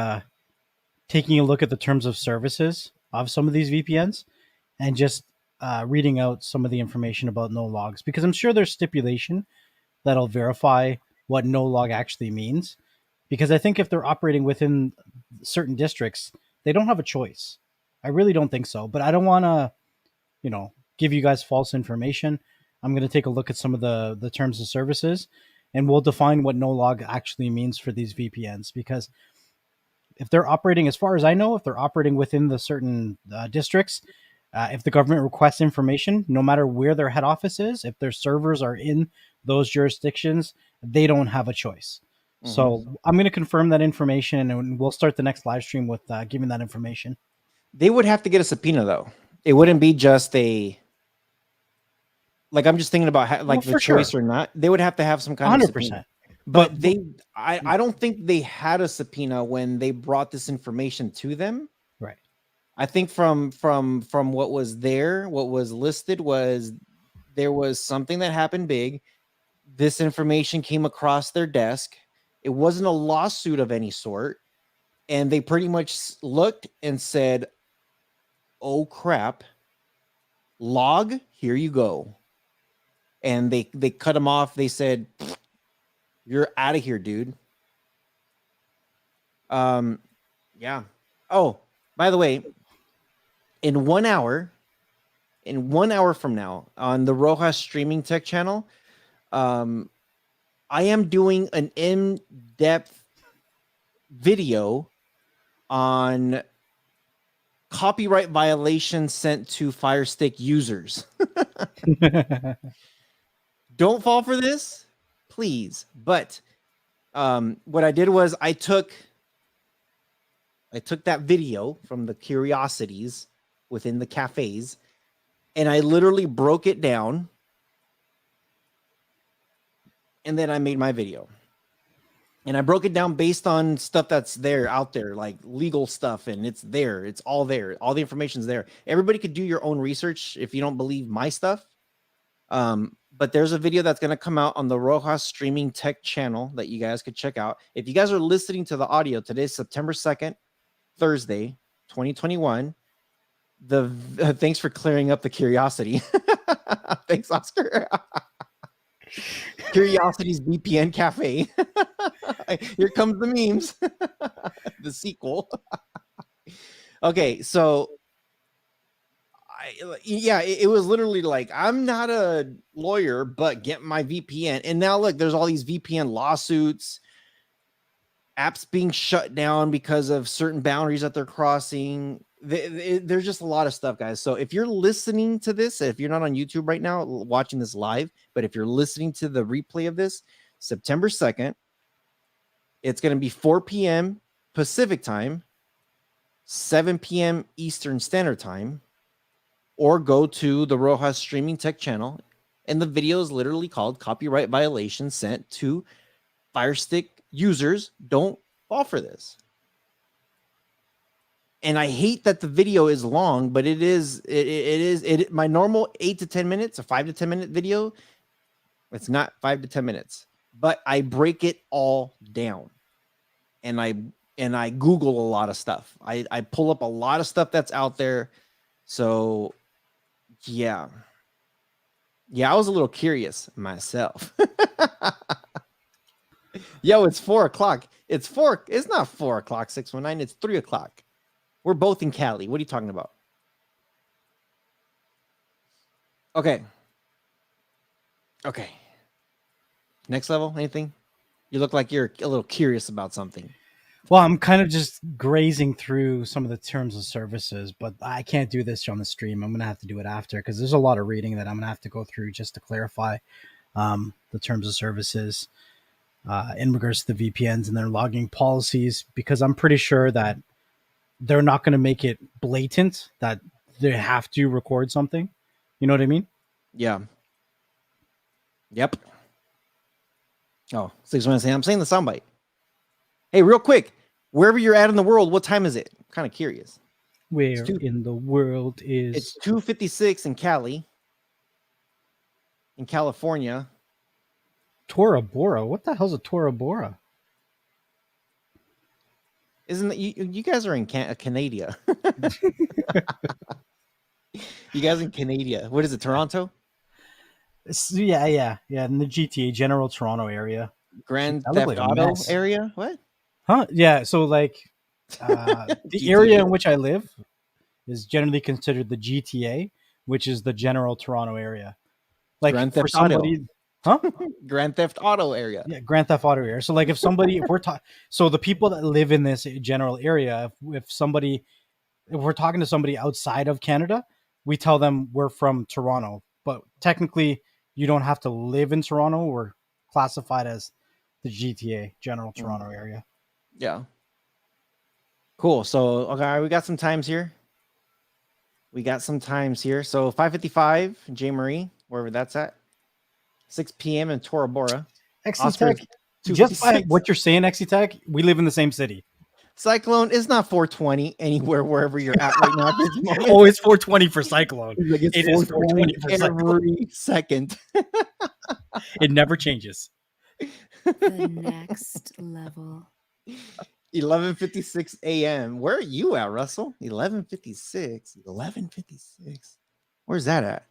taking a look at the terms of services of some of these VPNs and just reading out some of the information about no logs, because I'm sure there's stipulation that'll verify what no log actually means. Because I think if they're operating within certain districts, they don't have a choice. I really don't think so, but I don't want to, give you guys false information. I'm going to take a look at some of the terms of services, and we'll define what no log actually means for these VPNs. Because if they're operating, as far as I know, if they're operating within the certain districts, if the government requests information, no matter where their head office is, if their servers are in those jurisdictions, they don't have a choice. Mm-hmm. So I'm going to confirm that information, and we'll start the next live stream with giving that information. They would have to get a subpoena, though. It wouldn't be just I'm just thinking about the choice or not. They would have to have some kind 100%. Of subpoena. But I don't think they had a subpoena when they brought this information to them. Right. I think from what was there, what was listed was there was something that happened big. This information came across their desk. It wasn't a lawsuit of any sort. And they pretty much looked and said, oh crap, log, here you go. And they cut him off. They said, you're out of here, dude. Yeah. Oh, by the way, in 1 hour from now on the Rohas Streaming Tech channel, I am doing an in-depth video on copyright violations sent to Firestick users. Don't fall for this, please. But what I did was I took that video from the curiosities within the cafes, and I literally broke it down, and then I made my video. And I broke it down based on stuff that's out there, like legal stuff, and it's there. It's all there. All the information's there. Everybody could do your own research if you don't believe my stuff. But there's a video that's going to come out on the Rohas Streaming Tech channel that you guys could check out. If you guys are listening to the audio, today's September 2nd, Thursday, 2021. Thanks for clearing up the curiosity. Thanks, Oscar. Curiosity's VPN Cafe. Here comes the memes. The sequel. Okay, so it was literally like, I'm not a lawyer, but get my VPN. And now look, there's all these VPN lawsuits, apps being shut down because of certain boundaries that they're crossing. There's just a lot of stuff, guys. So if you're listening to this, if you're not on YouTube right now watching this live, but if you're listening to the replay of this, September 2nd, it's going to be 4 p.m. Pacific time, 7 p.m. Eastern Standard Time, or go to the Rohas Streaming Tech channel. And the video is literally called Copyright Violation Sent to Firestick Users. Don't fall for this. And I hate that the video is long, but it is my normal 8 to 10 minutes, a 5 to 10 minute video. It's not 5 to 10 minutes, but I break it all down, and I Google a lot of stuff. I pull up a lot of stuff that's out there. So Yeah. Yeah, I was a little curious myself. Yo, it's 4 o'clock. It's not 4 o'clock, 619. It's 3 o'clock. We're both in Cali. What are you talking about? Okay. Okay. Next level, anything? You look like you're a little curious about something. Well, I'm kind of just grazing through some of the terms of services, but I can't do this on the stream. I'm going to have to do it after because there's a lot of reading that I'm going to have to go through just to clarify the terms of services in regards to the VPNs and their logging policies, because I'm pretty sure that they're not going to make it blatant that they have to record something. You know what I mean? Yeah. Yep. Oh, 619. I'm saying the soundbite. Hey, real quick, wherever you're at in the world, what time is it? I'm kind of curious. Where in the world is... It's 2:56 in Cali, in California. Tora Bora? What the hell's a Tora Bora? Isn't that, you guys are in Canada? You guys in Canada? What is it? Toronto? Yeah. In the GTA, General Toronto area. Grand That looked Theft like a Auto mess. area? What? Huh? Yeah. So like, the area in which I live is generally considered the GTA, which is the General Toronto area. Like Grand for Theft Auto. somebody, huh? Grand Theft Auto area. Yeah, Grand Theft Auto area. So like, if we're talking, so the people that live in this general area, if we're talking to somebody outside of Canada, we tell them we're from Toronto, but technically you don't have to live in Toronto. We're classified as the GTA, General Toronto area. Yeah. Cool. So, okay, we got some times here. So 5:55, J. Marie, wherever that's at. 6 p.m. in Tora Bora. XTech, just by what you're saying, XTech, we live in the same city. Cyclone is not 420 anywhere, wherever you're at right now at this moment. Oh, it's 420 for Cyclone. Like It is 420 for Cyclone. every second. It never changes. The next level. 11:56 a.m. Where are you at, Russell? 11:56. Where's that at?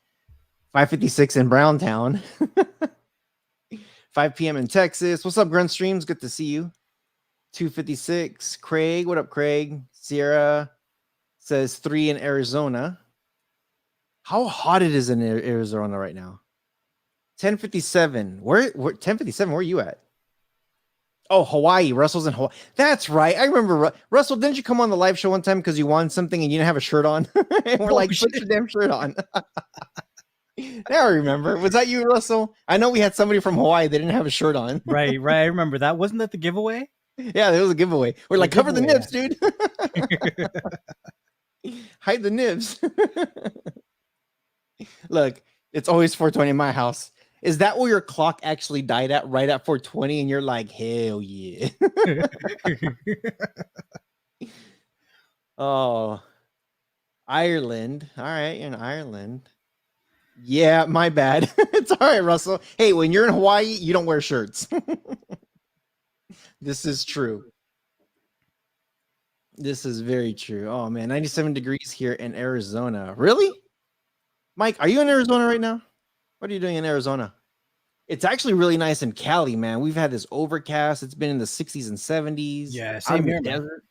5:56 in Browntown. 5 p.m. in Texas. What's up, Grunt Streams? Good to see you. 2:56. Craig, what up, Craig? Sierra says 3 in Arizona. How hot it is in Arizona right now? 10:57. Where 10:57? Where are you at? Oh, Hawaii. Russell's in Hawaii. That's right. I remember. Russell, didn't you come on the live show one time because you won something and you didn't have a shirt on? And we're like, put your damn shirt on. Now I remember. Was that you, Russell? I know we had somebody from Hawaii that didn't have a shirt on. Right. I remember that. Wasn't that the giveaway? Yeah, there was a giveaway. We're like, cover the nibs, dude. Hide the nibs. Look, it's always 420 in my house. Is that where your clock actually died at, right at 420? And you're like, hell yeah. Oh, Ireland. All right, you're in Ireland. Yeah, my bad. It's all right, Russell. Hey, when you're in Hawaii, you don't wear shirts. This is true. This is very true. Oh, man, 97 degrees here in Arizona. Really? Mike, are you in Arizona right now? What are you doing in Arizona? It's actually really nice in Cali, man. We've had this overcast. It's been in the 60s and 70s. Yeah, same here. Desert.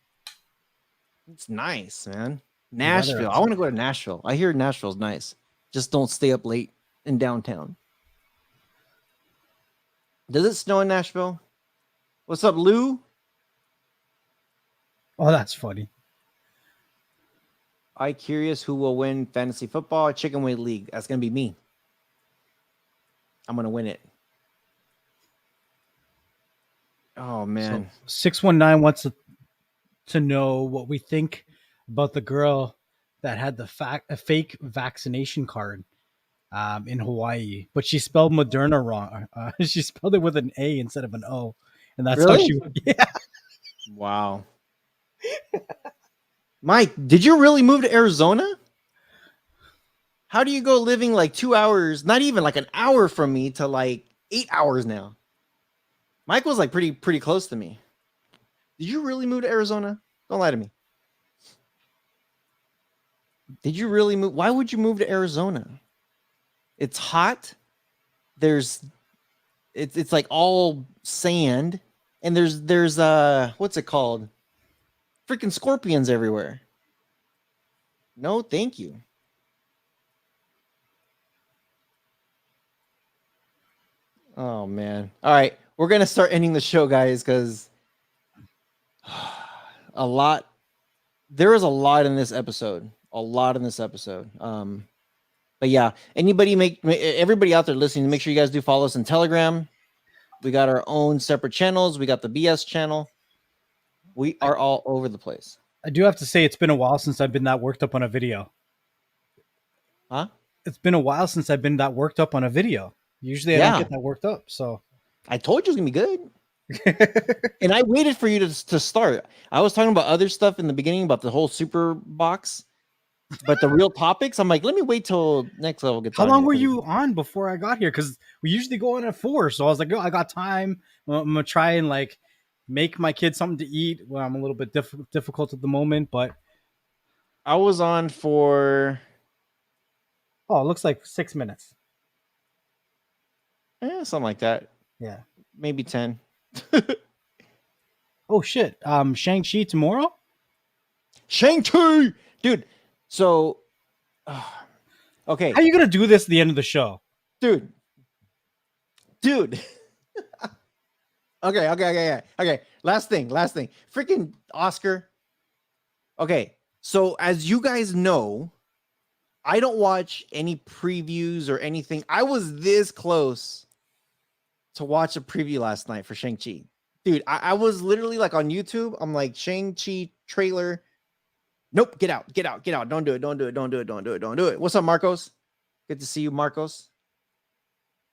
It's nice, man. Nashville. I want to go to Nashville. I hear Nashville's nice. Just don't stay up late in downtown. Does it snow in Nashville? What's up, Lou? Oh, that's funny. I curious who will win fantasy football chicken wing league. That's gonna be me. I'm gonna win it. Oh man. So 619 wants to know what we think about the girl that had a fake vaccination card in Hawaii, but she spelled Moderna wrong. She spelled it with an A instead of an O, and that's Really? how she. Yeah. Wow. Mike, did you really move to Arizona? How do you go living like 2 hours, not even like an hour from me, to like 8 hours now? Mike was like pretty close to me. Did you really move to Arizona? Don't lie to me. Did you really move? Why would you move to Arizona? It's hot. It's like all sand, and there's what's it called? Freaking scorpions everywhere. No, thank you. Oh man. All right, we're gonna start ending the show, guys, because there is a lot in this episode. But yeah, everybody out there listening, make sure you guys do follow us on Telegram. We got our own separate channels. We got the BS channel. We are all over the place. I do have to say, it's been a while since I've been that worked up on a video. Huh? It's been a while since I've been that worked up on a video. Usually I don't get that worked up. So I told you it was gonna be good. And I waited for you to start. I was talking about other stuff in the beginning about the whole super box, but the real topics, I'm like, let me wait till next level gets How on long here. were you on before I got here? Because we usually go on at 4. So I was like, oh, I got time. Well, I'm gonna try and like make my kids something to eat. Well, I'm a little bit difficult at the moment, but I was on for it looks like 6 minutes. something like that. Yeah, Maybe 10. Oh shit. Shang-Chi tomorrow? Shang-Chi! Dude, so okay. How are you gonna do this at the end of the show? Dude. Okay. Last thing. Freaking Oscar. Okay. So as you guys know, I don't watch any previews or anything. I was this close to watch a preview last night for Shang-Chi. Dude, I was literally like on YouTube. I'm like, Shang-Chi trailer. Nope, get out. Don't do it. What's up, Marcos? Good to see you, Marcos.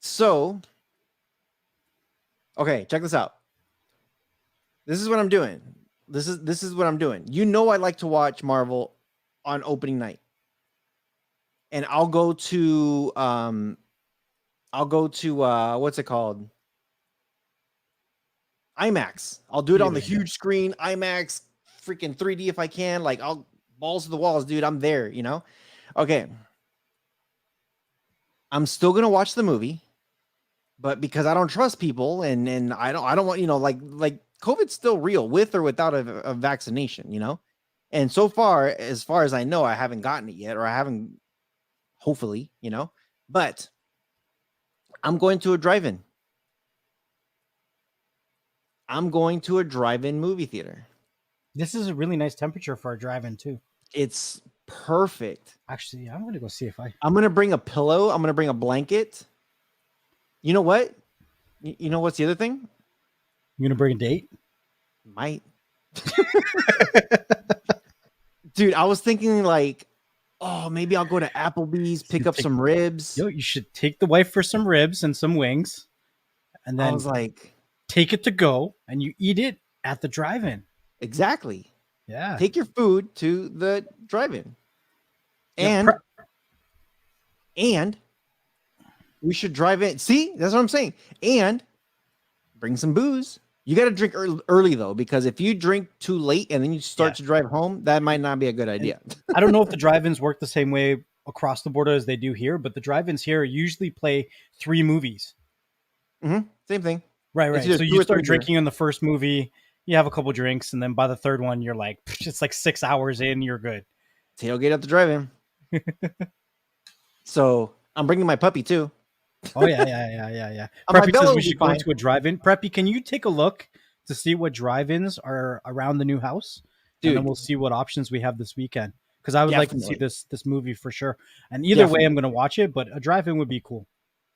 So, okay, check this out. This is what I'm doing. This is what I'm doing. You know I like to watch Marvel on opening night. And I'll go to what's it called? IMAX. I'll do it on the huge screen, IMAX, freaking 3D if I can. Like, I'll balls to the walls, dude. I'm there, you know? Okay. I'm still gonna watch the movie, but because I don't trust people and I don't want, you know, like COVID's still real with or without a vaccination, you know? And so far as I know, I haven't gotten it yet, or I haven't, hopefully, you know, but I'm going to a drive-in. I'm going to a drive-in movie theater. This is a really nice temperature for a drive-in too. It's perfect. Actually, I'm gonna go see if I'm gonna bring a pillow. I'm gonna bring a blanket. You know what? You know what's the other thing? You're gonna bring a date? Might. Dude, I was thinking like, oh, maybe I'll go to Applebee's, pick up some ribs. Yo, you should take the wife for some ribs and some wings, and then I was like, take it to go, and you eat it at the drive-in. Exactly. Yeah. Take your food to the drive-in. Yeah, And we should drive in. See, that's what I'm saying. And bring some booze. You got to drink early though, because if you drink too late and then you start to drive home, that might not be a good idea. I don't know if the drive-ins work the same way across the border as they do here, but the drive-ins here usually play 3 movies. Mm-hmm. Same thing. Right. So you start drinking in the first movie, you have a couple drinks, and then by the third one, you're like, it's like 6 hours in, you're good. Tailgate at the drive-in. So I'm bringing my puppy too. Oh yeah. Preppy says we should go into a drive-in. Preppy, can you take a look to see what drive-ins are around the new house? Dude, and then we'll see what options we have this weekend. Because I would like to see this movie for sure. And either way, I'm going to watch it, but a drive-in would be cool.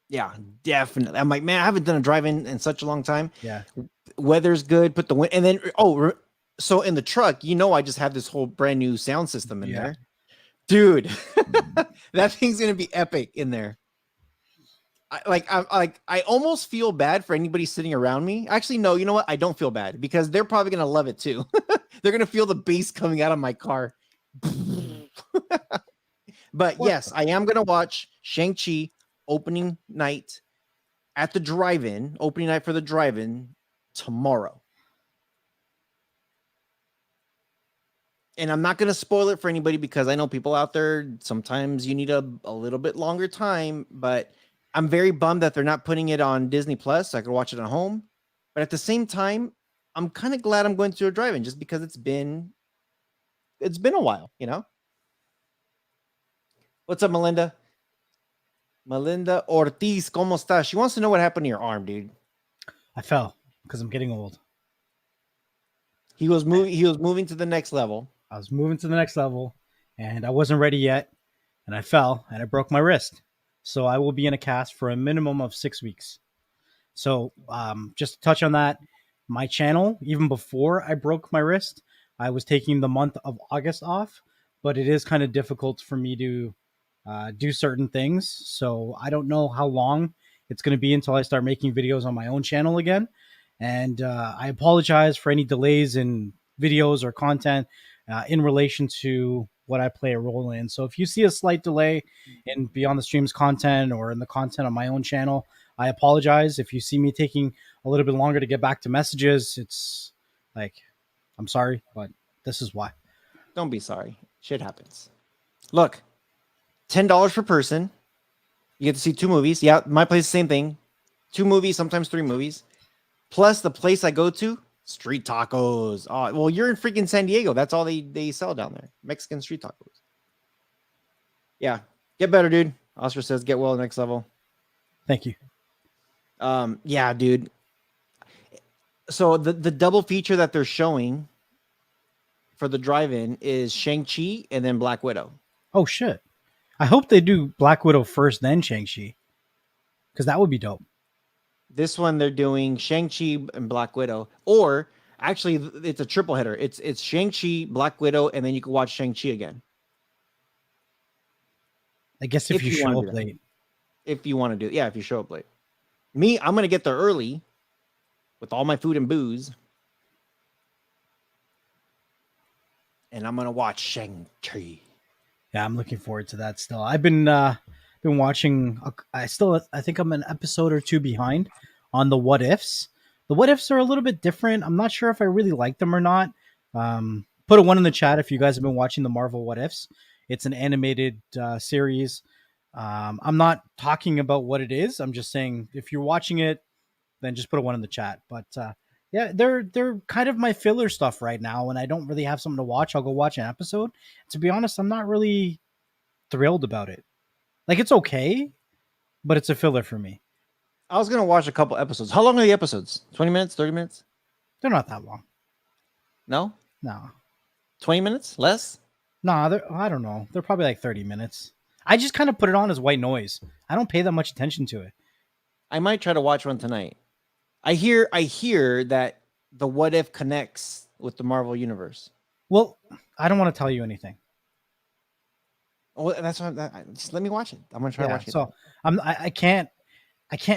Yeah, definitely. I'm like, man, I haven't done a drive-in in such a long time. Yeah. Weather's good. Put the wind, and then so in the truck, you know, I just have this whole brand new sound system in there, dude. That thing's gonna be epic in there. I almost feel bad for anybody sitting around me. Actually, no, you know what? I don't feel bad because they're probably gonna love it too. They're gonna feel the bass coming out of my car. But yes, I am gonna watch Shang-Chi opening night at the drive-in, opening night for the drive-in tomorrow. and I'm not going to spoil it for anybody because I know people out there, sometimes you need a little bit longer time, but I'm very bummed that they're not putting it on Disney Plus so I could watch it at home. But at the same time, I'm kind of glad I'm going to a drive-in just because it's been a while, you know? What's up, Melinda? Melinda Ortiz, ¿cómo estás? She wants to know what happened to your arm, dude. I fell because I'm getting old. He was moving to the next level. I was moving to the next level, and I wasn't ready yet, and I fell, and I broke my wrist. So I will be in a cast for a minimum of 6 weeks. So just to touch on that, my channel, even before I broke my wrist, I was taking the month of August off, but it is kind of difficult for me to do certain things. So I don't know how long it's going to be until I start making videos on my own channel again. And I apologize for any delays in videos or content in relation to what I play a role in. So if you see a slight delay in Beyond the Streams content or in the content on my own channel, I apologize. If you see me taking a little bit longer to get back to messages, it's like, I'm sorry, but this is why. Don't be sorry. Shit happens. Look, $10 per person. You get to see 2 movies. Yeah, my place, same thing. 2 movies, sometimes 3 movies. Plus the place I go to, street tacos. Oh, well, you're in freaking San Diego. That's all they sell down there. Mexican street tacos. Yeah. Get better, dude. Oscar says, get well next level. Thank you. Yeah, dude. So the double feature that they're showing for the drive-in is Shang-Chi and then Black Widow. Oh, shit. I hope they do Black Widow first, then Shang-Chi. Because that would be dope. This one they're doing Shang-Chi and Black Widow, or actually it's a triple header. It's Shang-Chi, Black Widow, and then you can watch Shang-Chi again. I guess if you show up late. If you want to do it. Yeah, if you show up late. Me, I'm going to get there early with all my food and booze. And I'm going to watch Shang-Chi. Yeah, I'm looking forward to that still. I've been watching. I think I'm an episode or 2 behind on the what ifs. The what ifs are a little bit different. I'm not sure if I really like them or not. Put a 1 in the chat if you guys have been watching the Marvel what ifs. It's an animated series. I'm not talking about what it is. I'm just saying if you're watching it, then just put a 1 in the chat. But yeah, they're kind of my filler stuff right now. When I don't really have something to watch, I'll go watch an episode. To be honest, I'm not really thrilled about it. Like, it's okay, but it's a filler for me. I was going to watch a couple episodes. How long are the episodes? 20 minutes? 30 minutes? They're not that long. No? No. 20 minutes? Less? No, I don't know. They're probably like 30 minutes. I just kind of put it on as white noise. I don't pay that much attention to it. I might try to watch one tonight. I hear that the what if connects with the Marvel universe. Well, I don't want to tell you anything. Oh, that's why. Just let me watch it. I'm gonna try to watch it. So I can't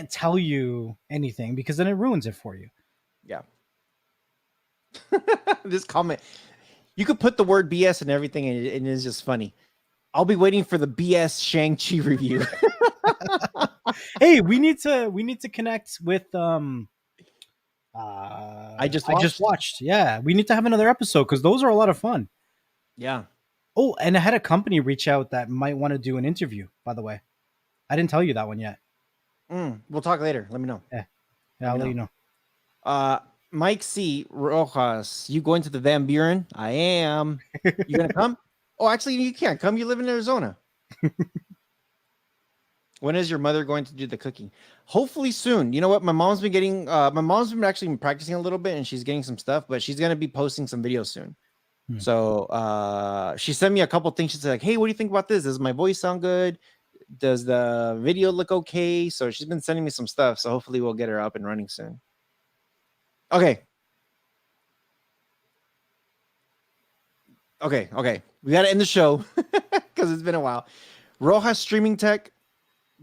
tell you anything because then it ruins it for you. Yeah. This comment, you could put the word BS and everything, and it's just funny. I'll be waiting for the BS Shang-Chi review. Hey, we need to connect with I just watched. Yeah, we need to have another episode because those are a lot of fun. Yeah. Oh, and I had a company reach out that might want to do an interview, by the way. I didn't tell you that one yet. We'll talk later. Let me know. Yeah, I'll let you know. Mike C. Rojas, you going to the Van Buren? I am. You gonna come? Oh, actually, you can't come. You live in Arizona. When is your mother going to do the cooking? Hopefully soon. You know what? My mom's been actually practicing a little bit, and she's getting some stuff, but she's gonna be posting some videos soon. So she sent me a couple things. She's like, hey, what do you think about this? Does my voice sound good? Does the video look okay? So she's been sending me some stuff. So hopefully we'll get her up and running soon. Okay. We got to end the show because it's been a while. Rohas Streaming Tech,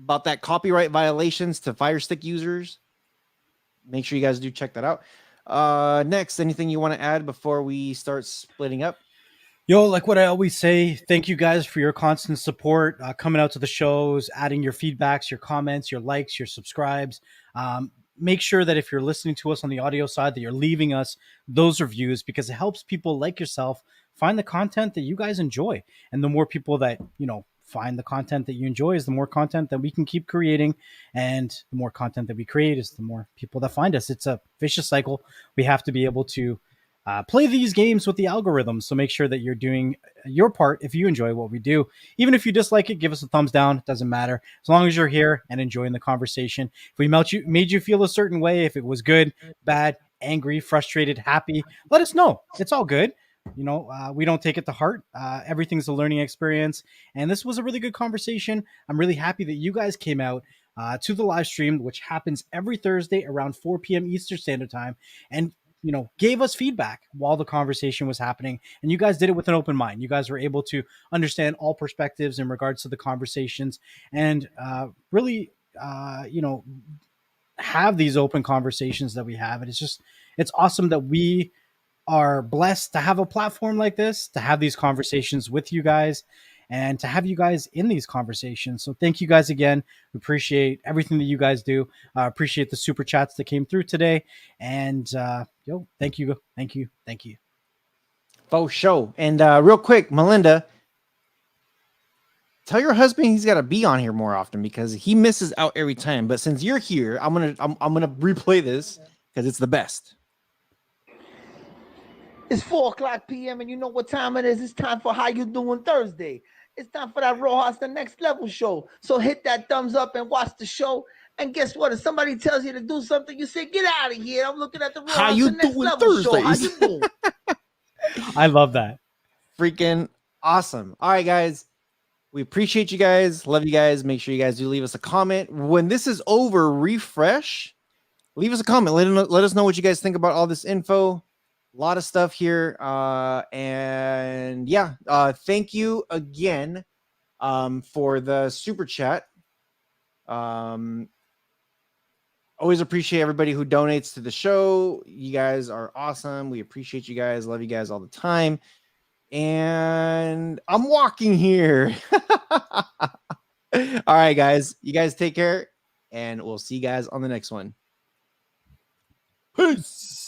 about that copyright violations to Firestick users. Make sure you guys do check that out. Next, anything you want to add before we start splitting up? Yo, like what I always say, thank you guys for your constant support, coming out to the shows, adding your feedbacks, your comments, your likes, your subscribes. make sure that if you're listening to us on the audio side, that you're leaving us those reviews, because it helps people like yourself find the content that you guys enjoy. And the more people that, find the content that you enjoy is the more content that we can keep creating. And the more content that we create is the more people that find us. It's a vicious cycle. We have to be able to play these games with the algorithms. So make sure that you're doing your part if you enjoy what we do. Even if you dislike it, give us a thumbs down. It doesn't matter. As long as you're here and enjoying the conversation. If we made you feel a certain way, if it was good, bad, angry, frustrated, happy, let us know. It's all good. We don't take it to heart. Everything's a learning experience. And this was a really good conversation. I'm really happy that you guys came out to the live stream, which happens every Thursday around 4 p.m. Eastern Standard Time, and gave us feedback while the conversation was happening. And you guys did it with an open mind. You guys were able to understand all perspectives in regards to the conversations, and really, have these open conversations that we have. And it's awesome that we are blessed to have a platform like this, to have these conversations with you guys, and to have you guys in these conversations. So thank you guys again. We appreciate everything that you guys do. Appreciate the super chats that came through today. And thank you. For sure. And real quick, Melinda, tell your husband he's got to be on here more often, because he misses out every time. But since you're here, I'm gonna replay this because it's the best. It's 4:00 p.m. and you know what time it is. It's time for How You Doing Thursday. It's time for that Rohas the Next Level show. So hit that thumbs up and watch the show. And guess what? If somebody tells you to do something, you say, "Get out of here! I'm looking at the Rohas How you the Next doing Level show. How Thursdays?" you doing?" I love that. Freaking awesome. All right, guys. We appreciate you guys. Love you guys. Make sure you guys do leave us a comment. When this is over, refresh. Leave us a comment. Let us know what you guys think about all this info. A lot of stuff here. And yeah, thank you again for the super chat. Always appreciate everybody who donates to the show. You guys are awesome. We appreciate you guys. Love you guys all the time. And I'm walking here. All right, guys. You guys take care, and we'll see you guys on the next one. Peace.